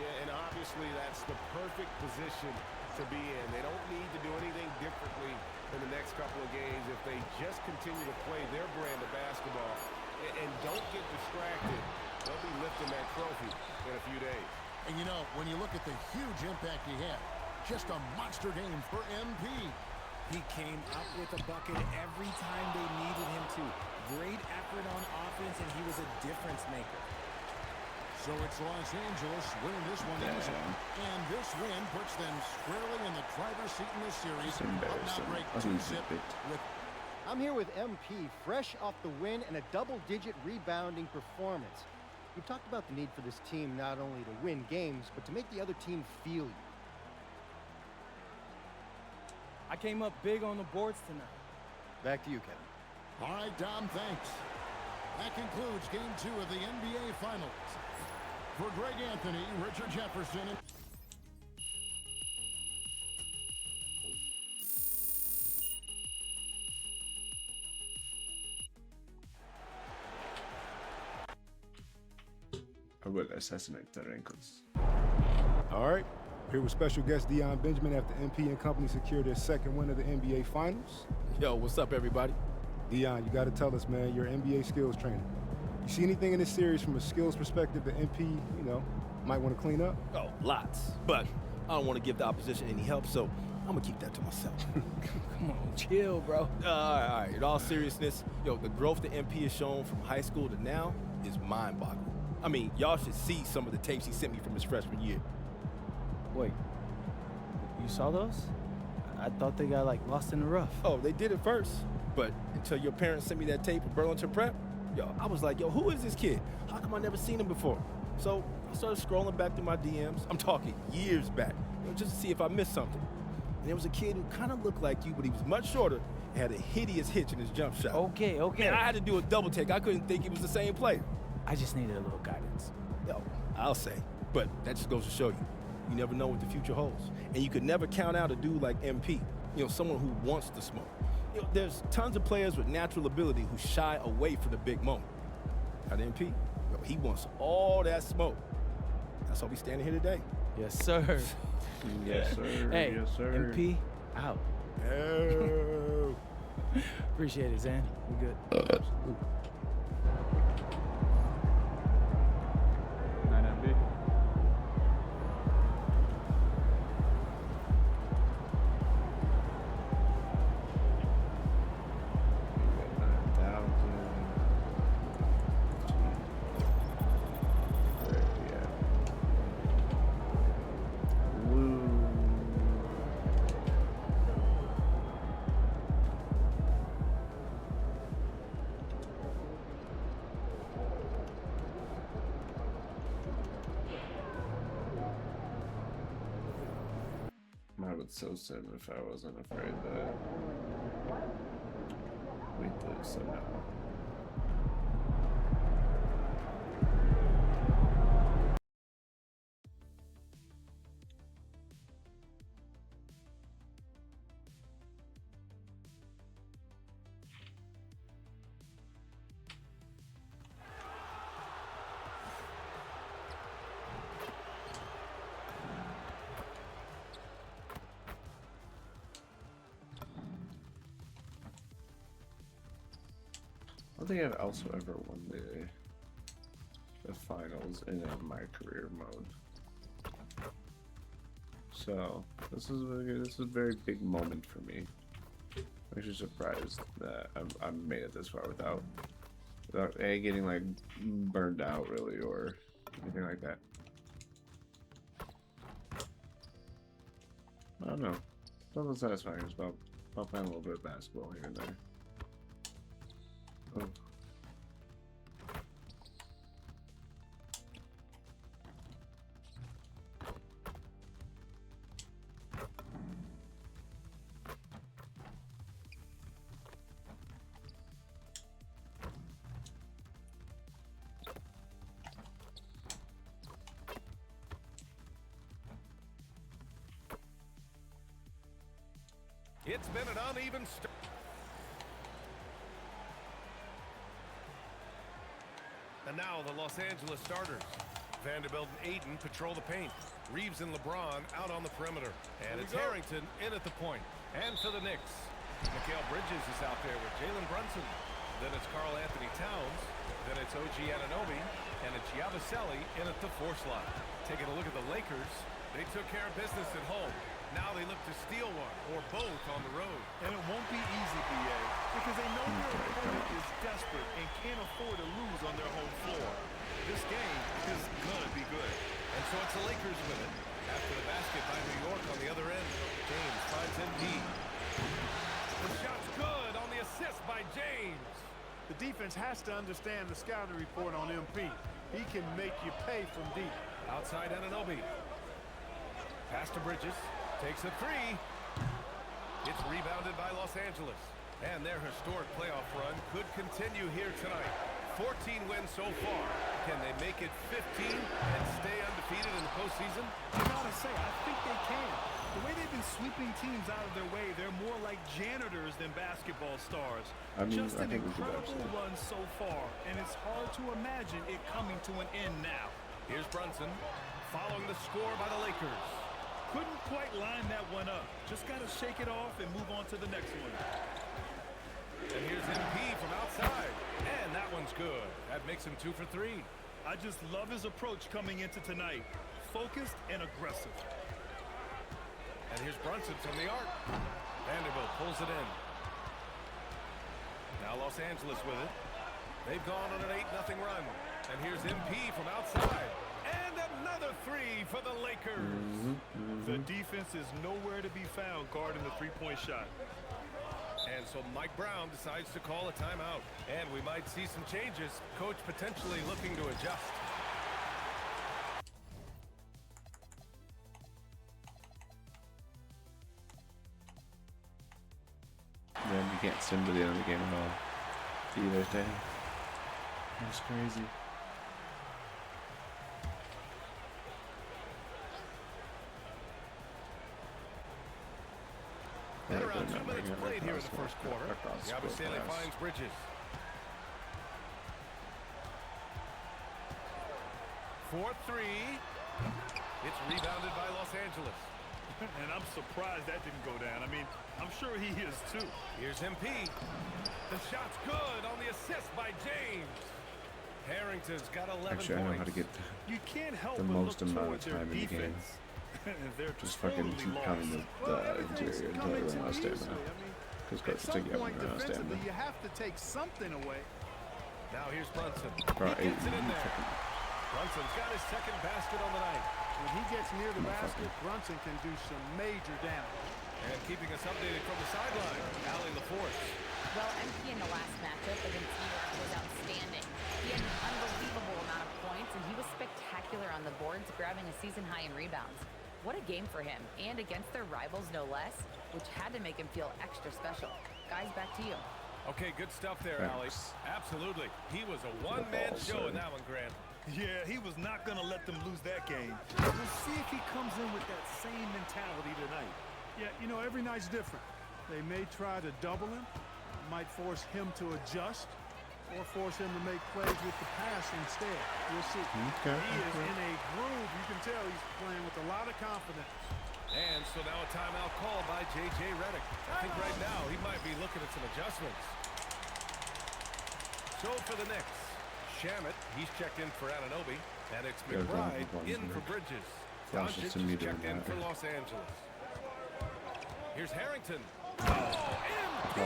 S: Yeah, and obviously that's the perfect position to be in. They don't need to do anything differently in the next couple of games if they just continue to play their brand of basketball and don't get distracted. They'll be lifting that trophy in a few days.
Q: And you know, when you look at the huge impact he had, just a monster game for MP.
R: He came up with a bucket every time they needed him to. Great effort on offense, and he was a difference maker.
Q: So it's Los Angeles winning this one easily. And this win puts them squarely in the driver's seat in this series. Up now break 2-zip with...
M: I'm here with MP, fresh off the win and a double-digit rebounding performance. You talked about the need for this team not only to win games, but to make the other team feel you.
N: I came up big on the boards tonight.
M: Back to you, Kevin.
Q: All right, Dom, thanks. That concludes Game 2 of the NBA Finals. For Greg Anthony, Richard Jefferson, and...
A: I would assassinate their ankles.
O: All right. Here with special guest Deion Benjamin after MP and company secured their second win of the NBA Finals.
T: Yo, what's up, everybody?
O: Deion, you got to tell us, man, your NBA skills trainer. You see anything in this series from a skills perspective that MP, might want to clean up?
T: Oh, lots. But I don't want to give the opposition any help, so I'm going to keep that to myself.
N: Come on, chill, bro.
T: All right. In all seriousness, the growth that MP has shown from high school to now is mind-boggling. I mean, y'all should see some of the tapes he sent me from his freshman year.
N: Wait, you saw those? I thought they got, lost in the rough.
T: Oh, they did it first. But until your parents sent me that tape of Burlington Prep, I was like, who is this kid? How come I never seen him before? So I started scrolling back through my DMs. I'm talking years back, just to see if I missed something. And there was a kid who kind of looked like you, but he was much shorter and had a hideous hitch in his jump shot.
N: Okay.
T: Man, I had to do a double take. I couldn't think he was the same player.
N: I just needed a little guidance.
T: I'll say. But that just goes to show you. You never know what the future holds. And you could never count out a dude like MP, someone who wants to smoke. There's tons of players with natural ability who shy away from the big moment. Not MP. He wants all that smoke. That's why we standing here today.
N: Yes, sir.
A: Yes, sir.
N: Hey,
A: yes, sir.
N: MP, out.
T: Oh.
N: Appreciate it, Zan. We good.
A: I would so sim if I wasn't afraid that we'd lose somehow. I don't think I've also ever won the finals in my career mode. So this is a very big moment for me. I'm actually surprised that I've made it this far without getting burned out really or anything like that. I don't know. Something satisfying is about playing a little bit of basketball here and there. Oh.
H: It's been an uneven start. And now the Los Angeles starters. Vanderbilt and Ayton patrol the paint. Reeves and LeBron out on the perimeter. And it's Harrington in at the point. And for the Knicks, Mikal Bridges is out there with Jalen Brunson. Then it's Karl Anthony Towns. Then it's OG Anunoby. And it's Yabusele in at the 4 slot. Taking a look at the Lakers, they took care of business at home. Now they look to steal one or both on the road.
G: And it won't be easy, BA, because they know their opponent is desperate and can't afford to lose on their home floor. This game is gonna be good.
H: And so it's the Lakers with it. After the basket by New York on the other end, James finds MP. The shot's good on the assist by James.
L: The defense has to understand the scouting report on MP. He can make you pay from deep.
H: Outside Anunoby. Pass to Bridges. Takes a 3. It's rebounded by Los Angeles. And their historic playoff run could continue here tonight. 14 wins so far. Can they make it 15 and stay undefeated in the postseason?
G: I gotta say, I think they can. The way they've been sweeping teams out of their way, they're more like janitors than basketball stars. Just an incredible run so far, and it's hard to imagine it coming to an end now.
H: Here's Brunson, following the score by the Lakers.
G: Couldn't quite line that one up. Just got to shake it off and move on to the next one.
H: And here's MP from outside. And that one's good. That makes him 2 for 3.
G: I just love his approach coming into tonight. Focused and aggressive.
H: And here's Brunson from the arc. Vanderbilt pulls it in. Now Los Angeles with it. They've gone on an 8-0 run. And here's MP from outside. And another 3 for the Lakers.
G: The defense is nowhere to be found guarding the three-point shot.
H: And so Mike Brown decides to call a timeout. And we might see some changes. Coach potentially looking to adjust.
A: Then you can't sim to the end of the game at all. Either day. That's crazy.
H: And around 2 minutes played here in the first quarter. Yabusele finds Bridges. For 3. It's rebounded by Los Angeles.
G: And I'm surprised that didn't go down. I mean, I'm sure he is too.
H: Here's MP. The shot's good on the assist by James. Harrington's got 11
A: Actually, I know how to get
G: you can't help
A: the
G: but
A: most
G: look
A: amount of
G: toward their
A: time in the game.
G: defense. They're
A: Just fucking
G: totally
A: keep
G: lost.
A: counting the interior until I run out of stamina. Because coach will take you up and run out of stamina.
L: You have to take something away.
H: Now here's Brunson.
A: Bro,
H: He gets it in there. Brunson's got his second basket on the night.
L: When he gets near the basket, Brunson can do some major damage.
H: And keeping us updated from the sideline, Allie LaForce.
J: Well, MP in the last matchup against New York was outstanding. He had an unbelievable amount of points, and he was spectacular on the boards, grabbing a season high in rebounds. What a game for him, and against their rivals no less, which had to make him feel extra special. Guys, back to you.
H: Okay, good stuff there, Allie. Absolutely. He was a one-man show in that one, Grant.
G: Yeah, he was not going to let them lose that game. We'll see if he comes in with that same mentality tonight.
L: Yeah, you know, every night's different. They may try to double him, might force him to adjust, or force him to make plays with the pass instead. We'll see.
A: Okay.
L: He is in a groove. You can tell he's playing with a lot of confidence.
H: And so now a timeout called by J.J. Redick. I think right now he might be looking at some adjustments. So for the Knicks, Shamet, he's checked in for Anunoby, and it's McBride in for Bridges. Doncic is checked in for Los Angeles. Here's Harrington. Oh, MP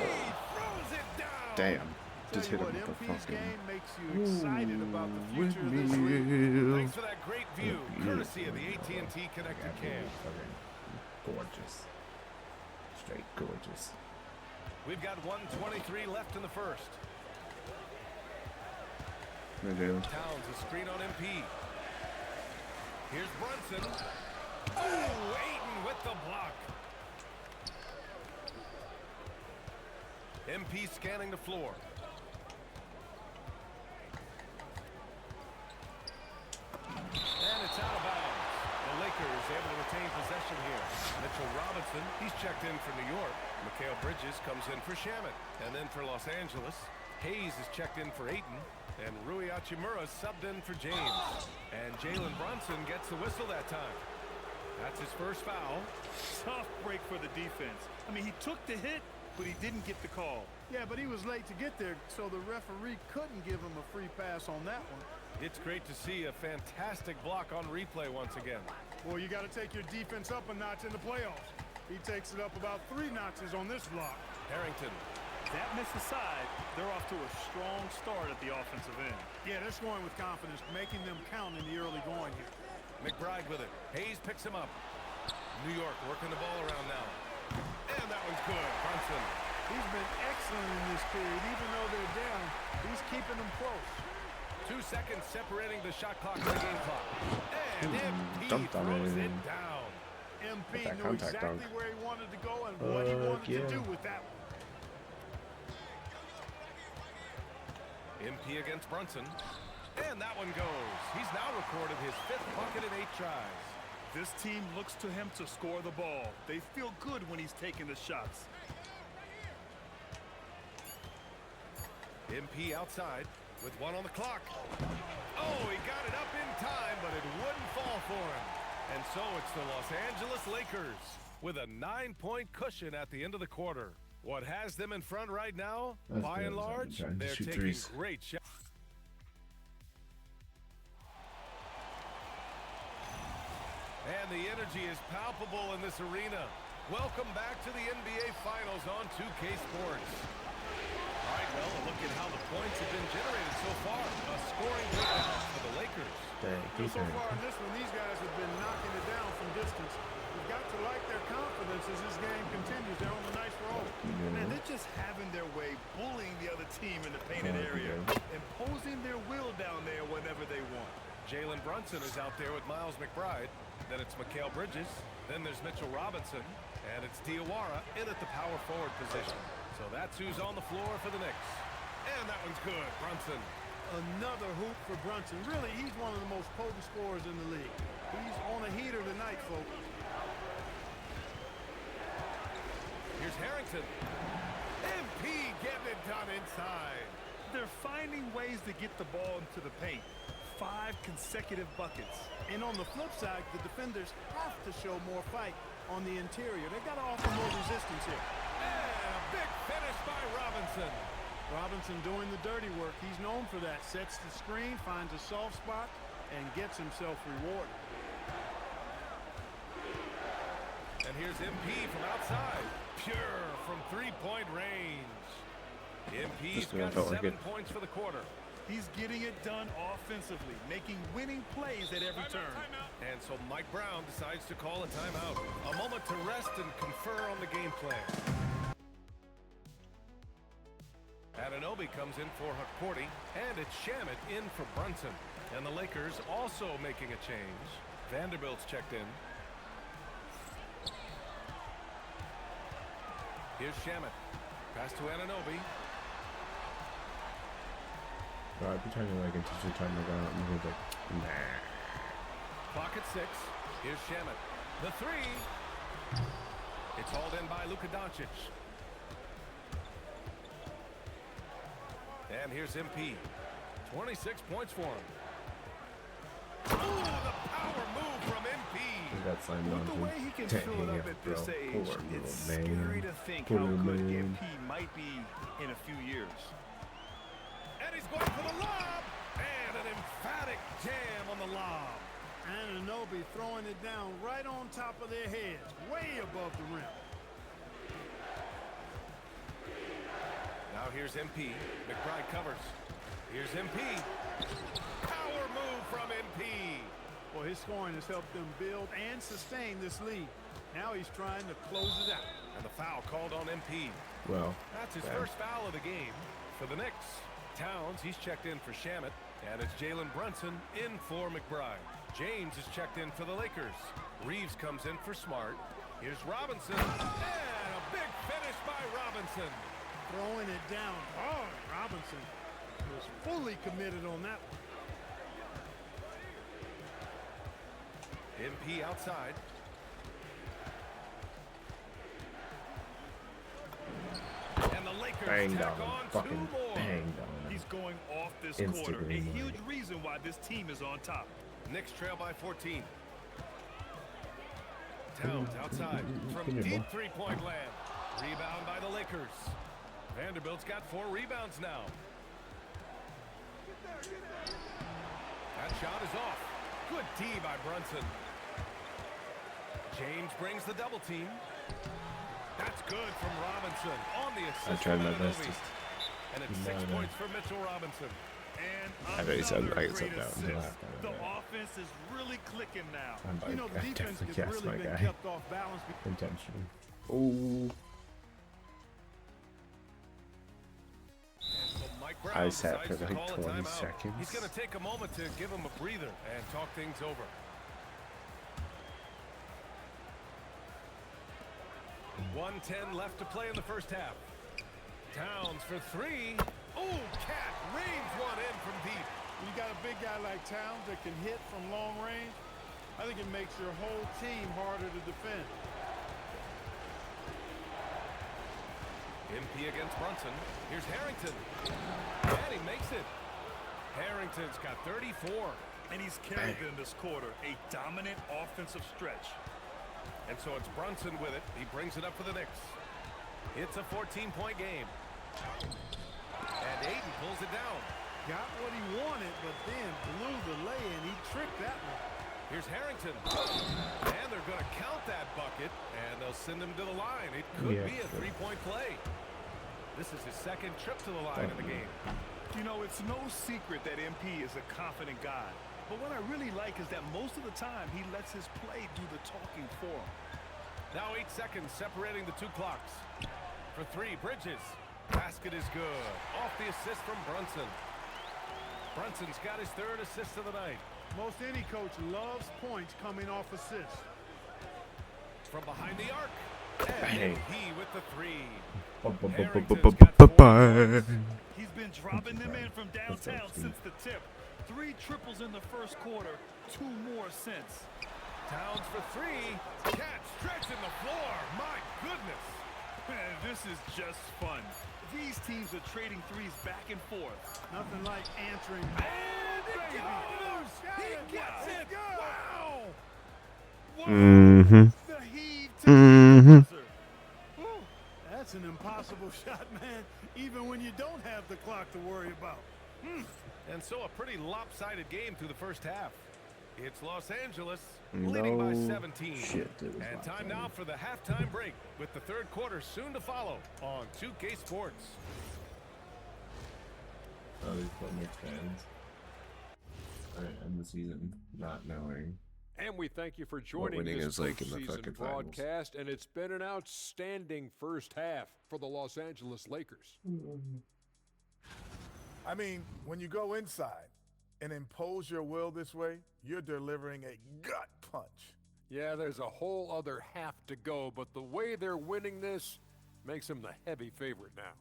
H: throws it down.
A: Damn. Just hit him with the fucking...
L: Makes you excited about the future of
A: this
L: league.
H: Thanks for that great view, courtesy of the AT&T Connected Cam.
A: Gorgeous. Straight gorgeous.
H: We've got 1:23 left in the first.
A: No, Jalen.
H: Towns a screen on MP. Here's Brunson. Oh, Ayton with the block. MP scanning the floor. And it's out of bounds. The Lakers able to retain possession here. Mitchell Robinson, he's checked in for New York. Mikal Bridges comes in for Shamet. And then for Los Angeles, Hayes is checked in for Ayton. And Rui Hachimura subbed in for James. And Jalen Brunson gets the whistle that time. That's his first foul.
G: Tough break for the defense. I mean, he took the hit, but he didn't get the call.
L: Yeah, but he was late to get there, so the referee couldn't give him a free pass on that one.
H: It's great to see a fantastic block on replay once again.
L: Well, you got to take your defense up a notch in the playoffs. He takes it up about 3 notches on this block.
H: Harrington.
G: That miss aside, they're off to a strong start at the offensive end.
L: Yeah, they're scoring with confidence, making them count in the early going here.
H: McBride with it. Hayes picks him up. New York working the ball around now. And that one's good. Brunson.
L: He's been excellent in this period. Even though they're down, he's keeping them close.
H: 2 seconds separating the shot clock from the game clock. And MP throws it down.
L: MP knew exactly where he wanted to go and what he wanted to do with that one.
H: MP against Brunson. And that one goes. He's now recorded his 5th bucket in 8 tries.
G: This team looks to him to score the ball. They feel good when he's taking the shots.
H: MP outside with 1 on the clock. Oh, he got it up in time, but it wouldn't fall for him. And so it's the Los Angeles Lakers with a 9-point cushion at the end of the quarter. What has them in front right now, by and large, they're taking great shots. And the energy is palpable in this arena. Welcome back to the NBA Finals on 2K Sports. All right, well, look at how the points have been generated so far. A scoring breakdown for the Lakers.
L: So far in this one, these guys have been knocking it down from distance. You've got to like their confidence as this game continues. They're on a nice roll.
G: Man, they're just having their way, bullying the other team in the painted area, imposing their will down there whenever they want.
H: Jalen Brunson is out there with Miles McBride. Then it's Mikal Bridges. Then there's Mitchell Robinson. And it's Diawara in at the power forward position. So that's who's on the floor for the Knicks. And that one's good. Brunson.
L: Another hoop for Brunson. Really, he's one of the most potent scorers in the league. He's on a heater tonight, folks.
H: Here's Harrington. MP getting it done inside.
G: They're finding ways to get the ball into the paint. 5 consecutive buckets.
L: And on the flip side, the defenders have to show more fight on the interior. They got to offer more resistance here.
H: And a big finish by Robinson.
L: Robinson doing the dirty work. He's known for that. Sets the screen, finds a soft spot, and gets himself rewarded.
H: And here's MP from outside. Pure from 3-point range. MP's got 7 points for the quarter.
G: He's getting it done offensively, making winning plays at every turn.
H: And so Mike Brown decides to call a timeout. A moment to rest and confer on the game plan. Anunoby comes in for Hukporti, and it's Shamet in for Brunson. And the Lakers also making a change. Vanderbilt's checked in. Here's Shamet. Pass to Anunoby.
A: I'd be trying to like teach your time to go out and move like, nah.
H: Clock at 6. Here's Shamet. The 3. It's hauled in by Luka Doncic. And here's MP. 26 points for him. Ooh, the power move from MP.
A: Got signed on
G: With the way he can fill it up at this age, it's scary to think how good MP might be in a few years.
H: And he's going for the lob. And an emphatic jam on the lob.
L: Anunoby throwing it down right on top of their heads, way above the rim.
H: Now here's MP. McBride covers. Here's MP. Power move from MP.
L: Well, his scoring has helped them build and sustain this lead. Now he's trying to close it out.
H: And the foul called on MP.
A: Well,
H: That's his first foul of the game for the Knicks. Towns, he's checked in for Shamet. And it's Jalen Brunson in for McBride. James is checked in for the Lakers. Reeves comes in for Smart. Here's Robinson. And a big finish by Robinson.
L: Throwing it down hard. Robinson was fully committed on that one.
H: MP outside. And the Lakers
B: Banged
H: tack
B: on him.
H: on
B: Fucking
H: 2 more.
B: banged on him.
G: He's going off this
B: Instantly
G: quarter. A
B: money.
G: huge reason why this team is on top.
H: Knicks trail by 14. Towns outside from
B: Give me a
H: deep
B: ball.
H: three-point land. Rebound by the Lakers. Vanderbilt's got 4 rebounds now. That shot is off. Good D by Brunson. James brings the double team. That's good from Robinson on the assist.
A: I tried my
H: from
A: best.
H: Anunoby. And it's 6 points for Mitchell Robinson.
G: And
A: I bet he said
G: another
A: I get
G: great
A: subbed out.
G: assist. The offense is really clicking now.
A: I'm
L: You know, the
A: I
L: defense
A: definitely
L: has
A: cast
L: really
A: my
L: been
A: guy
L: kept off balance.
A: intentionally. Oh,
H: So Mike Brown
A: I sat
H: decides
A: for
H: to
A: like
H: call a
A: 20
H: timeout.
A: seconds.
H: He's going to take a moment to give him a breather and talk things over. .110 left to play in the first half. Towns for 3. Ooh, Cat rains one in from deep.
L: When you got a big guy like Towns that can hit from long range, I think it makes your whole team harder to defend.
H: MP against Brunson. Here's Harrington. And he makes it. Harrington's got 34.
G: And he's carried them this quarter. A dominant offensive stretch.
H: And so it's Brunson with it. He brings it up for the Knicks. It's a 14-point game. And Ayton pulls it down.
L: Got what he wanted, but then blew the lay, and he tricked that one.
H: Here's Harrington. And they're going to count that bucket, and they'll send him to the line. It could be a 3-point play. This is his second trip to the line in the game.
G: You know, it's no secret that MP is a confident guy. But what I really like is that most of the time he lets his play do the talking for him.
H: Now 8 seconds separating the 2 clocks. For 3, Bridges. Basket is good. Off the assist from Brunson. Brunson's got his 3rd assist of the night.
L: Most any coach loves points coming off assists.
H: From behind the arc.
A: Bang.
H: And he with the 3.
G: He's been dropping them in from downtown since the tip. 3 triples in the first quarter, 2 more since.
H: Towns for 3. Cat stretching the floor. My goodness.
G: This is just fun. These teams are trading threes back and forth.
L: Nothing like answering.
H: And it goes! He gets it! Wow!
A: Mm-hmm.
L: The heave to the buzzer. Whew, that's an impossible shot, man, even when you don't have the clock to worry about.
H: And so a pretty lopsided game through the first half. It's Los Angeles leading by 17. And time now for the halftime break with the 3rd quarter soon to follow on 2K Sports.
A: Oh, these Knicks fans. Alright, end the season not knowing.
K: And we thank you for joining
A: winning
K: this
A: is like in the
K: postseason
A: fucking finals.
K: broadcast. And it's been an outstanding first half for the Los Angeles Lakers.
U: I mean, when you go inside and impose your will this way, you're delivering a gut punch.
K: Yeah, there's a whole other half to go, but the way they're winning this makes them the heavy favorite now.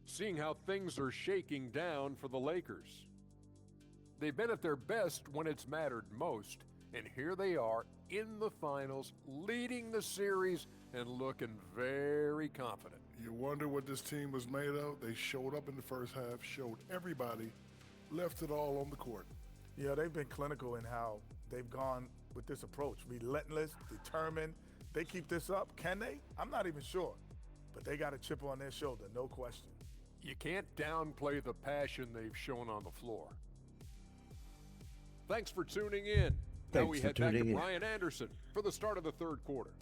K: Seeing how things are shaking down for the Lakers. They've been at their best when it's mattered most, and here they are in the finals, leading the series and looking very confident.
F: You wonder what this team was made of? They showed up in the first half, showed everybody, left it all on the court.
U: Yeah, they've been clinical in how they've gone with this approach. Relentless, determined. They keep this up. Can they? I'm not even sure. But they got a chip on their shoulder, no question.
K: You can't downplay the passion they've shown on the floor. Thanks for tuning in. Now we head back to Brian Anderson for the start of the 3rd quarter.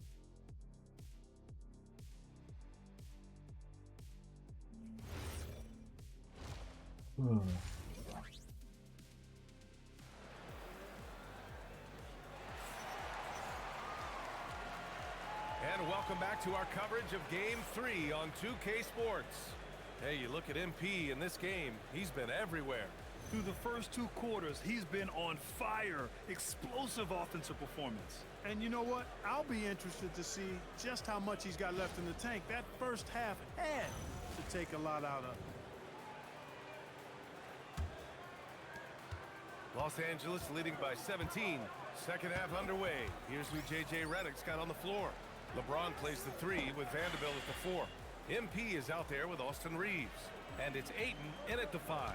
H: welcome back to our coverage of Game 3 on 2K Sports. Hey, you look at MP in this game, he's been everywhere.
G: Through the first 2 quarters, he's been on fire. Explosive offensive performance. And you know what? I'll be interested to see just how much he's got left in the tank. That first half had to take a lot out of him.
H: Los Angeles leading by 17. Second half underway. Here's who J.J. Redick's got on the floor. LeBron plays the 3 with Vanderbilt at the 4. MP is out there with Austin Reeves. And it's Ayton in at the 5.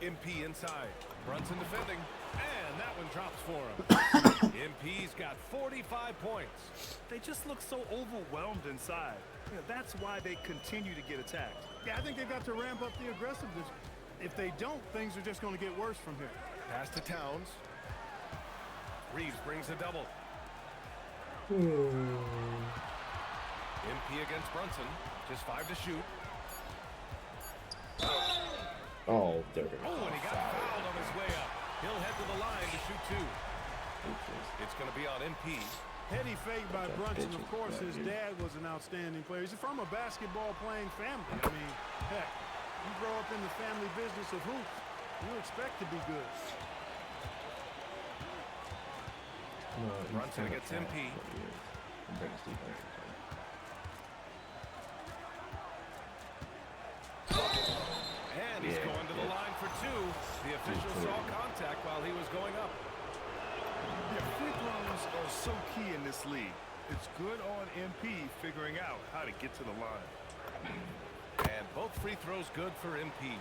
H: MP inside. Brunson defending. And that one drops for him. MP's got 45 points.
G: They just look so overwhelmed inside. You know, that's why they continue to get attacked. Yeah, I think they've got to ramp up the aggressiveness. If they don't, things are just going to get worse from here.
H: Pass to Towns. Reeves brings a double. MP against Brunson. Just 5 to shoot.
B: Oh, there we go.
H: Oh, and he got fouled on his way up. He'll head to the line to shoot 2. It's going to be on MP.
L: Heady fake by Brunson. Of course, his dad was an outstanding player. He's from a basketball-playing family. I mean, heck, you grow up in the family business of hoops, you expect to be good.
H: Brunson against MP. And he's going to the line for 2. The official saw contact while he was going up.
G: Yeah, free throws are so key in this league. It's good on MP figuring out how to get to the line.
H: And both free throws good for MP.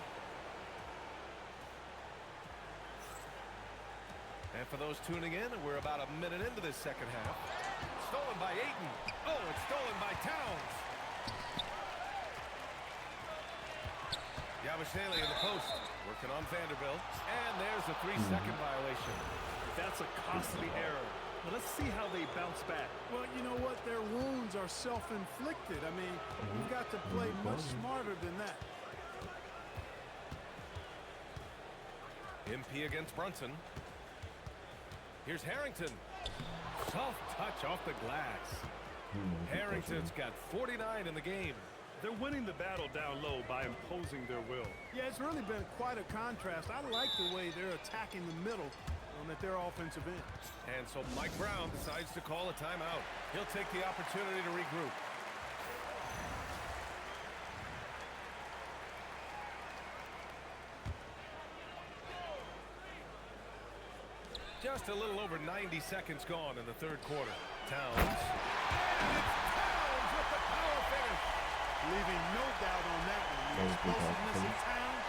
H: And for those tuning in, we're about a minute into this second half. Stolen by Ayton. Oh, it's stolen by Towns. Yabusele in the post, working on Vanderbilt. And there's a 3-second violation.
G: That's a costly error. Well, let's see how they bounce back.
L: Well, you know what? Their wounds are self-inflicted. I mean, you've got to play much smarter than that.
H: MP against Brunson. Here's Harrington. Soft touch off the glass. Harrington's got 49 in the game.
G: They're winning the battle down low by imposing their will.
L: Yeah, it's really been quite a contrast. I like the way they're attacking the middle at their offensive end.
H: And so Mike Brown decides to call a timeout. He'll take the opportunity to regroup. Just a little over 90 seconds gone in the third quarter. Towns. And it's Towns with the power finish.
L: Leaving no doubt on that one. The explosiveness of Towns,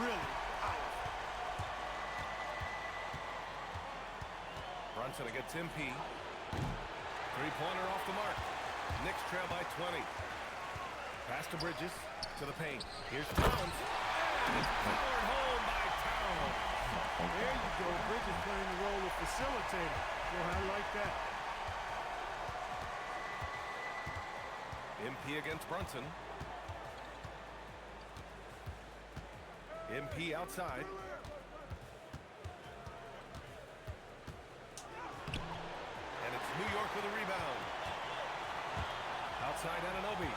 L: really powerful.
H: Brunson against MP. Three-pointer off the mark. Knicks trail by 20. Pass to Bridges. To the paint. Here's Towns. And it's powered home by Towns.
L: There you go. Bridges playing the role of facilitator. Well, I like that.
H: MP against Brunson. MP outside. And it's New York with a rebound. Outside Anunoby.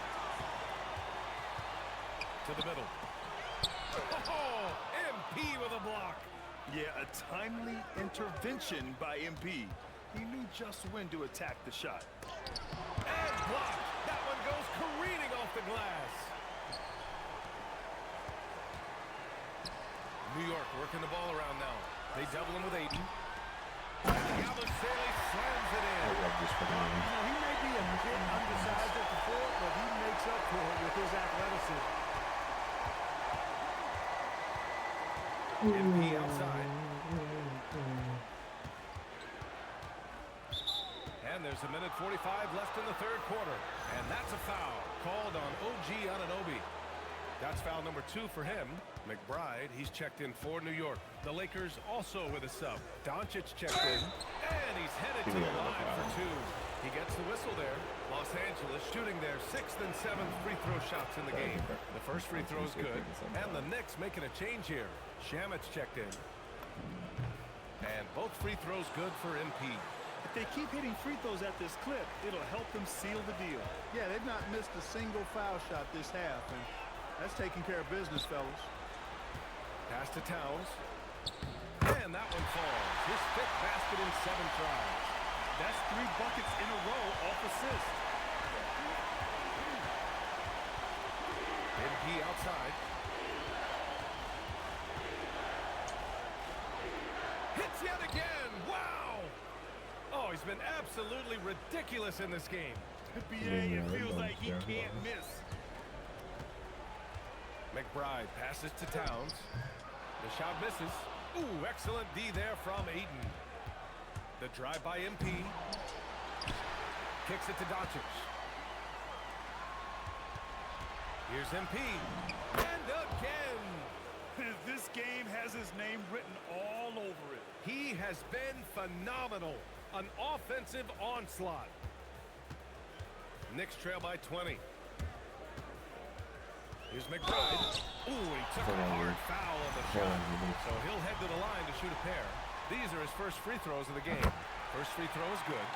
H: To the middle. Oh, MP with a block.
G: Yeah, a timely intervention by MP. He knew just when to attack the shot.
H: And blocked. That one goes careening off the glass. New York working the ball around now. They double him with Ayton. Yabusele slams it in.
L: He may be a bit undersized at the floor, but he makes up for it with his athleticism.
H: MP outside. And there's a minute 45 left in the third quarter. And that's a foul called on OG Anunoby. That's foul number 2 for him. McBride, he's checked in for New York. The Lakers also with a sub. Doncic checked in. And he's headed to the line for 2. He gets the whistle there. Los Angeles shooting their 6th and 7th free throw shots in the game. The first free throw is good. And the Knicks making a change here. Shamit's checked in. And both free throws good for MP.
G: they keep hitting free throws at this clip, it'll help them seal the deal.
L: Yeah, they've not missed a single foul shot this half, and that's taking care of business, fellas.
H: Pass to Towns. And that one falls. His fifth basket in 7 tries.
G: That's 3 buckets in a row off assist.
H: MP outside. Hits yet again. Wow. Oh, he's been absolutely ridiculous in this game.
G: BA, it feels like he can't miss.
H: McBride passes to Towns. The shot misses. Ooh, excellent D there from Ayton. The drive by MP. Kicks it to Doncic. Here's MP. And again.
G: This game has his name written all over it.
H: He has been phenomenal. An offensive onslaught. Knicks trail by 20. Here's McBride. Ooh, he took a hard foul on the shot. So he'll head to the line to shoot a pair. These are his first free throws of the game. First free throw is good.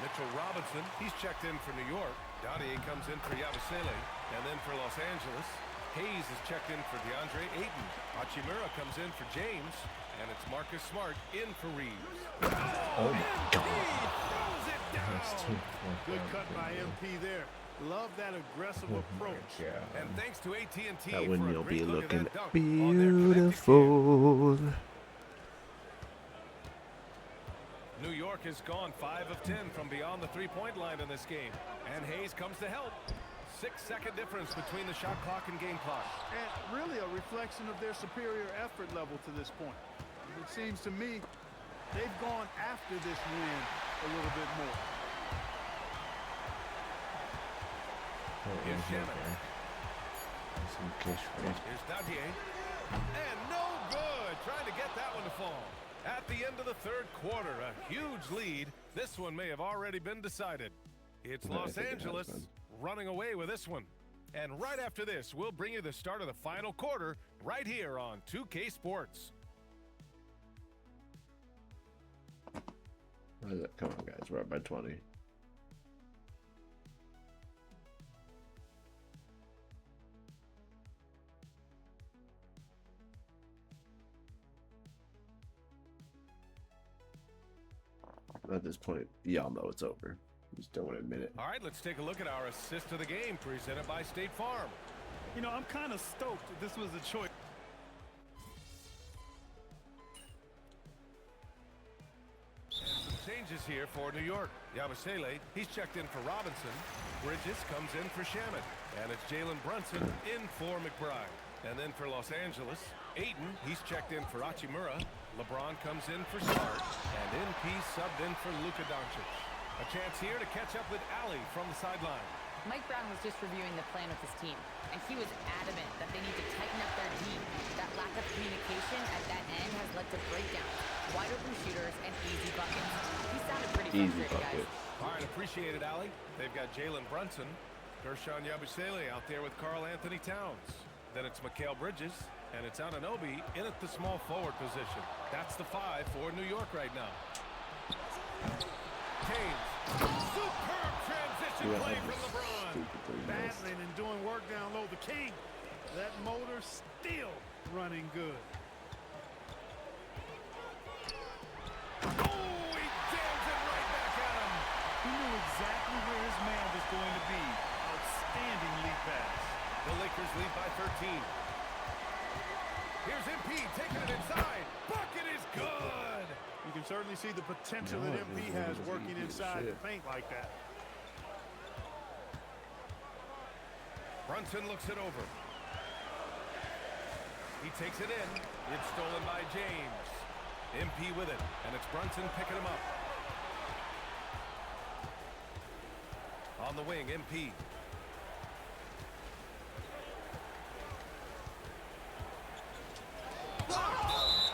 H: Mitchell Robinson, he's checked in for New York. Dottier comes in for Yabusele. And then for Los Angeles, Hayes is checked in for DeAndre Ayton. Hachimura comes in for James. And it's Marcus Smart in for Reeves.
L: Oh, my God. Good cut by MP there. Love that aggressive approach.
H: And thanks to AT&T
A: That
H: for
A: one
H: a
A: you'll
H: great
A: be
H: look
A: looking
H: at that dunk on their connected
A: beautiful.
H: New York has gone 5 of 10 from beyond the three-point line in this game. And Hayes comes to help. 6-second difference between the shot clock and game clock.
L: And really a reflection of their superior effort level to this point. It seems to me they've gone after this win a little bit more.
H: Here's Shannon. Here's Dadier. And no good. Trying to get that one to fall. At the end of the third quarter, a huge lead. This one may have already been decided. It's Los Angeles running away with this one. And right after this, we'll bring you the start of the final quarter right here on 2K Sports.
A: Come on, guys. We're up by 20. At this point, y'all know it's over. Just don't want to admit it.
H: All right, let's take a look at our assist of the game presented by State Farm.
G: You know, I'm kind of stoked this was a choice.
H: Some changes here for New York. Yabusele, he's checked in for Robinson. Bridges comes in for Shamet. And it's Jalen Brunson in for McBride. And then for Los Angeles, Ayton, he's checked in for Hachimura. LeBron comes in for Smart. And NP subbed in for Luka Doncic. A chance here to catch up with Ali from the sideline.
J: Mike Brown was just reviewing the plan with his team, and he was adamant that they need to tighten up their team. That lack of communication at that end has led to breakdowns, wide open shooters, and easy buckets. He sounded pretty frustrated, guys.
H: All right, appreciate it, Ali. They've got Jalen Brunson, Gershon Yabusele out there with Karl Anthony Towns. Then it's Mikal Bridges, and it's Anunoby in at the small forward position. That's the 5 for New York right now. James, superb transition play from LeBron.
L: Battling and doing work down low. The King, that motor still running good.
H: Oh, he jams it right back at him.
G: He knew exactly where his man was going to be. Outstanding lead pass.
H: The Lakers lead by 13. Here's MP taking it inside. Bucket is good.
L: You can certainly see the potential that MP has working inside the paint like that.
H: Brunson looks it over. He takes it in. It's stolen by James. MP with it, and it's Brunson picking him up. On the wing, MP.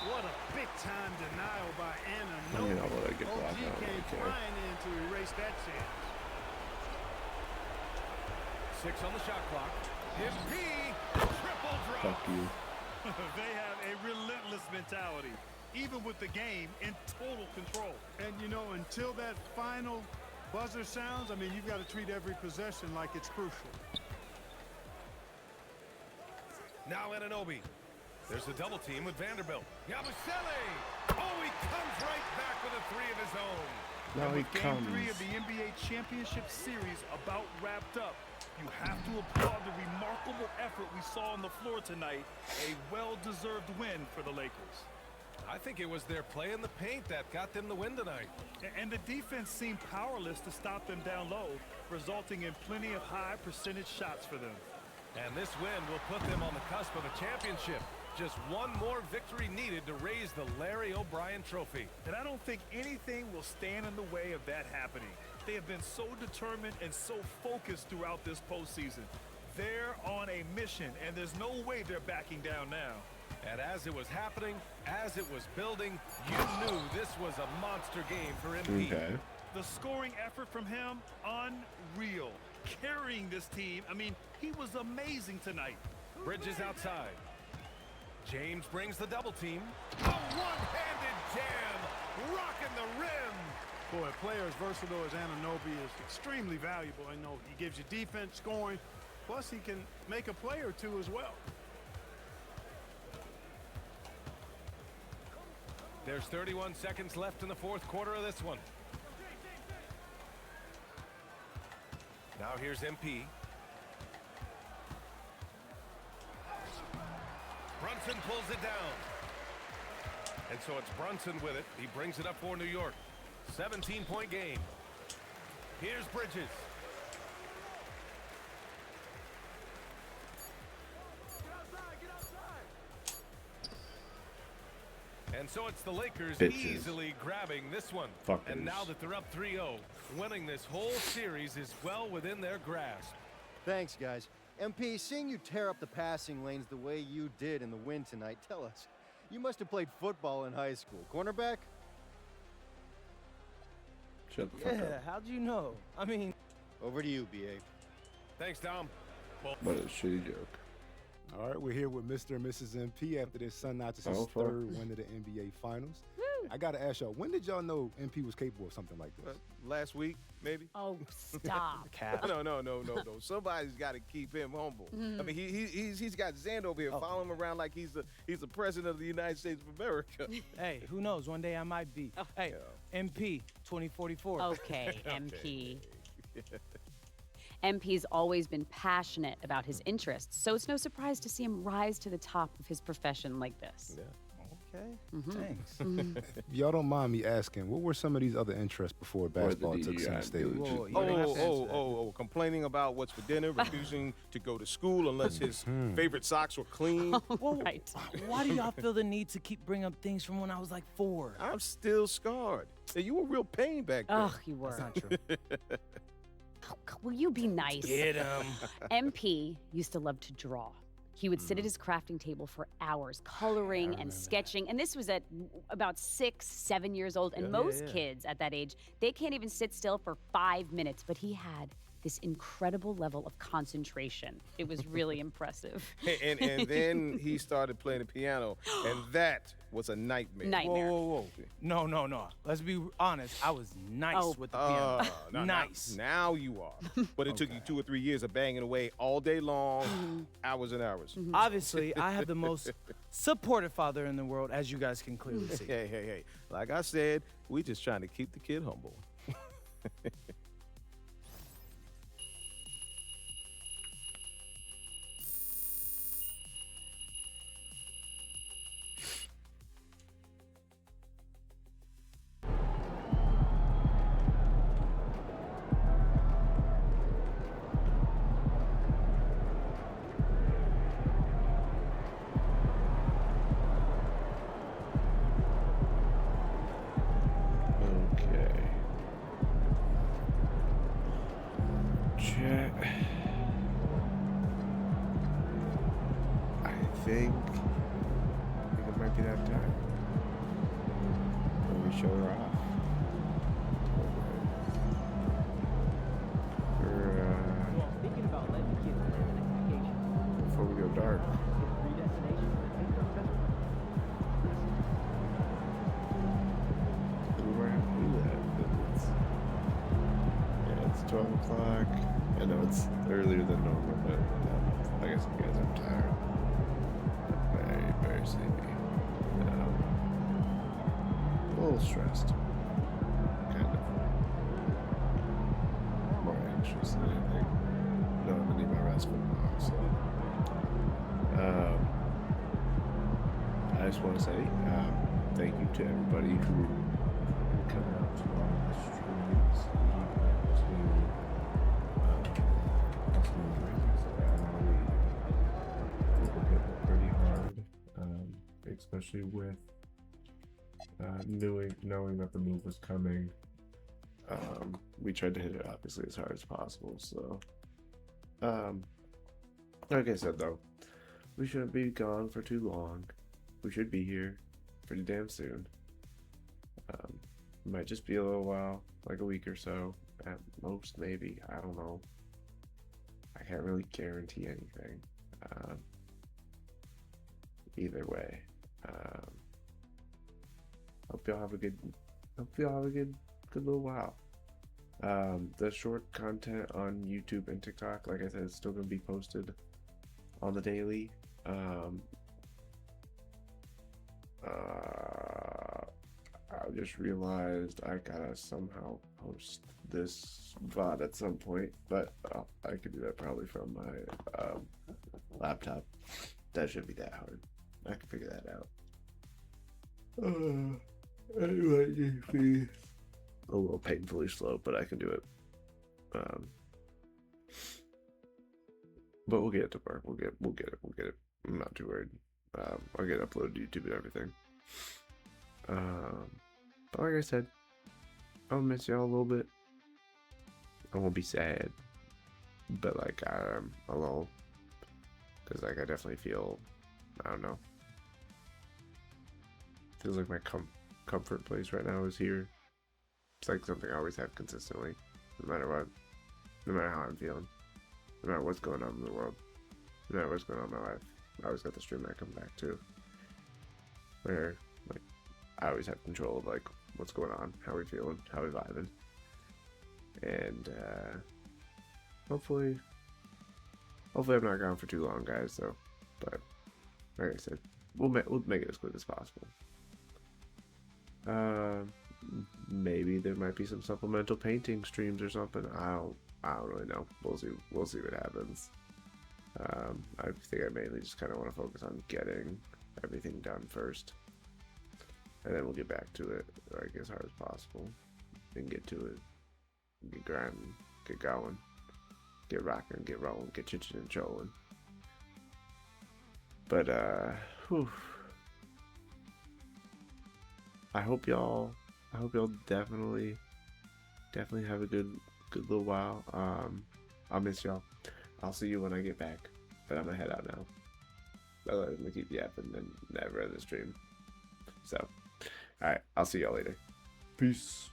L: What a big-time denial by Anunoby.
A: I mean, I want to get blocked out.
L: came flying in to erase that chance.
H: 6 on the shot clock. MP, triple drop.
A: Fuck you.
G: They have a relentless mentality.
L: even with the game in total control. And, you know, until that final buzzer sounds, I mean, you've got to treat every possession like it's crucial.
H: Now Anunoby. There's the double team with Vanderbilt. Yabusele! Oh, he comes right back with a three of his own.
A: Now he
L: Game
A: comes.
L: 3 of the NBA Championship Series about wrapped up. You have to applaud the remarkable effort we saw on the floor tonight. A well-deserved win for the Lakers.
H: I think it was their play in the paint that got them the win tonight.
L: And the defense seemed powerless to stop them down low, resulting in plenty of high percentage shots for them.
H: And this win will put them on the cusp of a championship. Just one more victory needed to raise the Larry O'Brien Trophy.
L: And I don't think anything will stand in the way of that happening. They have been so determined and so focused throughout this postseason. They're on a mission, and there's no way they're backing down now.
H: And as it was happening, as it was building, you knew this was a monster game for MP.
A: Okay.
L: The scoring effort from him, unreal. Carrying this team, I mean, he was amazing tonight.
H: Bridges outside. James brings the double team. A one-handed jam, rocking the rim.
L: Boy, a player as versatile as Anunoby is extremely valuable. I know he gives you defense, scoring, plus he can make a play or two as well.
H: There's 31 seconds left in the fourth quarter of this one. Now here's MP. Brunson pulls it down. And so it's Brunson with it. He brings it up for New York. 17-point game. Here's Bridges. And so it's the Lakers easily grabbing this one.
A: Fuckers.
H: And now that they're up 3-0, winning this whole series is well within their grasp.
M: Thanks, guys. MP, seeing you tear up the passing lanes the way you did in the win tonight, tell us, you must have played football in high school. Cornerback?
A: Shut the fuck
N: Yeah,
A: up.
N: how'd you know? I mean...
M: Over to you, BA.
H: Thanks, Dom.
A: What a shitty joke.
O: All right, we're here with Mr. and Mrs. MP after their son notches his third win of the NBA Finals. I got to ask y'all, when did y'all know MP was capable of something like this?
D: Last week, maybe.
J: Oh, stop.
D: No. Somebody's got to keep him humble. I mean, he's got Xander over here following him around like he's the president of the United States of America.
N: Hey, who knows? One day I might be. Hey, MP 2044.
V: Okay, MP. MP's always been passionate about his interests, so it's no surprise to see him rise to the top of his profession like this.
D: Yeah.
N: Okay, thanks.
O: If y'all don't mind me asking, what were some of these other interests before basketball took center stage?
D: Complaining about what's for dinner, refusing to go to school unless his favorite socks were clean.
V: Right.
N: Why do y'all feel the need to keep bringing up things from when I was like 4?
D: I'm still scarred. Hey, you were real pain back then.
V: Ugh, you were.
N: That's not true.
V: Will you be nice?
N: Get him.
V: MP used to love to draw. He would sit at his crafting table for hours, coloring and sketching. And this was at about 6, 7 years old. And most kids at that age, they can't even sit still for 5 minutes. But he had this incredible level of concentration. It was really impressive.
D: And then he started playing the piano, and that was a nightmare.
V: Nightmare.
N: Whoa. No. Let's be honest. I was nice with the piano. Nice.
D: Now you are. But it took you 2 or 3 years of banging away all day long, hours and hours.
N: Obviously, I have the most supportive father in the world, as you guys can clearly see.
D: Hey. Like I said, we just trying to keep the kid humble.
A: I think it might be that time when we show her off.
N: Well, thinking about letting the kids plan the next vacation.
A: Before we go dark. 12 o'clock. I know it's earlier than normal, but I guess you guys are tired. Very, very sleepy. A little stressed. Kind of. More anxious than anything. No, I'm gonna need my rest for tomorrow, so. I just want to say thank you to everybody who come out to our streams. People hit it pretty hard, especially with knowing that the move was coming. We tried to hit it obviously as hard as possible. So, like I said though, we shouldn't be gone for too long. We should be here pretty damn soon. Might just be a little while, like a week or so at most, maybe. I don't know. I can't really guarantee anything. Either way, hope y'all have a good little while. The short content on YouTube and TikTok, like I said, is still gonna be posted on the daily. I just realized I gotta somehow post this VOD at some point, but I could do that probably from my laptop. That shouldn't be that hard. I can figure that out. It might just be a little painfully slow, but I can do it. But we'll get it to work. We'll get it. I'm not too worried. I'll get it uploaded to YouTube and everything. But like I said, I'll miss y'all a little bit. I won't be sad, but like I'm alone, because like I definitely feel, I don't know, feels like my comfort place right now is here. It's like something I always have consistently, no matter what, no matter how I'm feeling, no matter what's going on in the world, no matter what's going on in my life. I always got the stream I come back to, where like I always have control of like what's going on, how we feeling, how we vibing, and hopefully I'm not gone for too long, guys. Though, but like I said, we'll make it as quick as possible. Maybe there might be some supplemental painting streams or something. I don't really know. We'll see what happens. I think I mainly just kind of want to focus on getting everything done first, and then we'll get back to it like as hard as possible and get to it, get grinding, get going, get rocking, get rolling, get chitching and trolling. But I hope y'all definitely have a good little while. I'll miss y'all. I'll see you when I get back, but I'm gonna head out now. I'm gonna keep yapping and never end the stream. So, alright, I'll see y'all later. Peace.